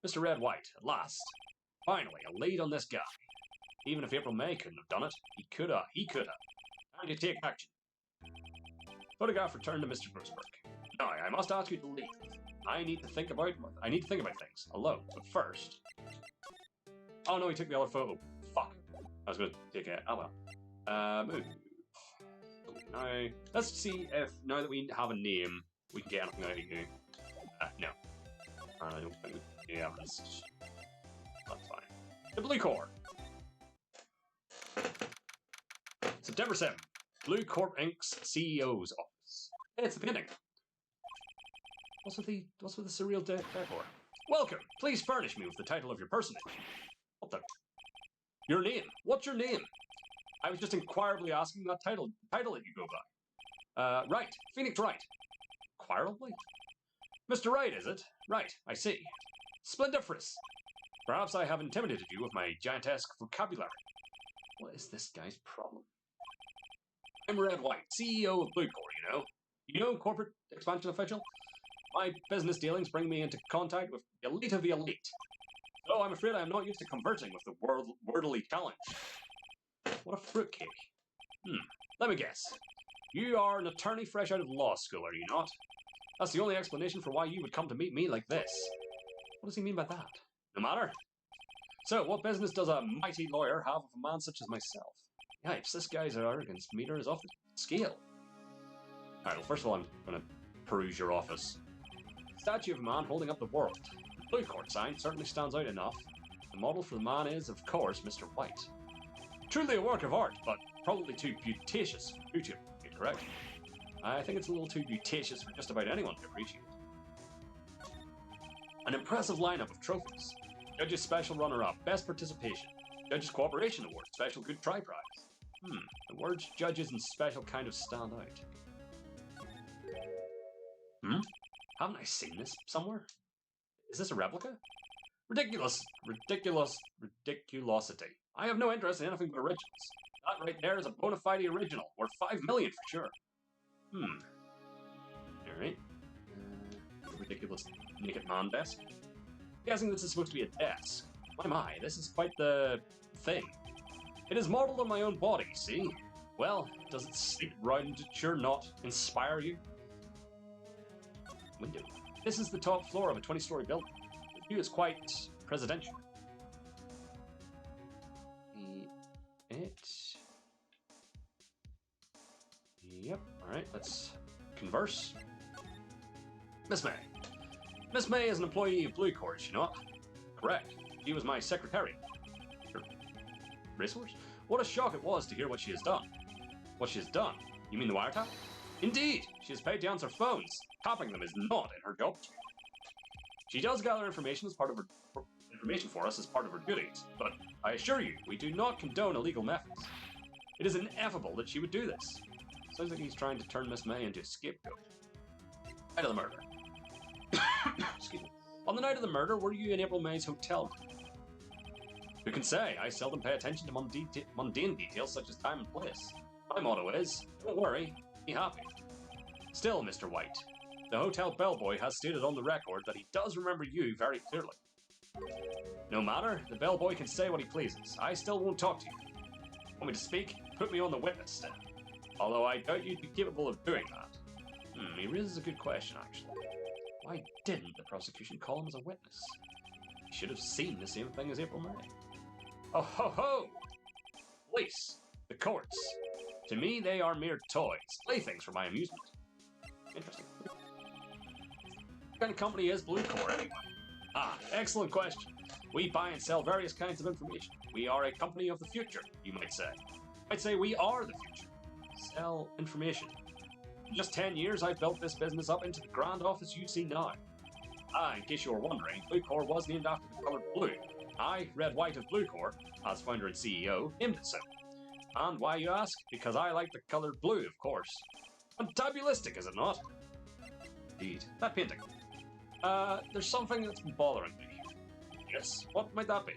Mr. Red White, at last. Finally, a lead on this guy. Even if April May couldn't have done it, he could have. Time to take action. Photograph returned to Mr. Grossberg. Now, I must ask you to leave. I need to think about things alone. But first. Oh no, he took the other photo. Fuck. I was going to take it. Oh well. Move. Now, let's see if now that we have a name, we can get anything out of you. No. I don't think. Yeah, that's fine. The Blue Corps. September 7th. Blue Corp Inc.'s CEO's office. It's the painting. What's with the surreal decor? Welcome. Please furnish me with the title of your personage. What the? Your name. What's your name? I was just inquirably asking that title that you go by. Wright. Phoenix Wright. Inquirably? Mr. Wright, is it? Right, I see. Splendiferous. Perhaps I have intimidated you with my giantesque vocabulary. What is this guy's problem? I'm Red White, CEO of Blue Corps, you know. You know, corporate expansion official? My business dealings bring me into contact with the elite of the elite. Though I'm afraid I am not used to conversing with the worldly challenge. What a fruitcake. Let me guess. You are an attorney fresh out of law school, are you not? That's the only explanation for why you would come to meet me like this. What does he mean by that? No matter. So, what business does a mighty lawyer have with a man such as myself? Yipes, this guy's arrogance meter is off the scale. Alright, well, first of all, I'm going to peruse your office. Statue of a man holding up the world. The Blue Corps sign certainly stands out enough. The model for the man is, of course, Mr. White. Truly a work of art, but probably too beauticious for YouTube. correct. I think it's a little too beauticious for just about anyone to appreciate. An impressive lineup of trophies. Judges Special Runner-Up, Best Participation. Judges Cooperation Award, Special Good Try Prize. The words judges and special kind of stand out. Haven't I seen this somewhere? Is this a replica? Ridiculosity. I have no interest in anything but originals. That right there is a bona fide original, worth 5 million for sure. Alright. Ridiculous naked man desk. Guessing this is supposed to be a desk. My, this is quite the thing. It is modeled on my own body, see? Well, does it sleep round sure not inspire you? Window. This is the top floor of a 20-story building. The view is quite presidential. Yep, alright, let's converse. Miss May. Miss May is an employee of Blue Court, you know? Correct. She was my secretary. Racehorse? What a shock it was to hear what she has done. What she has done? You mean the wiretap? Indeed! She has paid to answer phones. Tapping them is not in her job. She does gather information as part of her information for us as part of her duties, but I assure you, we do not condone illegal methods. It is ineffable that she would do this. Sounds like he's trying to turn Miss May into a scapegoat. Night of the murder. Excuse me. On the night of the murder, were you in April May's hotel room? Who can say? I seldom pay attention to mundane details such as time and place. My motto is, don't worry, be happy. Still, Mr. White, the hotel bellboy has stated on the record that he does remember you very clearly. No matter, the bellboy can say what he pleases. I still won't talk to you. Want me to speak? Put me on the witness stand. Although I doubt you'd be capable of doing that. He raises a good question, actually. Why didn't the prosecution call him as a witness? He should have seen the same thing as April May. Oh ho ho! Police. The courts. To me, they are mere toys. Playthings for my amusement. Interesting. What kind of company is Blue Court, anyway? Excellent question. We buy and sell various kinds of information. We are a company of the future, you might say. I'd say we are the future. Sell information. In just 10 years, I've built this business up into the grand office you see now. In case you were wondering, Blue Corps was named after the colour blue. I, Red White of Blue Corps, as founder and CEO, named it so. And why, you ask? Because I like the colour blue, of course. Fantabulistic, is it not? Indeed. That painting. There's something that's been bothering me. Yes, what might that be?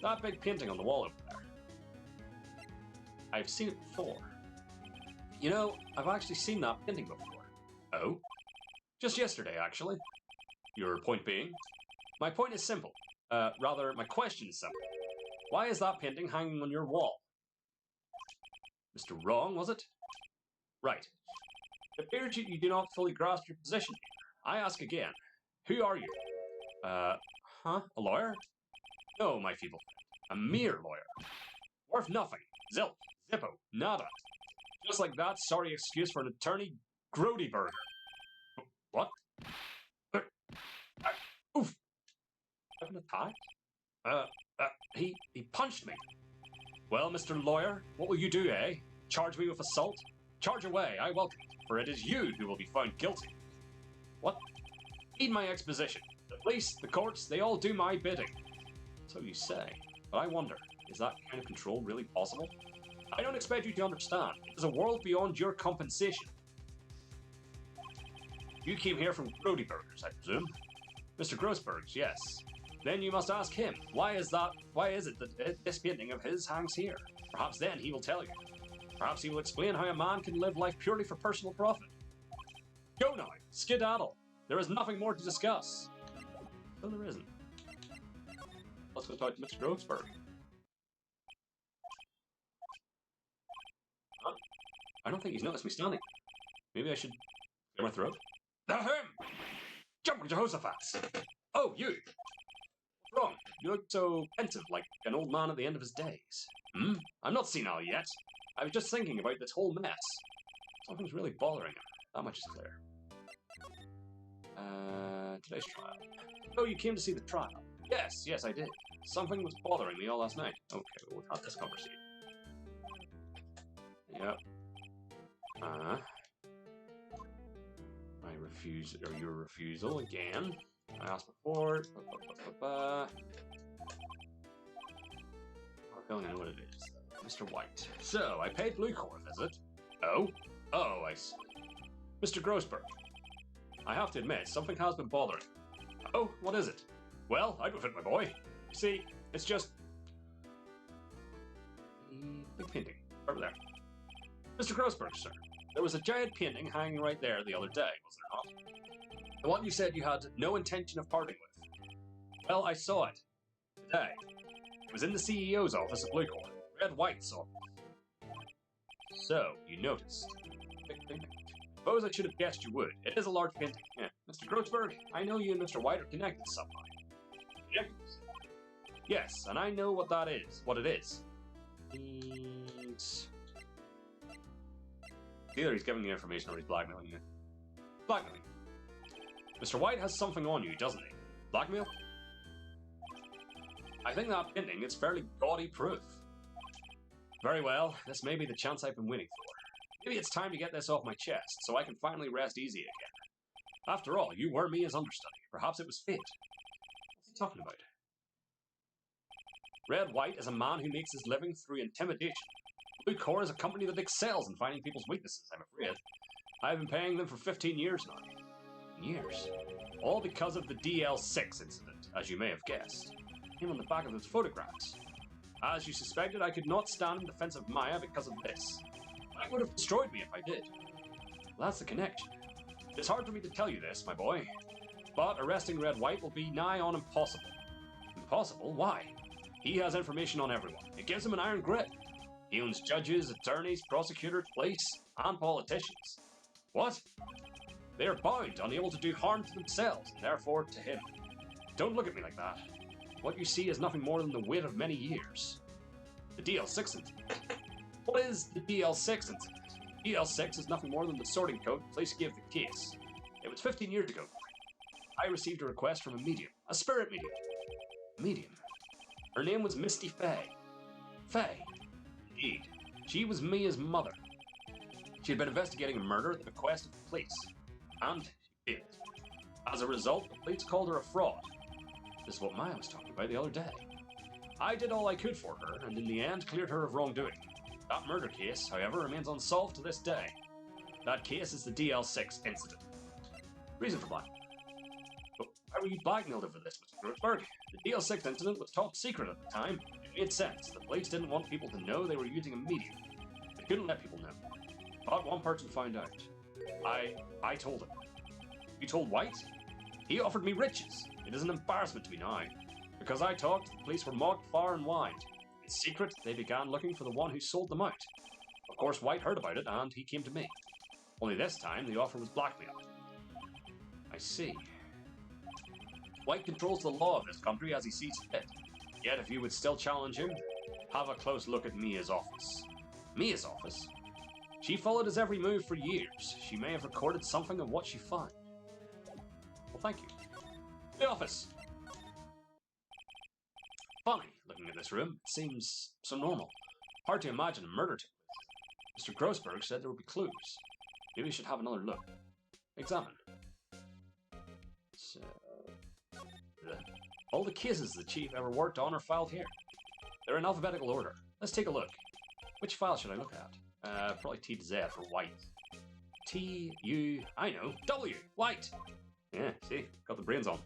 That big painting on the wall over there. I've seen it before. You know, I've actually seen that painting before. Oh? Just yesterday, actually. Your point being? My point is simple. Rather, my question is simple. Why is that painting hanging on your wall? Mr. Wrong, was it? Right. It appears you do not fully grasp your position here. I ask again. Who are you? A lawyer? No, my feeble friend. A mere lawyer. Worth nothing. Zilp. Zippo. Nada. Just like that sorry excuse for an attorney, Grody Burger. What? Oof. An attack? He punched me. Well, Mr. Lawyer, what will you do, eh? Charge me with assault? Charge away, I welcome it, for it is you who will be found guilty. What? Heed my exposition. The police, the courts, they all do my bidding. So you say. But I wonder, is that kind of control really possible? I don't expect you to understand. It is a world beyond your compensation. You came here from Grody Burgers, I presume? Mr. Grossberg's, yes. Then you must ask him, why is it that this painting of his hangs here? Perhaps then he will tell you. Perhaps he will explain how a man can live life purely for personal profit. Go now, skedaddle. There is nothing more to discuss. No, there isn't. Let's go talk to Mr. Grossberg. Huh? I don't think he's noticed me standing. Maybe I should clear my throat. Ahem! Jumping Jehoshaphat! Oh, you! What's wrong? You look so pensive, like an old man at the end of his days. I'm not senile yet. I was just thinking about this whole mess. Something's really bothering him. That much is clear. Today's trial. Oh, you came to see the trial? Yes, I did. Something was bothering me all last night. Okay, we'll have this conversation. Yep. I refuse, or your refusal again. I asked before. I don't know what it is. Mr. White. So, I paid Blue Core a visit. Oh? Oh, I see. Mr. Grossberg. I have to admit, something has been bothering. Oh, what is it? Well, I don't fit, my boy. See, it's just... big painting. Over there. Mr. Grossberg, sir. There was a giant painting hanging right there the other day, was there not? The one you said you had no intention of parting with. Well, I saw it. Today. It was in the CEO's office at Bluecorn. Red White saw it. So, you noticed. Big painting. Suppose I should have guessed you would. It is a large painting. Yeah. Mr. Grossberg, I know you and Mr. White are connected somehow. Connected? Yes, and I know what that is. What it is. Either he's giving you information or he's blackmailing you. Blackmailing. Mr. White has something on you, doesn't he? Blackmail? I think that painting is fairly gaudy proof. Very well, this may be the chance I've been waiting for. Maybe it's time to get this off my chest, so I can finally rest easy again. After all, you were Mia's understudy. Perhaps it was fate. What's he talking about? Red White is a man who makes his living through intimidation. Blue Core is a company that excels in finding people's weaknesses, I'm afraid. I've been paying them for 15 years now. Years. All because of the DL6 incident, as you may have guessed. Came on the back of those photographs. As you suspected, I could not stand in defense of Maya because of this. It would have destroyed me if I did. Well, that's the connection. It's hard for me to tell you this, my boy. But arresting Red White will be nigh on impossible. Impossible? Why? He has information on everyone. It gives him an iron grip. He owns judges, attorneys, prosecutors, police, and politicians. What? They are bound, unable to do harm to themselves, and therefore to him. Don't look at me like that. What you see is nothing more than the weight of many years. The DL6 incident. What is the DL6 incident? DL6 is nothing more than the sorting code the police gave the case. It was 15 years ago. I received a request from a medium. A spirit medium. Medium. Her name was Misty Fay. Fay. Indeed. She was Mia's mother. She had been investigating a murder at the bequest of the police. And she failed. As a result, the police called her a fraud. This is what Maya was talking about the other day. I did all I could for her, and in the end cleared her of wrongdoing. That murder case, however, remains unsolved to this day. That case is the DL6 incident. Reason for blackmail. But why were you blackmailed over this, Mr. Grossberg? The DL6 incident was top secret at the time. It made sense. The police didn't want people to know they were using a medium. They couldn't let people know. But one person found out. I told him. You told White? He offered me riches. It is an embarrassment to me now. Because I talked, the police were mocked far and wide. In secret, they began looking for the one who sold them out. Of course, White heard about it, and he came to me. Only this time, the offer was blackmail. I see. White controls the law of this country as he sees fit. Yet, if you would still challenge him, have a close look at Mia's office. Mia's office? She followed his every move for years. She may have recorded something of what she found. Well, thank you. The office! Funny, looking at this room, it seems so normal. Hard to imagine a murder took place. Mr. Grossberg said there would be clues. Maybe we should have another look. Examine. So... all the cases the chief ever worked on are filed here. They're in alphabetical order. Let's take a look. Which file should I look at? Probably T to Z for White. T, U, I know, W, White! Yeah, see, got the brains on.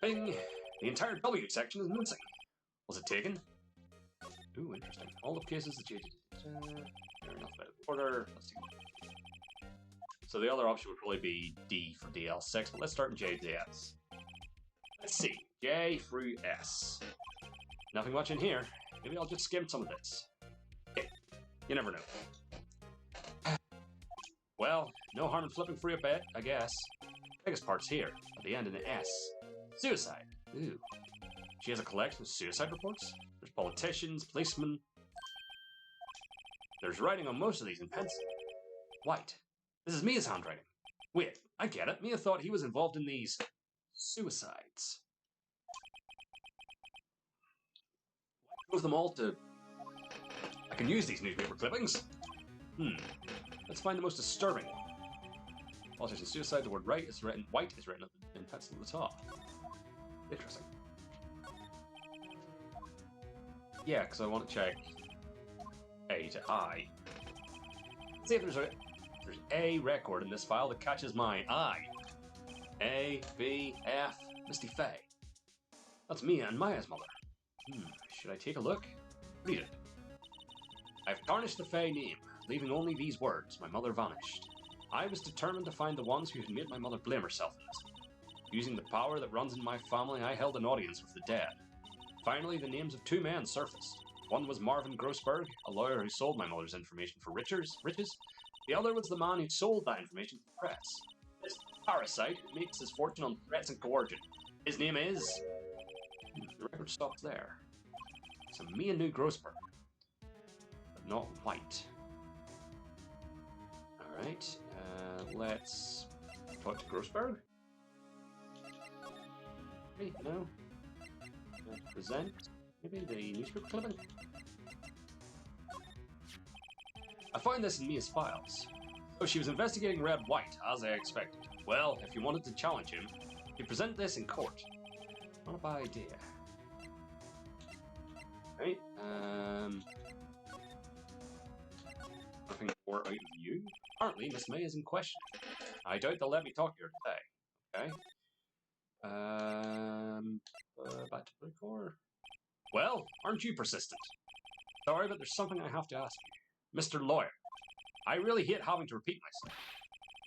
Bing! The entire W section is missing. Was it taken? Ooh, interesting. All the cases that you did. They're in alphabetical order. Let's see. So the other option would probably be D for DL6, but let's start in J to S. Let's see. J through S. Nothing much in here. Maybe I'll just skim some of this. Okay. You never know. Well, no harm in flipping through a bit, I guess. Biggest part's here, at the end in the S. Suicide. Ooh. She has a collection of suicide reports. There's politicians, policemen. There's writing on most of these in pencil. White. This is Mia's handwriting. Wait, I get it. Mia thought he was involved in these suicides. White chose them all to... I can use these newspaper clippings. Let's find the most disturbing one. Politician suicide, the word Wright is written in pencil at the top. Interesting. Yeah, because I want to check A to I. Let's see if there's a record in this file that catches my eye. A, B, F, Misty Faye. That's Mia and Maya's mother. Should I take a look? Read it. I've tarnished the Faye name, leaving only these words, my mother vanished. I was determined to find the ones who had made my mother blame herself in this. Using the power that runs in my family, I held an audience with the dead. Finally, the names of two men surfaced. One was Marvin Grossberg, a lawyer who sold my mother's information for riches. The other was the man who sold that information to the press. This parasite makes his fortune on threats and coercion. His name is... The record stops there. So Mia knew Grossberg, but not White. Alright, let's talk to Grossberg. Okay, no. Present, maybe the newspaper clipping. I found this in Mia's files. So she was investigating Red White, as I expected. Well, if you wanted to challenge him, he'd present this in court. Not a bad idea. Right, nothing more out of you. Apparently, Miss May is in question. I doubt they'll let me talk to her today. Okay. Back to Bluecore. Well, aren't you persistent? Sorry, but there's something I have to ask you. Mr. Lawyer, I really hate having to repeat myself,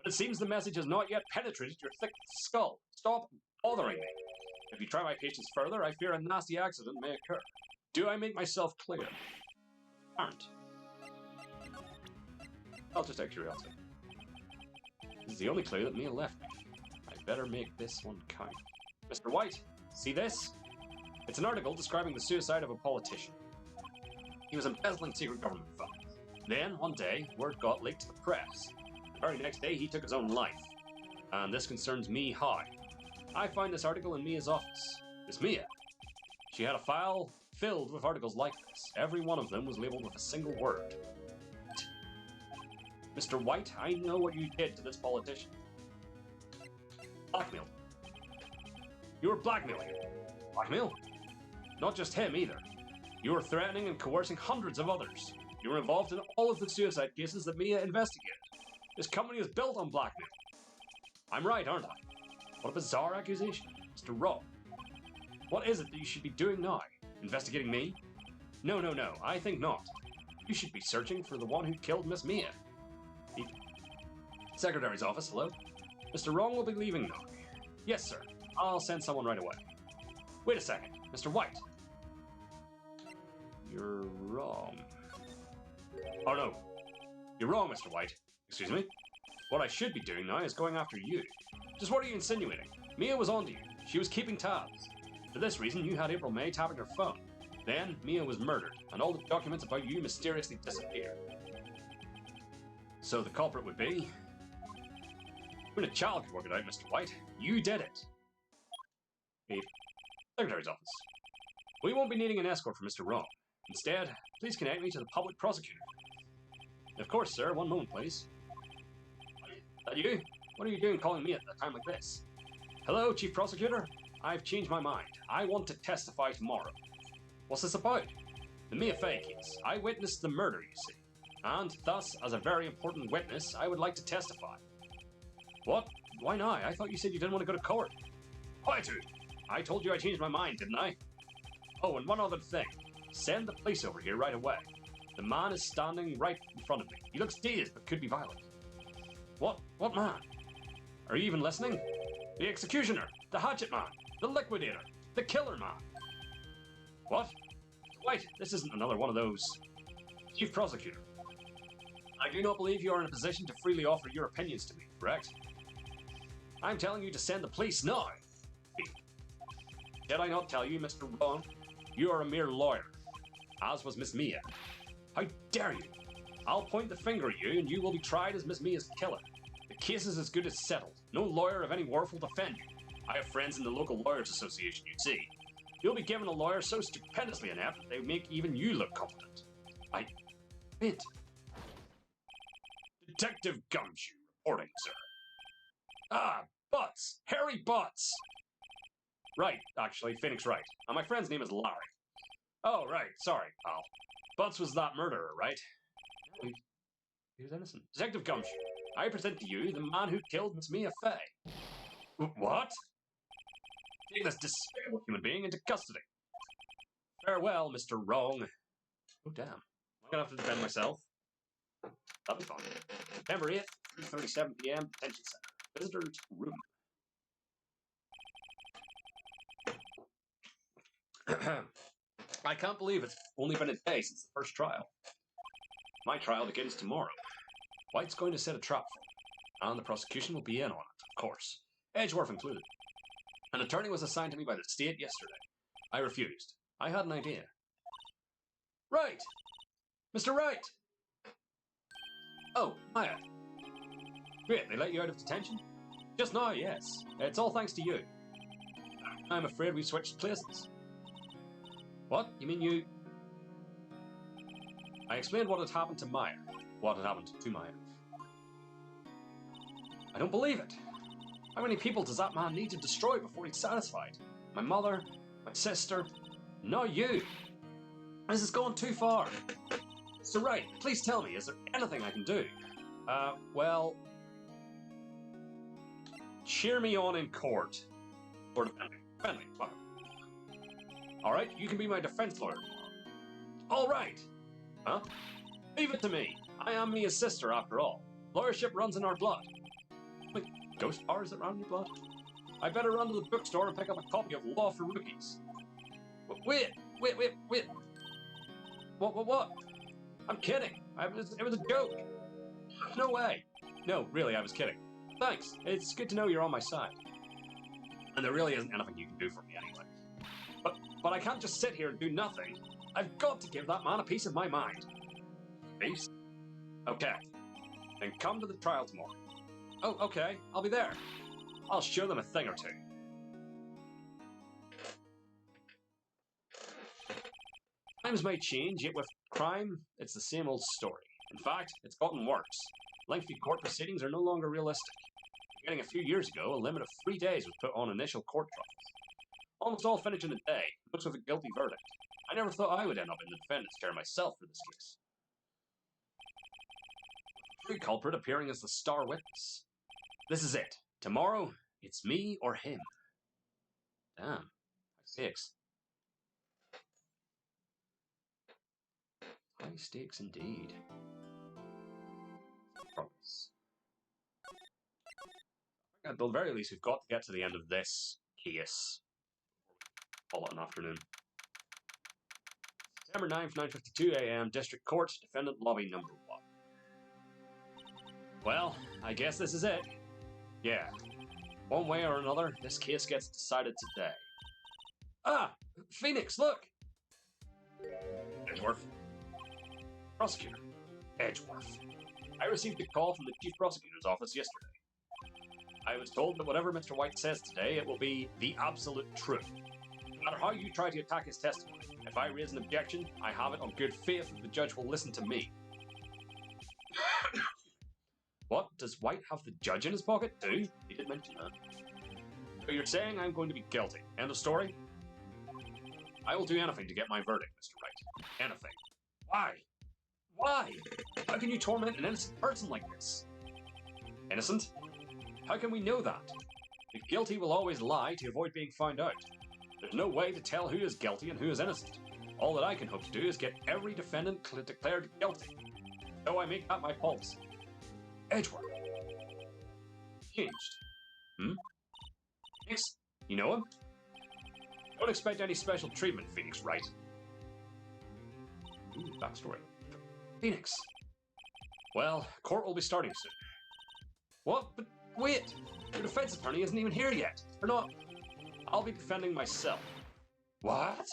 but it seems the message has not yet penetrated your thick skull. Stop bothering me. If you try my patience further, I fear a nasty accident may occur. Do I make myself clear? Aren't. I'll just out of curiosity. This is the only clue that Mia left me. I'd better make this one count. Mr. White, see this? It's an article describing the suicide of a politician. He was embezzling secret government funds. Then, one day, word got leaked to the press. The very next day, he took his own life. And this concerns me high. I find this article in Mia's office. It's Mia. She had a file filled with articles like this. Every one of them was labeled with a single word. Mr. White, I know what you did to this politician. Blackmail. You were blackmailing him. Blackmail? Not just him, either. You were threatening and coercing hundreds of others. You were involved in all of the suicide cases that Mia investigated. This company is built on blackmail. I'm right, aren't I? What a bizarre accusation. Mr. Raw. What is it that you should be doing now? Investigating me? No, I think not. You should be searching for the one who killed Miss Mia. Secretary's office, hello? Mr. Wrong will be leaving now. Yes, sir. I'll send someone right away. Wait a second. Mr. White. You're wrong. Oh, no. You're wrong, Mr. White. Excuse me? What I should be doing now is going after you. Just what are you insinuating? Mia was onto you. She was keeping tabs. For this reason, you had April May tapping her phone. Then, Mia was murdered, and all the documents about you mysteriously disappeared. So the culprit would be... Even a child could work it out, Mr. White. You did it. Hey, Secretary's office. We won't be needing an escort for Mr. Wrong. Instead, please connect me to the public prosecutor. Of course, sir. One moment, please. That you? What are you doing calling me at a time like this? Hello, Chief Prosecutor. I've changed my mind. I want to testify tomorrow. What's this about? The Mia Fey case. I witnessed the murder, you see. And thus, as a very important witness, I would like to testify. What? Why not? I thought you said you didn't want to go to court. Quietude! I told you I changed my mind, didn't I? Oh, and one other thing. Send the police over here right away. The man is standing right in front of me. He looks dazed, but could be violent. What? What man? Are you even listening? The executioner! The hatchet man! The liquidator! The killer man! What? Wait, this isn't another one of those... Chief Prosecutor. I do not believe you are in a position to freely offer your opinions to me, correct? I'm telling you to send the police now! Did I not tell you, Mr. Wrong? You are a mere lawyer, as was Miss Mia. How dare you? I'll point the finger at you and you will be tried as Miss Mia's killer. The case is as good as settled. No lawyer of any worth will defend you. I have friends in the local lawyers association, you see. You'll be given a lawyer so stupendously inept that they make even you look competent. I... Bint. Detective Gumshoe reporting, sir. Ah, Butts! Harry Butts! Right, actually, Phoenix Wright. And my friend's name is Larry. Oh, right, sorry, pal. Butts was that murderer, right? No, he was innocent. Detective Gumshoe, I present to you the man who killed Miss Mia Fey. What? Take this despicable human being into custody. Farewell, Mr. Wrong. Oh, damn. I'm gonna have to defend myself. That'll be fun. September 8th, 3:37 p.m., detention center. Visitor's room. I can't believe it's only been a day since the first trial. My trial begins tomorrow. White's going to set a trap for me, and the prosecution will be in on it, of course. Edgeworth included. An attorney was assigned to me by the state yesterday. I refused. I had an idea. Right! Mr. Wright! Oh, Maya. Great, they let you out of detention? Just now, yes. It's all thanks to you. I'm afraid we switched places. What? You mean you... I explained what had happened to Maya. What had happened to Maya. I don't believe it. How many people does that man need to destroy before he's satisfied? My mother, my sister, now you. This is going too far. So right, please tell me, is there anything I can do? Well... cheer me on in court. Or defend me. Defend me. Fuck. Alright, you can be my defense lawyer tomorrow. Alright! Huh? Leave it to me. I am Mia's sister, after all. Lawyership runs in our blood. Wait, ghost powers that run in your blood? I better run to the bookstore and pick up a copy of Law for Rookies. Wait! What? I'm kidding. It was a joke. No way. No, really, I was kidding. Thanks. It's good to know you're on my side. And there really isn't anything you can do for me anyway. But I can't just sit here and do nothing. I've got to give that man a piece of my mind. Peace? Okay. Then come to the trial tomorrow. Oh, okay. I'll be there. I'll show them a thing or two. Times may change, yet with crime, it's the same old story. In fact, it's gotten worse. Lengthy court proceedings are no longer realistic. Beginning a few years ago, a limit of 3 days was put on initial court trials. Almost all finish in a day, most with a guilty verdict. I never thought I would end up in the defendant's chair myself for this case. The true culprit appearing as the star witness. This is it. Tomorrow, it's me or him. Damn. High stakes. High stakes indeed. Promise. At the very least, we've got to get to the end of this case. Call it an afternoon. September 9th, 9:52 a.m. District Court, Defendant Lobby Number 1. Well, I guess this is it. Yeah. One way or another, this case gets decided today. Ah! Phoenix, look! Edgeworth. Prosecutor. Edgeworth. I received a call from the Chief Prosecutor's office yesterday. I was told that whatever Mr. White says today, it will be the absolute truth. No matter how you try to attack his testimony, if I raise an objection, I have it on good faith that the judge will listen to me. What? Does White have the judge in his pocket too? He did mention that. So you're saying I'm going to be guilty. End of story? I will do anything to get my verdict, Mr. Wright. Anything. Why? Why? How can you torment an innocent person like this? Innocent? How can we know that? The guilty will always lie to avoid being found out. There's no way to tell who is guilty and who is innocent. All that I can hope to do is get every defendant declared guilty. So I make that my policy. Edgeworth. Changed. Phoenix? You know him? Don't expect any special treatment, Phoenix Wright. Ooh, backstory. Phoenix. Well, court will be starting soon. What? But wait! Your defense attorney isn't even here yet. Or not. I'll be defending myself. What?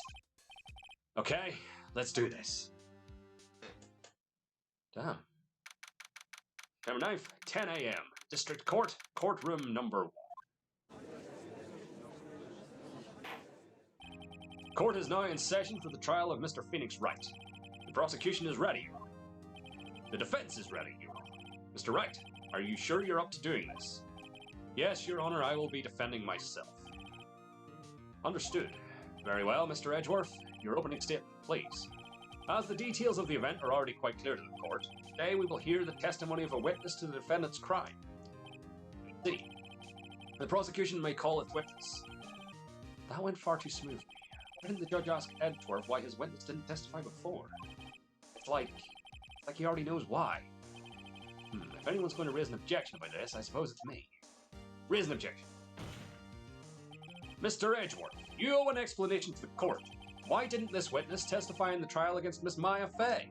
Okay, let's do this. Damn. September 9th, 10 a.m. District Court, courtroom number 1. Court is now in session for the trial of Mr. Phoenix Wright. The prosecution is ready, Your Honor. The defense is ready, Your Honor. Mr. Wright, are you sure you're up to doing this? Yes, Your Honor, I will be defending myself. Understood. Very well, Mr. Edgeworth. Your opening statement, please. As the details of the event are already quite clear to the court, today we will hear the testimony of a witness to the defendant's crime. C. The prosecution may call its witness. That went far too smoothly. Why didn't the judge ask Edgeworth why his witness didn't testify before? It's like he already knows why. If anyone's going to raise an objection about this, I suppose it's me. Raise an objection. Mr. Edgeworth, you owe an explanation to the court. Why didn't this witness testify in the trial against Miss Maya Fey?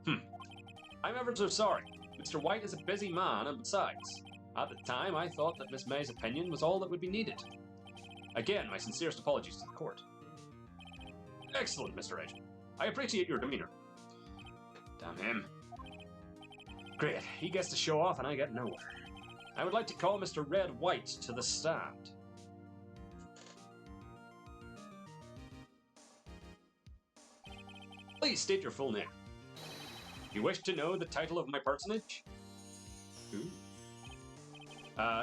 I'm ever so sorry. Mr. White is a busy man, and besides, at the time I thought that Miss May's opinion was all that would be needed. Again, my sincerest apologies to the court. Excellent, Mr. Edgeworth. I appreciate your demeanor. Damn him. Great, he gets to show off and I get nowhere. I would like to call Mr. Red White to the stand. Please state your full name. You wish to know the title of my personage? Who?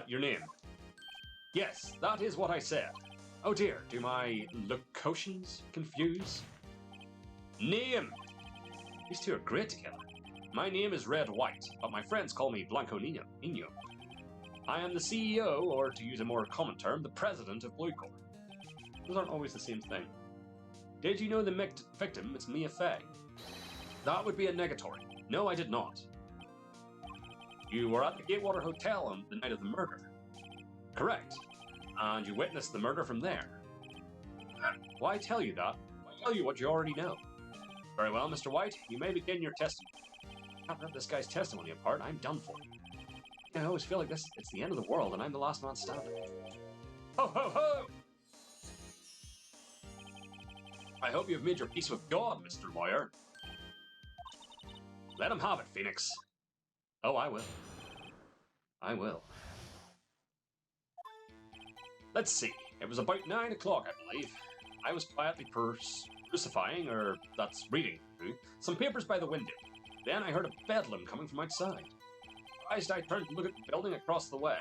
Your name. Yes, that is what I said. Oh dear, do my locutions confuse? Name! These two are great together. My name is Red White, but my friends call me Blanco Nino. I am the CEO, or to use a more common term, the president of Blue Corps. Those aren't always the same thing. Did you know the victim is Mia Fey? That would be a negatory. No, I did not. You were at the Gatewater Hotel on the night of the murder. Correct. And you witnessed the murder from there. Why tell you that? Why tell you what you already know? Very well, Mr. White, you may begin your testimony. I can't rip this guy's testimony apart. I'm done for. I always feel like it's the end of the world and I'm the last man standing. Ho, ho, ho! I hope you've made your peace with God, Mr. Lawyer. Let him have it, Phoenix. Oh, I will. I will. Let's see. It was about 9 o'clock, I believe. I was quietly crucifying, or that's reading through, some papers by the window. Then I heard a bedlam coming from outside. Surprised, I turned to look at the building across the way.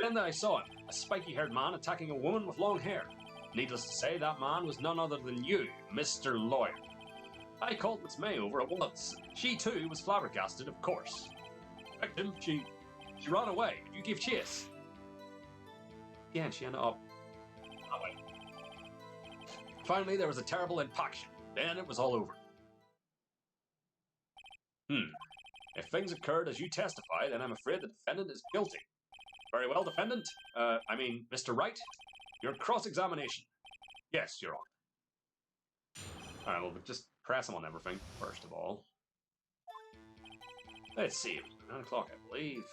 Then I saw him, a spiky-haired man attacking a woman with long hair. Needless to say, that man was none other than you, Mr. Lawyer. I called Miss May over at once. She, too, was flabbergasted, of course. Victim, she ran away. You gave chase. Again, she ended up that way. Finally, there was a terrible impaction. Then it was all over. If things occurred as you testify, then I'm afraid the defendant is guilty. Very well, defendant. Mr. Wright, your cross-examination. Yes, Your Honor. Alright, well, just press him on everything, first of all. Let's see, it was 9 o'clock, I believe.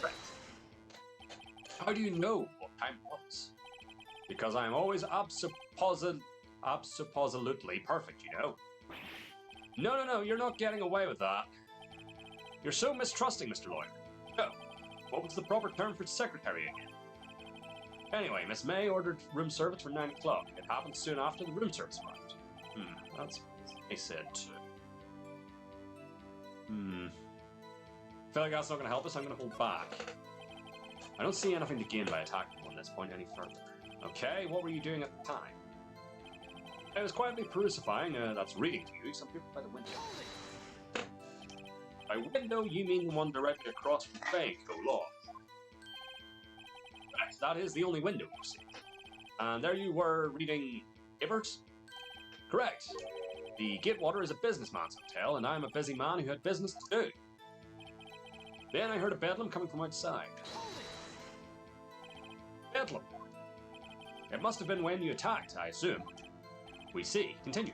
Right. How do you know what time it was? Because I'm always absolutely perfect, you know. No, you're not getting away with that. You're so mistrusting, Mr. Lawyer. So, what was the proper term for secretary again? Anyway, Miss May ordered room service for 9 o'clock. It happened soon after the room service arrived. That's what I said too. I feel like that's not going to help us. I'm going to hold back. I don't see anything to gain by attacking on this point any further. Okay, what were you doing at the time? I was quietly crucifying, that's reading to you, some people by the window. By window, you mean the one directly across from the bank, Law. That is the only window, you see. And there you were reading papers? Correct. The Gatewater is a businessman's hotel, and I'm a busy man who had business to do. Then I heard a bedlam coming from outside. Bedlam? It must have been when you attacked, I assume. We see. Continue.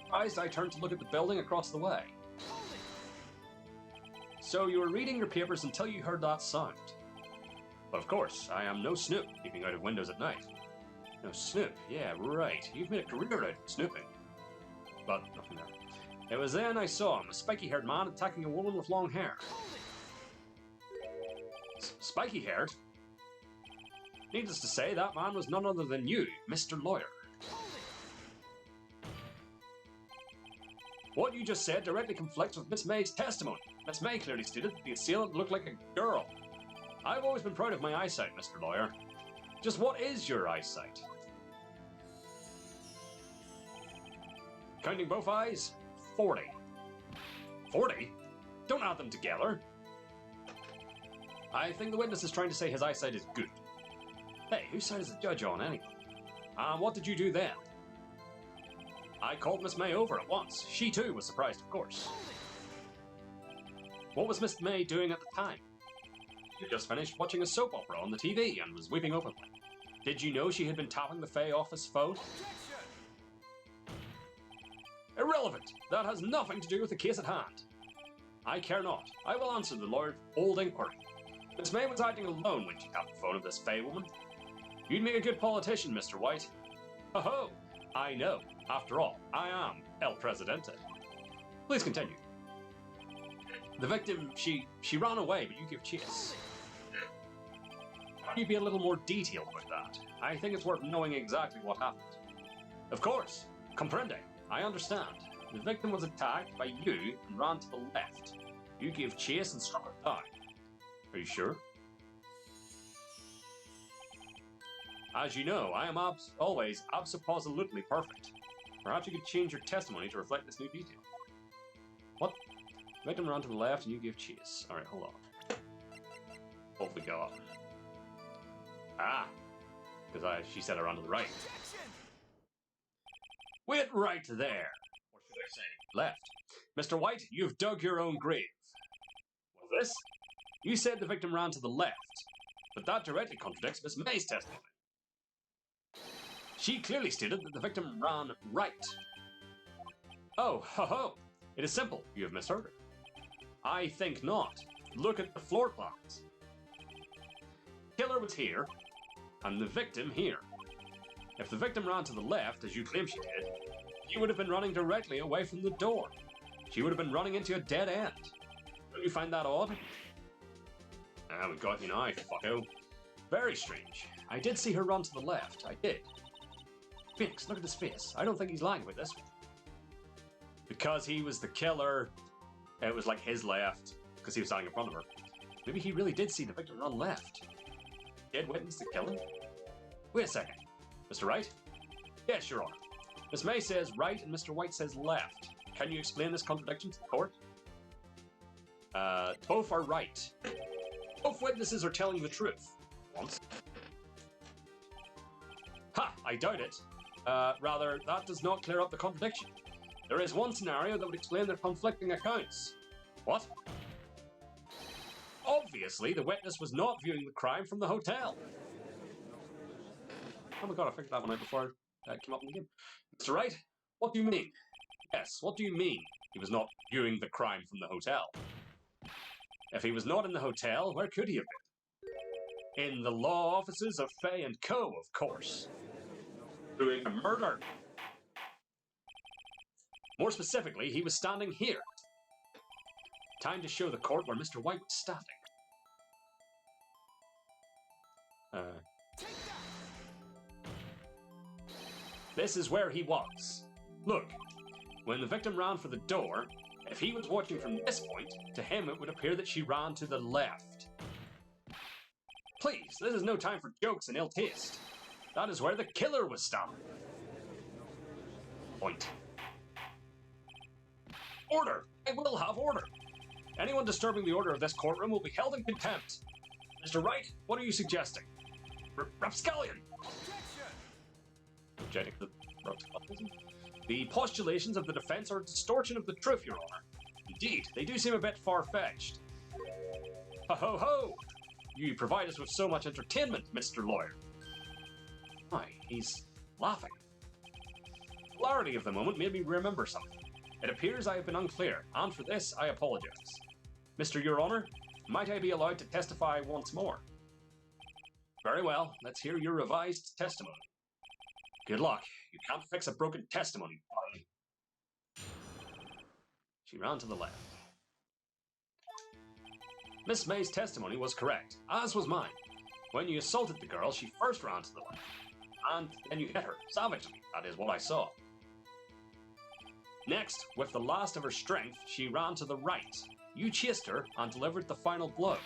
Surprised, I turned to look at the building across the way. So you were reading your papers until you heard that sound. Of course, I am no snoop, peeping out of windows at night. No snoop, yeah, right. You've made a career out of snooping. But nothing there. It was then I saw him, a spiky-haired man attacking a woman with long hair. Spiky-haired? Needless to say, that man was none other than you, Mr. Lawyer. What you just said directly conflicts with Miss May's testimony. Miss May clearly stated that the assailant looked like a girl. I've always been proud of my eyesight, Mr. Lawyer. Just what is your eyesight? Counting both eyes, 40. 40? Don't add them together. I think the witness is trying to say his eyesight is good. Hey, whose side is the judge on anyway? What did you do then? I called Miss May over at once. She too was surprised, of course. What was Miss May doing at the time? She just finished watching a soap opera on the TV and was weeping openly. Did you know she had been tapping the Fae office phone? Irrelevant. That has nothing to do with the case at hand. I care not. I will answer the lawyer's old inquiry. Miss May was acting alone when she tapped the phone of this Fae woman. You'd make a good politician, Mr. White. Ho-ho! I know. After all, I am El Presidente. Please continue. The victim, she ran away, but you give chase. Can you be a little more detailed about that? I think it's worth knowing exactly what happened. Of course. Comprende. I understand. The victim was attacked by you and ran to the left. You gave chase and struck her down. Are you sure? As you know, I am always absolutely perfect. Perhaps you could change your testimony to reflect this new detail. What? The victim ran to the left and you gave chase. Alright, hold on. What have we got? Ah! Because she said I ran to the right. Wait right there! Or should I say, left. Mr. White, you've dug your own grave. What's this? You said the victim ran to the left, but that directly contradicts Miss May's testimony. She clearly stated that the victim ran right. Oh, ho-ho! It is simple. You have misheard her. I think not. Look at the floor plans. Killer was here, and the victim here. If the victim ran to the left, as you claim she did, she would have been running directly away from the door. She would have been running into a dead end. Don't you find that odd? Ah, we've got you now, fucko. Very strange. I did see her run to the left. I did. Phoenix, look at his face. I don't think he's lying about this. Because he was the killer, it was like his left, because he was standing in front of her. Maybe he really did see the victim run left. Did witness the killing? Wait a second. Mr. Wright? Yes, Your Honor. Miss May says right and Mr. White says left. Can you explain this contradiction to the court? Both are right. Both witnesses are telling the truth. Once. Ha! I doubt it. Rather, that does not clear up the contradiction. There is one scenario that would explain their conflicting accounts. What? Obviously, the witness was not viewing the crime from the hotel. Oh my god, I figured that one out before I came up in the game. Mr. Wright, what do you mean? Yes, what do you mean he was not viewing the crime from the hotel? If he was not in the hotel, where could he have been? In the law offices of Fay & Co., of course. Doing a murder. More specifically, he was standing here. Time to show the court where Mr. White was standing. This is where he was. Look, when the victim ran for the door, if he was watching from this point, to him it would appear that she ran to the left. Please, this is no time for jokes and ill taste. That is where the killer was standing. Point. Order! I will have order! Anyone disturbing the order of this courtroom will be held in contempt. Mr. Wright, what are you suggesting? Rapscallion! Objecting to the The postulations of the defense are a distortion of the truth, Your Honor. Indeed, they do seem a bit far-fetched. Ho-ho-ho! You provide us with so much entertainment, Mr. Lawyer. Why, he's laughing. The clarity of the moment made me remember something. It appears I have been unclear, and for this I apologize. Mr. Your Honor, might I be allowed to testify once more? Very well, let's hear your revised testimony. Good luck. You can't fix a broken testimony, buddy. She ran to the left. Miss May's testimony was correct, as was mine. When you assaulted the girl, she first ran to the left. And then you hit her, savagely. That is what I saw. Next, with the last of her strength, she ran to the right. You chased her and delivered the final blow.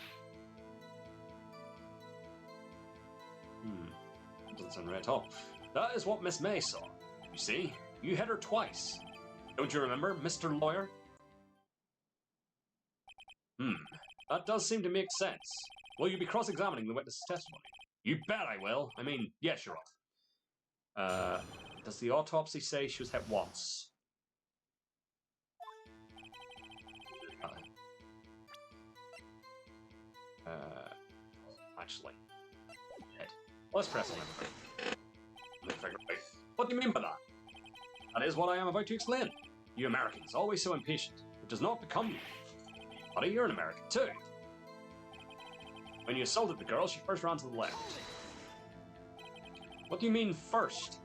Doesn't sound right at all. That is what Miss May saw. You see, you hit her twice. Don't you remember, Mr. Lawyer? That does seem to make sense. Will you be cross-examining the witness's testimony? You bet I will. I mean, yes, Your Honor. Does the autopsy say she was hit once? Actually. Hit. Let's press on everything. What do you mean by that? That is what I am about to explain. You Americans, always so impatient. It does not become you. Buddy, you're an American too. When you assaulted the girl, she first ran to the left. What do you mean, first?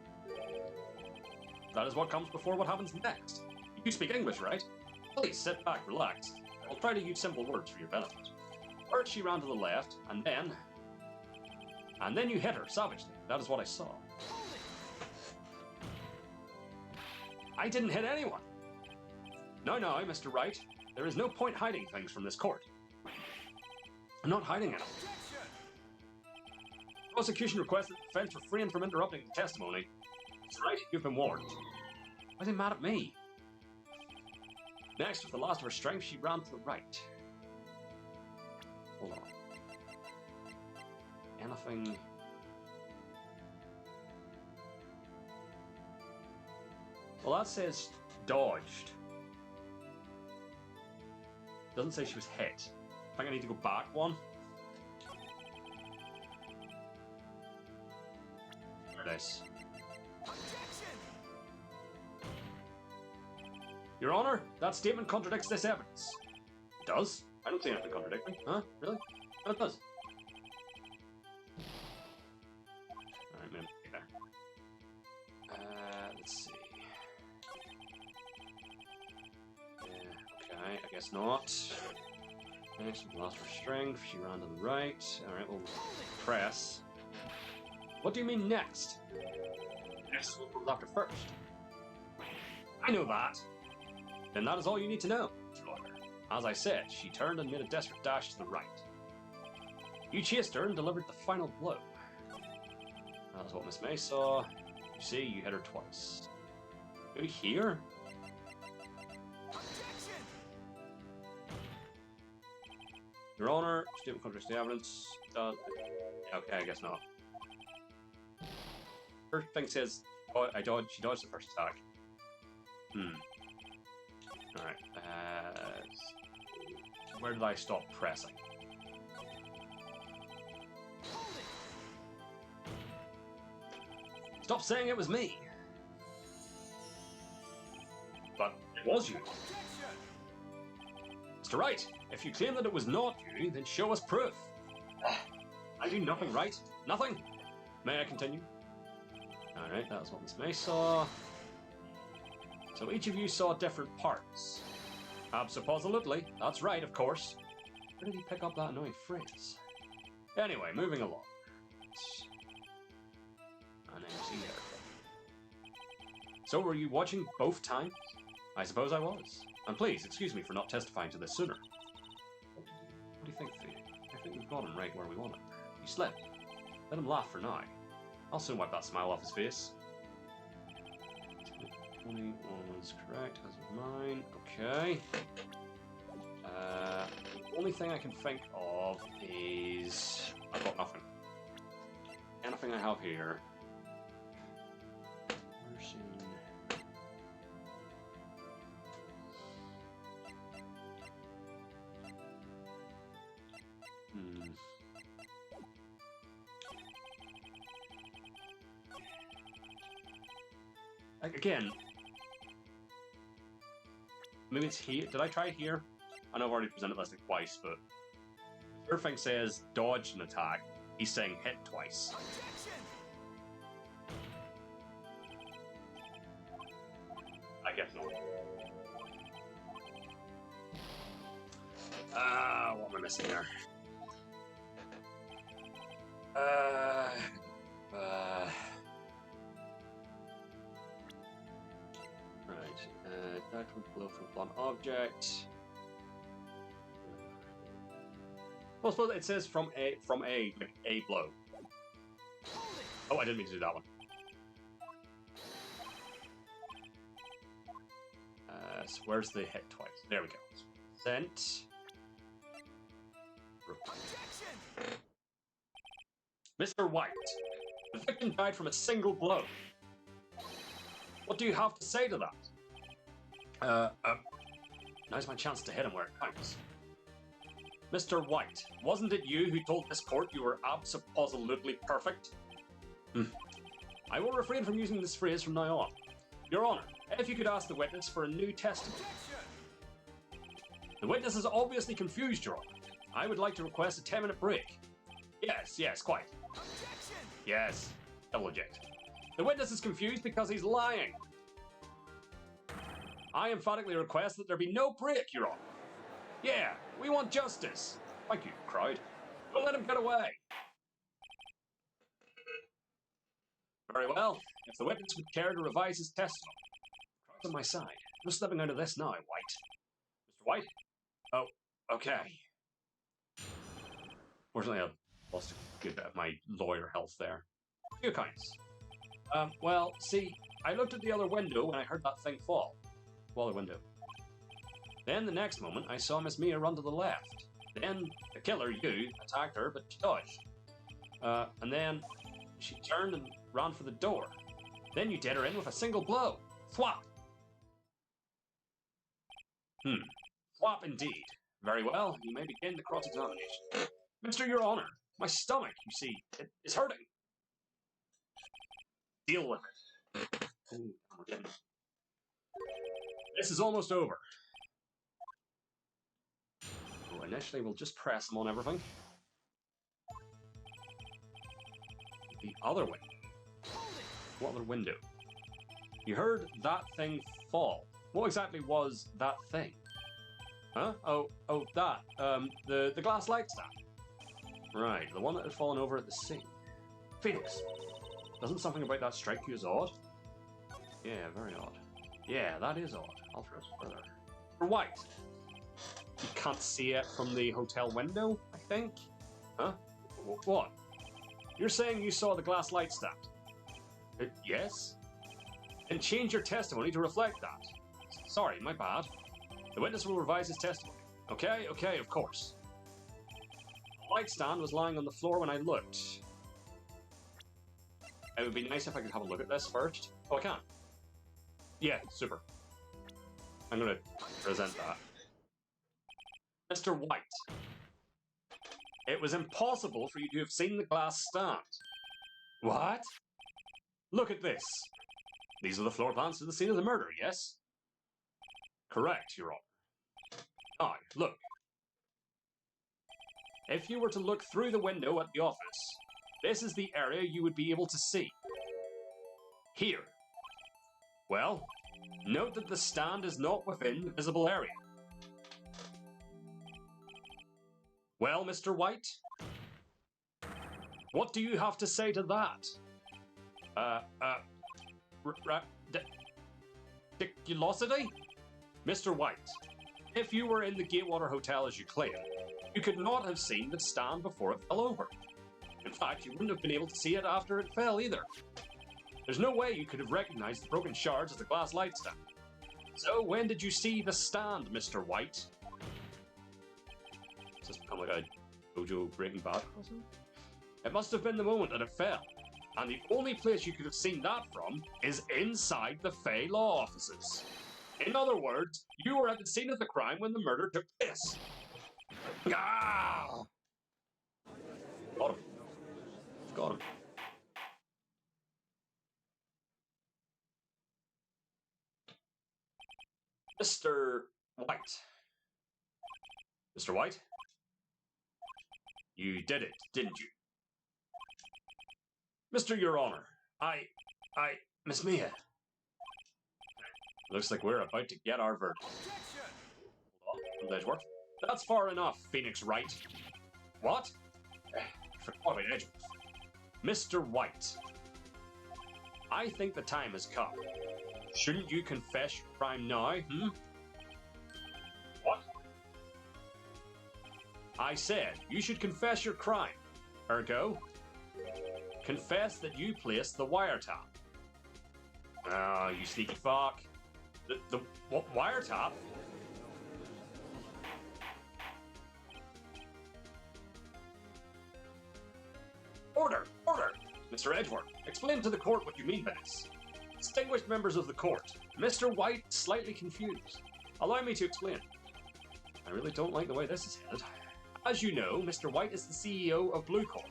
That is what comes before what happens next. You speak English, right? Please sit back, relax. I'll try to use simple words for your benefit. First, she ran to the left, and then you hit her savagely. That is what I saw. I didn't hit anyone. No, Mr. Wright. There is no point hiding things from this court. I'm not hiding anything. The prosecution requests that the defense refrain from interrupting the testimony. Mr. Wright, you've been warned. Why are they mad at me? Next, with the last of her strength, she ran to the right. Hold on. Anything... Well, that says dodged. Doesn't say she was hit. I think I need to go back one. There it is. Your Honor, that statement contradicts this evidence. It does? I don't see anything contradicting. Huh? Really? No, it does. Alright, maybe there. Let's see. Okay, I guess not. Next, we lost her strength. She ran to the right. Alright, we'll press. What do you mean next? Next will come after first. I know that. Then that is all you need to know. As I said, she turned and made a desperate dash to the right. You chased her and delivered the final blow. That is what Miss May saw. You see, you hit her twice. Maybe here? Your Honor, statement contradicts the evidence. Okay, I guess not. First thing says, she dodged the first attack. Alright, where did I stop pressing? Stop saying it was me! But it was you. Mr. Wright, if you claim that it was not you, then show us proof. I do nothing, right? Nothing? May I continue? Alright, that was what Miss May saw. So each of you saw different parts. Absolutely. That's right, of course. Where did he pick up that annoying phrase? Anyway, moving along. And then see there. So were you watching both times? I suppose I was. And please, excuse me for not testifying to this sooner. What do you think, Fee? I think we've got him right where we want him. He slept. Let him laugh for now. I'll soon wipe that smile off his face. 20 was correct, as was mine. Okay. The only thing I can think of is... I've got nothing. Anything I have here... Again, maybe it's here. Did I try here? I know I've already presented this like twice, but third thing says dodge an attack. He's saying hit twice. I guess not. What am I missing there? That one blow from a blunt object. Well, I suppose it says from a like a blow. Oh, I didn't mean to do that one. So where's the hit twice? There we go. Sent. Mr. White, the victim died from a single blow. What do you have to say to that? Now's my chance to hit him where it counts. Mr. White, wasn't it you who told this court you were absolutely perfect? I will refrain from using this phrase from now on. Your Honor, if you could ask the witness for a new testimony. The witness is obviously confused, Your Honor. I would like to request a 10-minute break. Yes, quite. Yes, double object. The witness is confused because he's lying. I emphatically request that there be no break, Your Honor. Yeah, we want justice. Thank you, crowd. Don't let him get away. Very well. If the witness would care to revise his testimony. Crowd's on my side. No slipping out of this now, White. Mr. White? Oh, okay. Fortunately, I lost a good bit of my lawyer health there. A few kinds. Well, see, I looked at the other window when I heard that thing fall. The other window. Then the next moment, I saw Miss Mia run to the left. Then the killer, you, attacked her, but she dodged. And then she turned and ran for the door. Then you did her in with a single blow. Thwap! Thwap indeed. Very well, you may begin the cross-examination. Mr. Your Honor, my stomach, you see, it's hurting. Deal with it. This is almost over. So initially, we'll just press them on everything. The other way. What other window? You heard that thing fall. What exactly was that thing? Huh? Oh, that. The glass light stand. Right, the one that had fallen over at the sea. Phoenix, doesn't something about that strike you as odd? Yeah, very odd. Yeah, that is odd. I'll throw it further. For White, you can't see it from the hotel window, I think? Huh? What? You're saying you saw the glass light stand? Yes? Then change your testimony to reflect that. Sorry, my bad. The witness will revise his testimony. Okay, of course. The light stand was lying on the floor when I looked. It would be nice if I could have a look at this first. Oh, I can. Yeah, super. I'm going to present that. Mr. White. It was impossible for you to have seen the glass stand. What? Look at this. These are the floor plans to the scene of the murder, yes? Correct, Your Honor. Aye, look. If you were to look through the window at the office, this is the area you would be able to see. Here. Well, note that the stand is not within the visible area. Well, Mr. White? What do you have to say to that? Ridiculosity? Mr. White, if you were in the Gatewater Hotel as you claim, you could not have seen the stand before it fell over. In fact, you wouldn't have been able to see it after it fell either. There's no way you could have recognized the broken shards as the glass light stand. So when did you see the stand, Mr. White? Does this become like a Jojo Breaking Bad crossing? It must have been the moment that it fell. And the only place you could have seen that from is inside the Fey Law offices. In other words, you were at the scene of the crime when the murder took place. Ah! Got him. Got him. Mr. White. Mr. White? You did it, didn't you? Mr. Your Honor, Miss Mia. Looks like we're about to get our verdict. Hold on, Edgeworth. That's far enough, Phoenix Wright. What? Forgot about Edgeworth. Mr. White. I think the time has come. Shouldn't you confess your crime now, What? I said, you should confess your crime. Ergo, confess that you placed the wiretap. Oh, you sneaky fuck. The what wiretap? Order! Order! Mr. Edgeworth, explain to the court what you mean by this. Distinguished members of the court, Mr. White is slightly confused. Allow me to explain. I really don't like the way this is headed. As you know, Mr. White is the CEO of Blue Corp.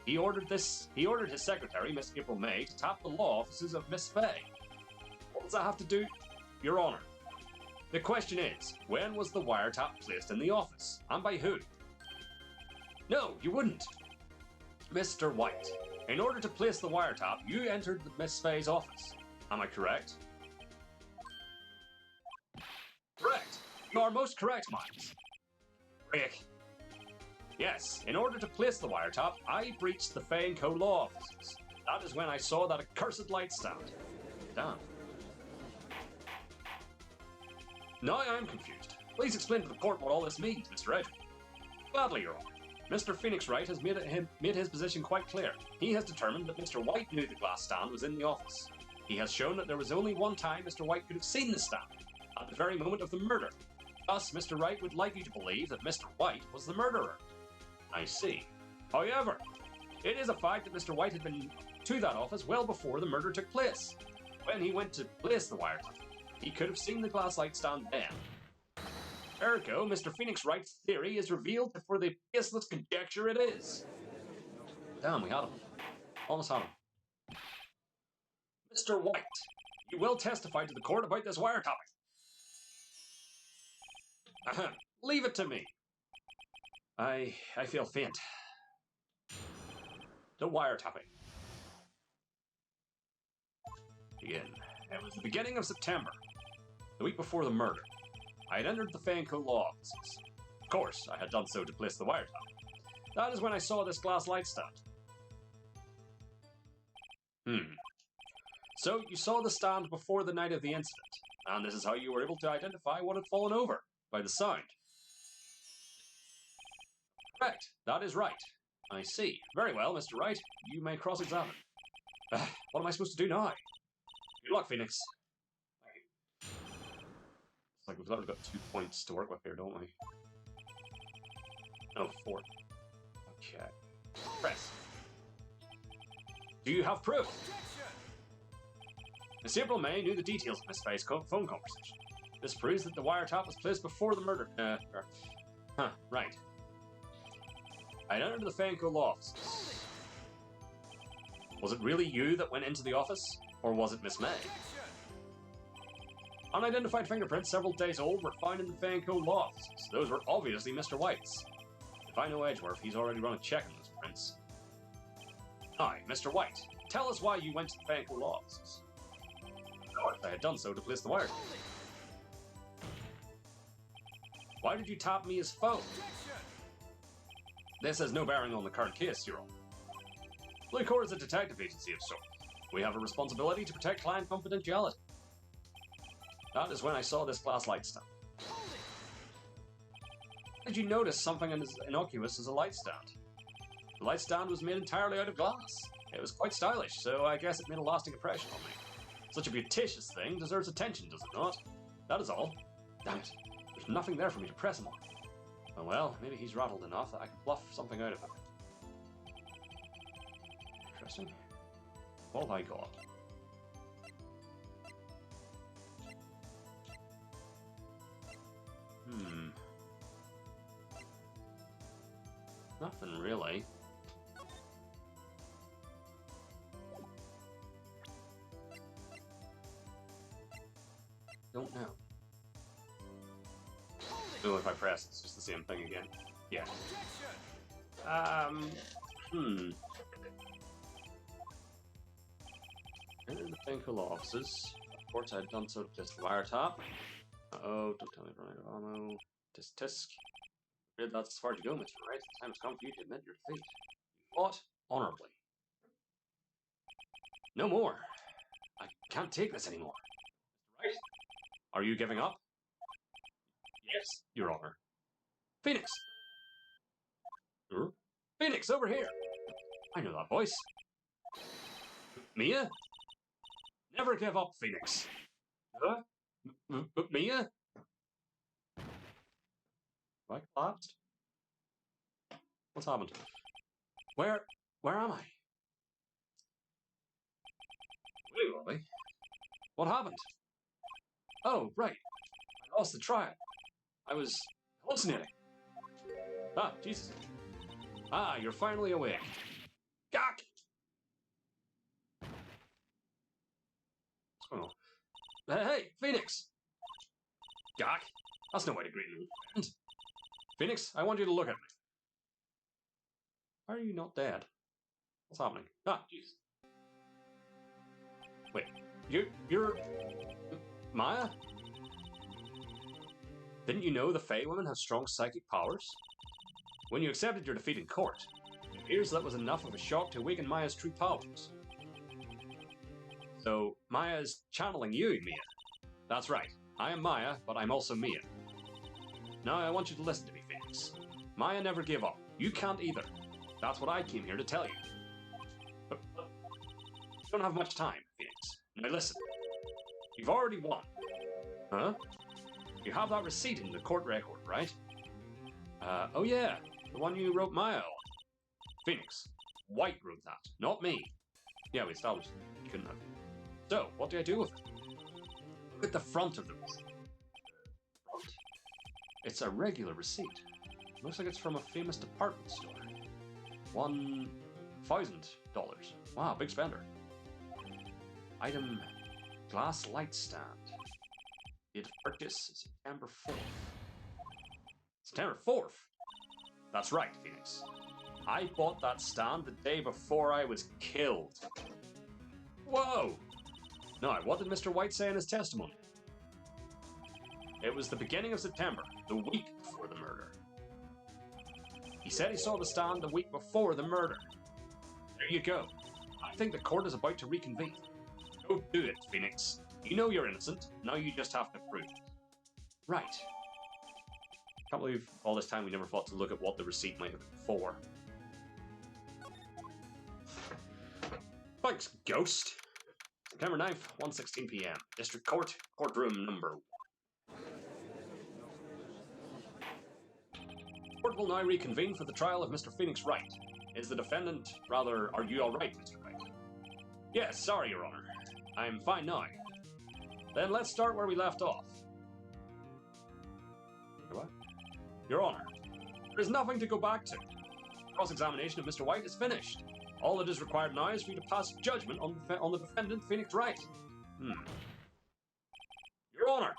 He ordered his secretary, Miss April May, to tap the law offices of Miss Fay. What does that have to do? Your Honor. The question is, when was the wiretap placed in the office? And by who? No, you wouldn't. Mr. White, in order to place the wiretap, you entered Miss Fay's office. Am I correct? Correct. You are most correct, Miles. Rick. Yes, in order to place the wiretap, I breached the Fay & Co. law offices. That is when I saw that accursed light stand. Damn. Now I am confused. Please explain to the court what all this means, Mr. Edgeworth. Gladly, Your Honor. Mr. Phoenix Wright has made his position quite clear. He has determined that Mr. White knew the glass stand was in the office. He has shown that there was only one time Mr. White could have seen the stand, at the very moment of the murder. Thus, Mr. Wright would like you to believe that Mr. White was the murderer. I see. However, it is a fact that Mr. White had been to that office well before the murder took place. When he went to place the wiretap, he could have seen the glass light stand then. Ergo, Mr. Phoenix Wright's theory is revealed for the baseless conjecture it is. Damn, we had him. Almost had him. Mr. White, you will testify to the court about this wiretapping. Ahem. Leave it to me. I feel faint. The wiretapping. Begin. It was the beginning of September, the week before the murder. I had entered the Fay & Co. law offices. Of course, I had done so to place the wiretap. That is when I saw this glass light stand. So, you saw the stand before the night of the incident, and this is how you were able to identify what had fallen over, by the sound. Correct, that is right. I see. Very well, Mr. Wright. You may cross-examine. What am I supposed to do now? Good luck, Phoenix. It's like we've already got 2 points to work with here, don't we? No, 4. Okay. Press. Do you have proof? Miss April May knew the details of Miss Fay's phone conversation. This proves that the wiretap was placed before the murder. Right. I entered the Fay & Co. law offices. Was it really you that went into the office? Or was it Miss May? Unidentified fingerprints several days old were found in the Fay & Co. law offices. Those were obviously Mr. White's. If I know Edgeworth, he's already run a check on those prints. Hi, Mr. White. Tell us why you went to the Fay & Co. law offices. I had done so to place the wire. Why did you tap me as phone? This has no bearing on the current case, Your Honor. Blue Corps is a detective agency of sorts. We have a responsibility to protect client confidentiality. That is when I saw this glass light stand. Did you notice something as innocuous as a light stand? The light stand was made entirely out of glass. It was quite stylish, so I guess it made a lasting impression on me. Such a beauticious thing deserves attention, does it not? That is all. Damn it. There's nothing there for me to press him on. Oh well, maybe he's rattled enough that I can bluff something out of him. Interesting. What have I got? Nothing really. Don't know. Oh, if I press, it's just the same thing again. Yeah. Enter the Fay & Co. law offices. Of course, I had done so to place the wiretap. Uh-oh, don't tell me to run out of ammo. Tisk. Afraid that's as far as you go, Mr. Wright. The time has come for you to admit your defeat. You fought honorably. No more. I can't take this anymore. Are you giving up? Yes, Your Honor. Phoenix! Phoenix, over here! I know that voice. Mia? Never give up, Phoenix. Huh? Mia? Have I collapsed? What's happened? Where am I? Wait, Ollie. What happened? Oh, right. I lost the trial. I was hallucinating. Ah, Jesus. Ah, you're finally awake. Gak! What's going on? Hey, Phoenix! Gak! That's no way to greet an old friend. Phoenix, I want you to look at me. Why are you not dead? What's happening? Ah, Jesus. Wait, you're... Maya? Didn't you know the Fae women have strong psychic powers? When you accepted your defeat in court, it appears that was enough of a shock to awaken Maya's true powers. So, Maya is channeling you, Mia. That's right. I am Maya, but I'm also Mia. Now I want you to listen to me, Phoenix. Maya never gave up. You can't either. That's what I came here to tell you. But you don't have much time, Phoenix. Now listen. You've already won. Huh? You have that receipt in the court record, right? Oh yeah. The one you wrote Maya on. Phoenix. White wrote that, not me. Yeah, we established that. You couldn't have. So, what do I do with it? Look at the front of the receipt. It's a regular receipt. Looks like it's from a famous department store. $1,000. Wow, big spender. Item, glass light stand. Date of purchase, September 4th. September 4th? That's right, Phoenix. I bought that stand the day before I was killed. Whoa! Now, what did Mr. White say in his testimony? It was the beginning of September, the week before the murder. He said he saw the stand the week before the murder. There you go. I think the court is about to reconvene. Go do it, Phoenix. You know you're innocent. Now you just have to prove it. Right. Can't believe all this time we never thought to look at what the receipt might have been for. Thanks, Ghost. September 9th, 1:16 p.m. District Court, courtroom number 1. Court will now reconvene for the trial of Mr. Phoenix Wright. Is the defendant, rather, are you alright, Mr. Wright? Yes, sorry, Your Honor. I'm fine now. Then let's start where we left off. What? Your Honor, there is nothing to go back to. Cross-examination of Mr. White is finished. All that is required now is for you to pass judgment on the defendant, Phoenix Wright. Your Honor,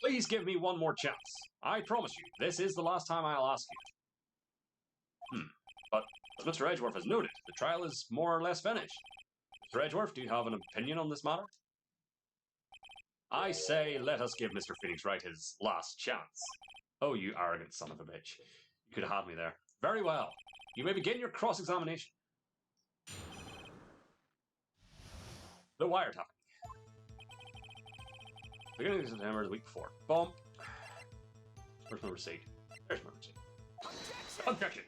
please give me one more chance. I promise you, this is the last time I'll ask you. But, as Mr. Edgeworth has noted, the trial is more or less finished. Mr. Edgeworth, do you have an opinion on this matter? I say, let us give Mr. Phoenix Wright his last chance. Oh, you arrogant son of a bitch. You could have had me there. Very well. You may begin your cross-examination. The wiretapping. Beginning of September, the week before. Bump. Where's my receipt? There's my receipt. Objection!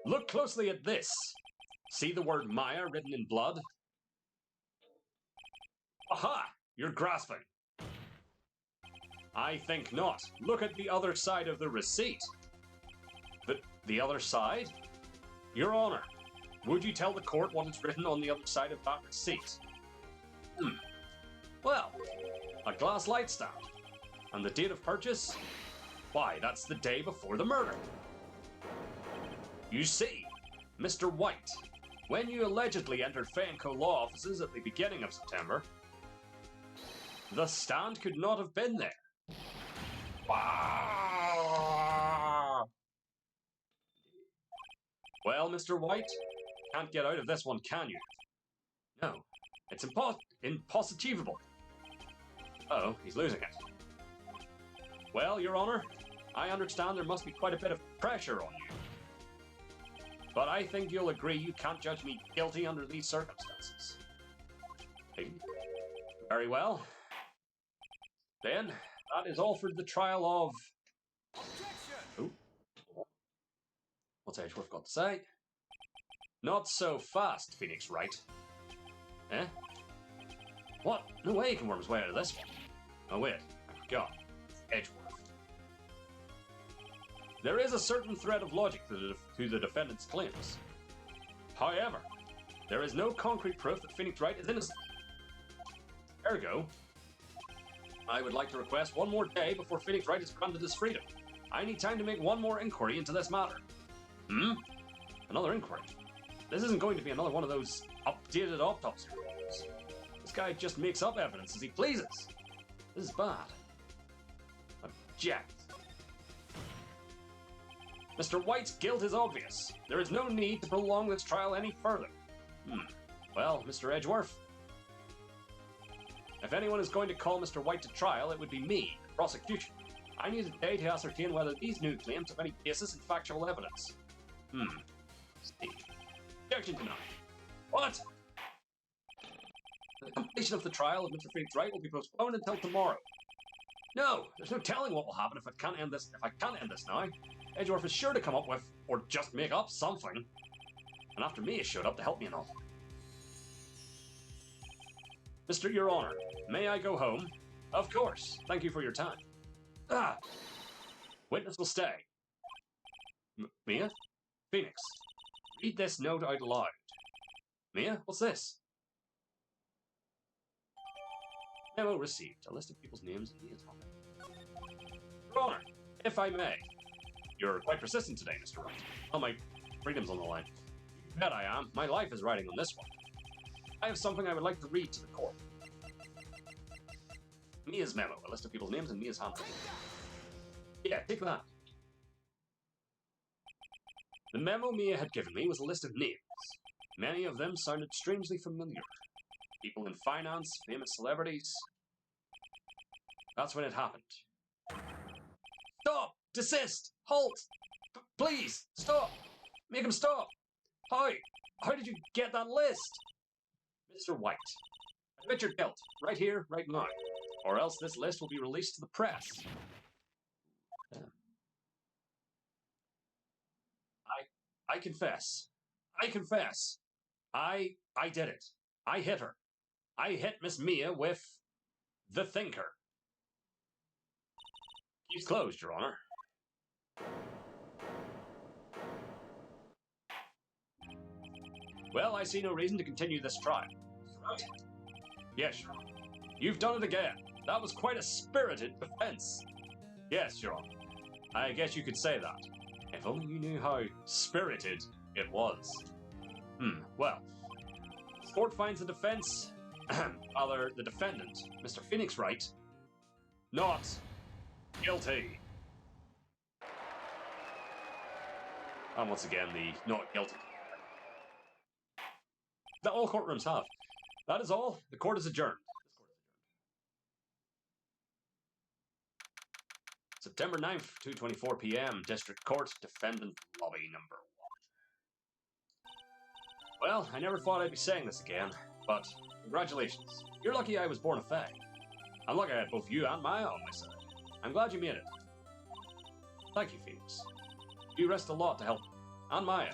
Look closely at this. See the word Maya written in blood? Aha! You're grasping. I think not. Look at the other side of the receipt. The other side? Your Honor, would you tell the court what is written on the other side of that receipt? Well, a glass light stand. And the date of purchase? Why, that's the day before the murder. You see, Mr. White, when you allegedly entered Fenco law offices at the beginning of September, the stand could not have been there. Well, Mr. White, can't get out of this one, can you? No, it's impossible. Uh-oh, he's losing it. Well, Your Honor, I understand there must be quite a bit of pressure on you. But I think you'll agree you can't judge me guilty under these circumstances. Very well. Then, that is all for the trial of... Objection! Oh. What's Edgeworth got to say? Not so fast, Phoenix Wright. Eh? What? No way he can worm his way out of this one. Oh wait, I forgot. Edgeworth. There is a certain thread of logic to the defendant's claims. However, there is no concrete proof that Phoenix Wright is innocent. Ergo, I would like to request one more day before Phoenix Wright is granted his freedom. I need time to make one more inquiry into this matter. Another inquiry? This isn't going to be another one of those updated autopsy reports. This guy just makes up evidence as he pleases. This is bad. Object. Mr. White's guilt is obvious. There is no need to prolong this trial any further. Well, Mr. Edgeworth, if anyone is going to call Mr. White to trial, it would be me, the prosecution. I need a day to ascertain whether these new claims have any basis in factual evidence. Steve. Objection denied. What? The completion of the trial of Mr. Phoenix Wright will be postponed until tomorrow. No, there's no telling what will happen if I can't end this now. Edgeworth is sure to come up with, or just make up, something. And after Mia showed up to help me and all. Mr. Your Honor, may I go home? Of course. Thank you for your time. Witness will stay. Mia? Phoenix. Read this note out loud. Mia, what's this? Memo received. A list of people's names and Mia's home. Your Honor, if I may. You're quite persistent today, Mr. Wright. Well, my freedom's on the line. You bet I am. My life is riding on this one. I have something I would like to read to the court. Mia's memo, a list of people's names and Mia's handwriting. Yeah, take that. The memo Mia had given me was a list of names. Many of them sounded strangely familiar. People in finance, famous celebrities. That's when it happened. Stop! Desist! Halt! Please! Stop! Make him stop! How did you get that list? Mr. White, admit your guilt, right here, right now, or else this list will be released to the press. I confess. I confess. I did it. I hit her. I hit Miss Mia with the thinker. Case closed, Your Honor. Well, I see no reason to continue this trial. Right? Yes, Your Honor. You've done it again. That was quite a spirited defense. Yes, Your Honor. I guess you could say that. If only you knew how spirited it was. Well, the court finds the defense, rather the defendant, Mr. Phoenix Wright, not guilty. And once again, the not guilty. That all courtrooms have. That is all. The court is adjourned. September 9th, 2:24 p.m. District Court, Defendant Lobby number 1. Well, I never thought I'd be saying this again, but congratulations. You're lucky I was born a fag. I'm lucky I had both you and Maya on my side. I'm glad you made it. Thank you, Phoenix. You risked a lot to help me. And Maya.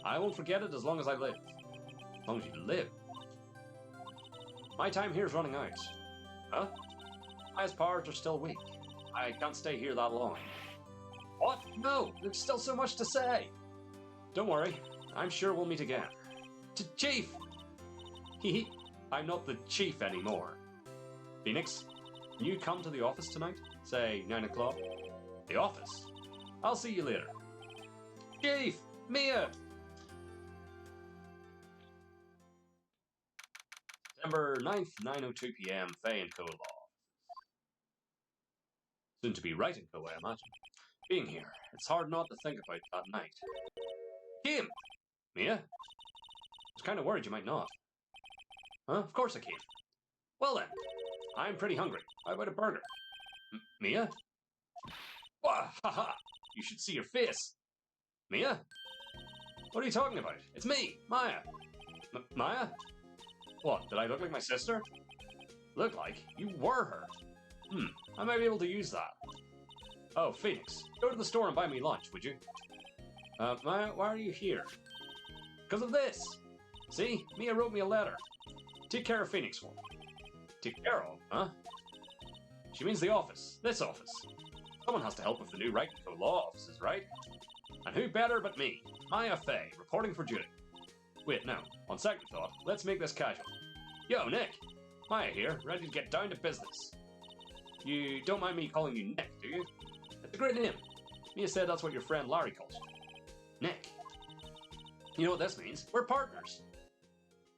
I won't forget it as long as I live. As long as you live. My time here's running out. Huh? Maya's powers are still weak. I can't stay here that long. What? No, there's still so much to say. Don't worry, I'm sure we'll meet again. Chief! Hee. I'm not the chief anymore. Phoenix, can you come to the office tonight? Say 9 o'clock? The office? I'll see you later. Chief! Mia! September 9th, 9:02 p.m. Fay & Co. Law. Soon to be Wright & Co., I imagine. Being here, it's hard not to think about that night. Came! Mia? I was kind of worried you might not. Huh? Of course I came. Well then, I'm pretty hungry. How about a burger? Mia? Wah! Ha! You should see your face. Mia? What are you talking about? It's me, Maya. Maya? What, did I look like my sister? Looked like you were hurt. I might be able to use that. Oh, Phoenix, go to the store and buy me lunch, would you? Why are you here? Because of this. See, Mia wrote me a letter. Take care of Phoenix for me. Take care of, huh? She means the office. This office. Someone has to help with the new Wright & Co. law offices, right? And who better but me, Maya Fey, reporting for duty. Wait, no. On second thought, let's make this casual. Yo, Nick. Maya here, ready to get down to business. You don't mind me calling you Nick, do you? It's a great name. Mia said that's what your friend Larry calls you. Nick. You know what this means? We're partners.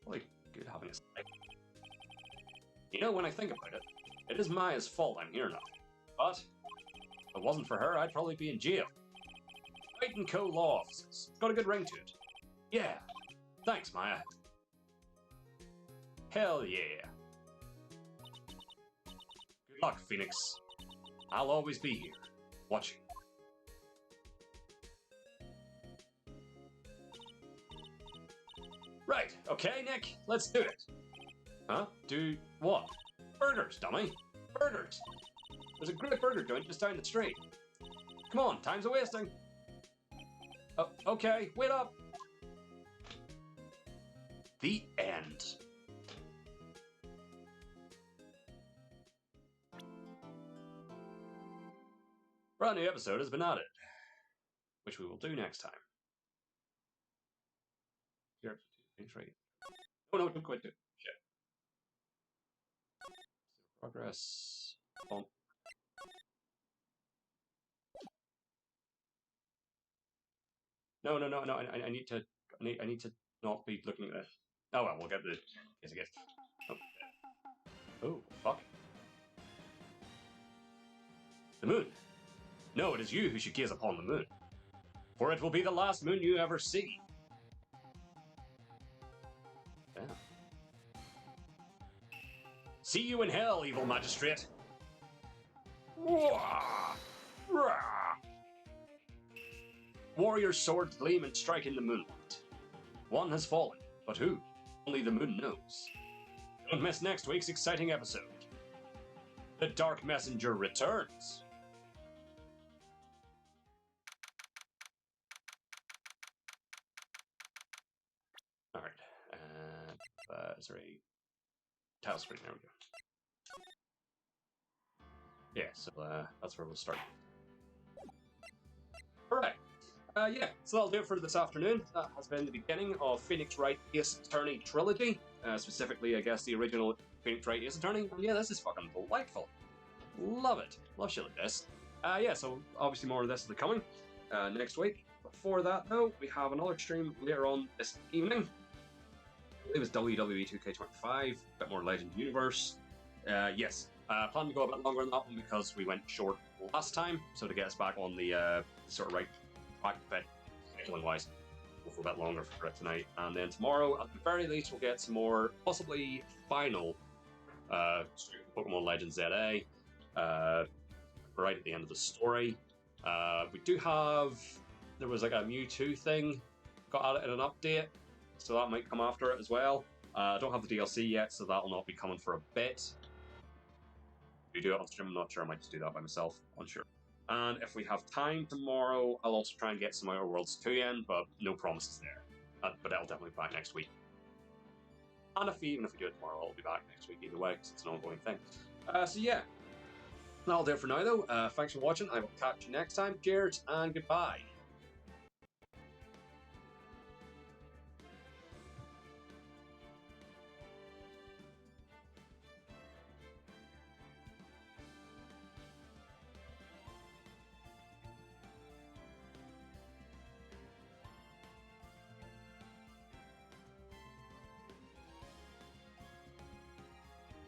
Really good having a side. You know, when I think about it, it is Maya's fault I'm here now. But if it wasn't for her, I'd probably be in jail. Wright & Co. law offices. Got a good ring to it. Yeah. Thanks, Maya. Hell yeah. Good luck, Phoenix. I'll always be here, watching. Right, okay, Nick, let's do it. Huh? Do what? Burgers, dummy. Burgers. There's a great burger joint just down the street. Come on, time's a-wasting. Oh, okay, wait up. The end. Brand new episode has been added, which we will do next time. Here, right. Oh no, don't quit it. Shit. Progress. Oh. No. I need to. I need to not be looking at this. Oh well, we'll get the. Yes, I guess. Oh, fuck. The moon. No, it is you who should gaze upon the moon, for it will be the last moon you ever see. Yeah. See you in hell, evil magistrate. Warriors' swords gleam and strike in the moonlight. One has fallen, but who? Only the moon knows. Don't miss next week's exciting episode. The Dark Messenger returns. Alright, is there a tile screen? There we go. Yeah, so that's where we'll start. Alright, yeah, so that'll do it for this afternoon. That has been the beginning of Phoenix Wright Ace Attorney Trilogy. Specifically, I guess, the original Phoenix Wright Ace Attorney. And yeah, this is fucking delightful. Love it. Love shit like this. Yeah, so obviously more of this will be coming next week. Before that, though, we have another stream later on this evening. I believe it's WWE 2K25, a bit more Legend Universe. Yes, plan to go a bit longer on that one because we went short last time, so to get us back on the sort of right track bit, scheduling-wise, we'll go a bit longer for it tonight. And then tomorrow, at the very least, we'll get some more, possibly final Pokemon Legends ZA, right at the end of the story. We do have, there was like a Mewtwo thing, got added in an update, so that might come after it as well. I don't have the DLC yet, so that will not be coming for a bit. If we do it on stream, I'm not sure. I might just do that by myself. Unsure. And if we have time tomorrow, I'll also try and get some Outer Worlds 2 in, but no promises there. But that'll definitely be back next week. And even if we do it tomorrow, I'll be back next week either way, because it's an ongoing thing. So yeah, that'll do it for now, though. Thanks for watching. I will catch you next time. Cheers and goodbye.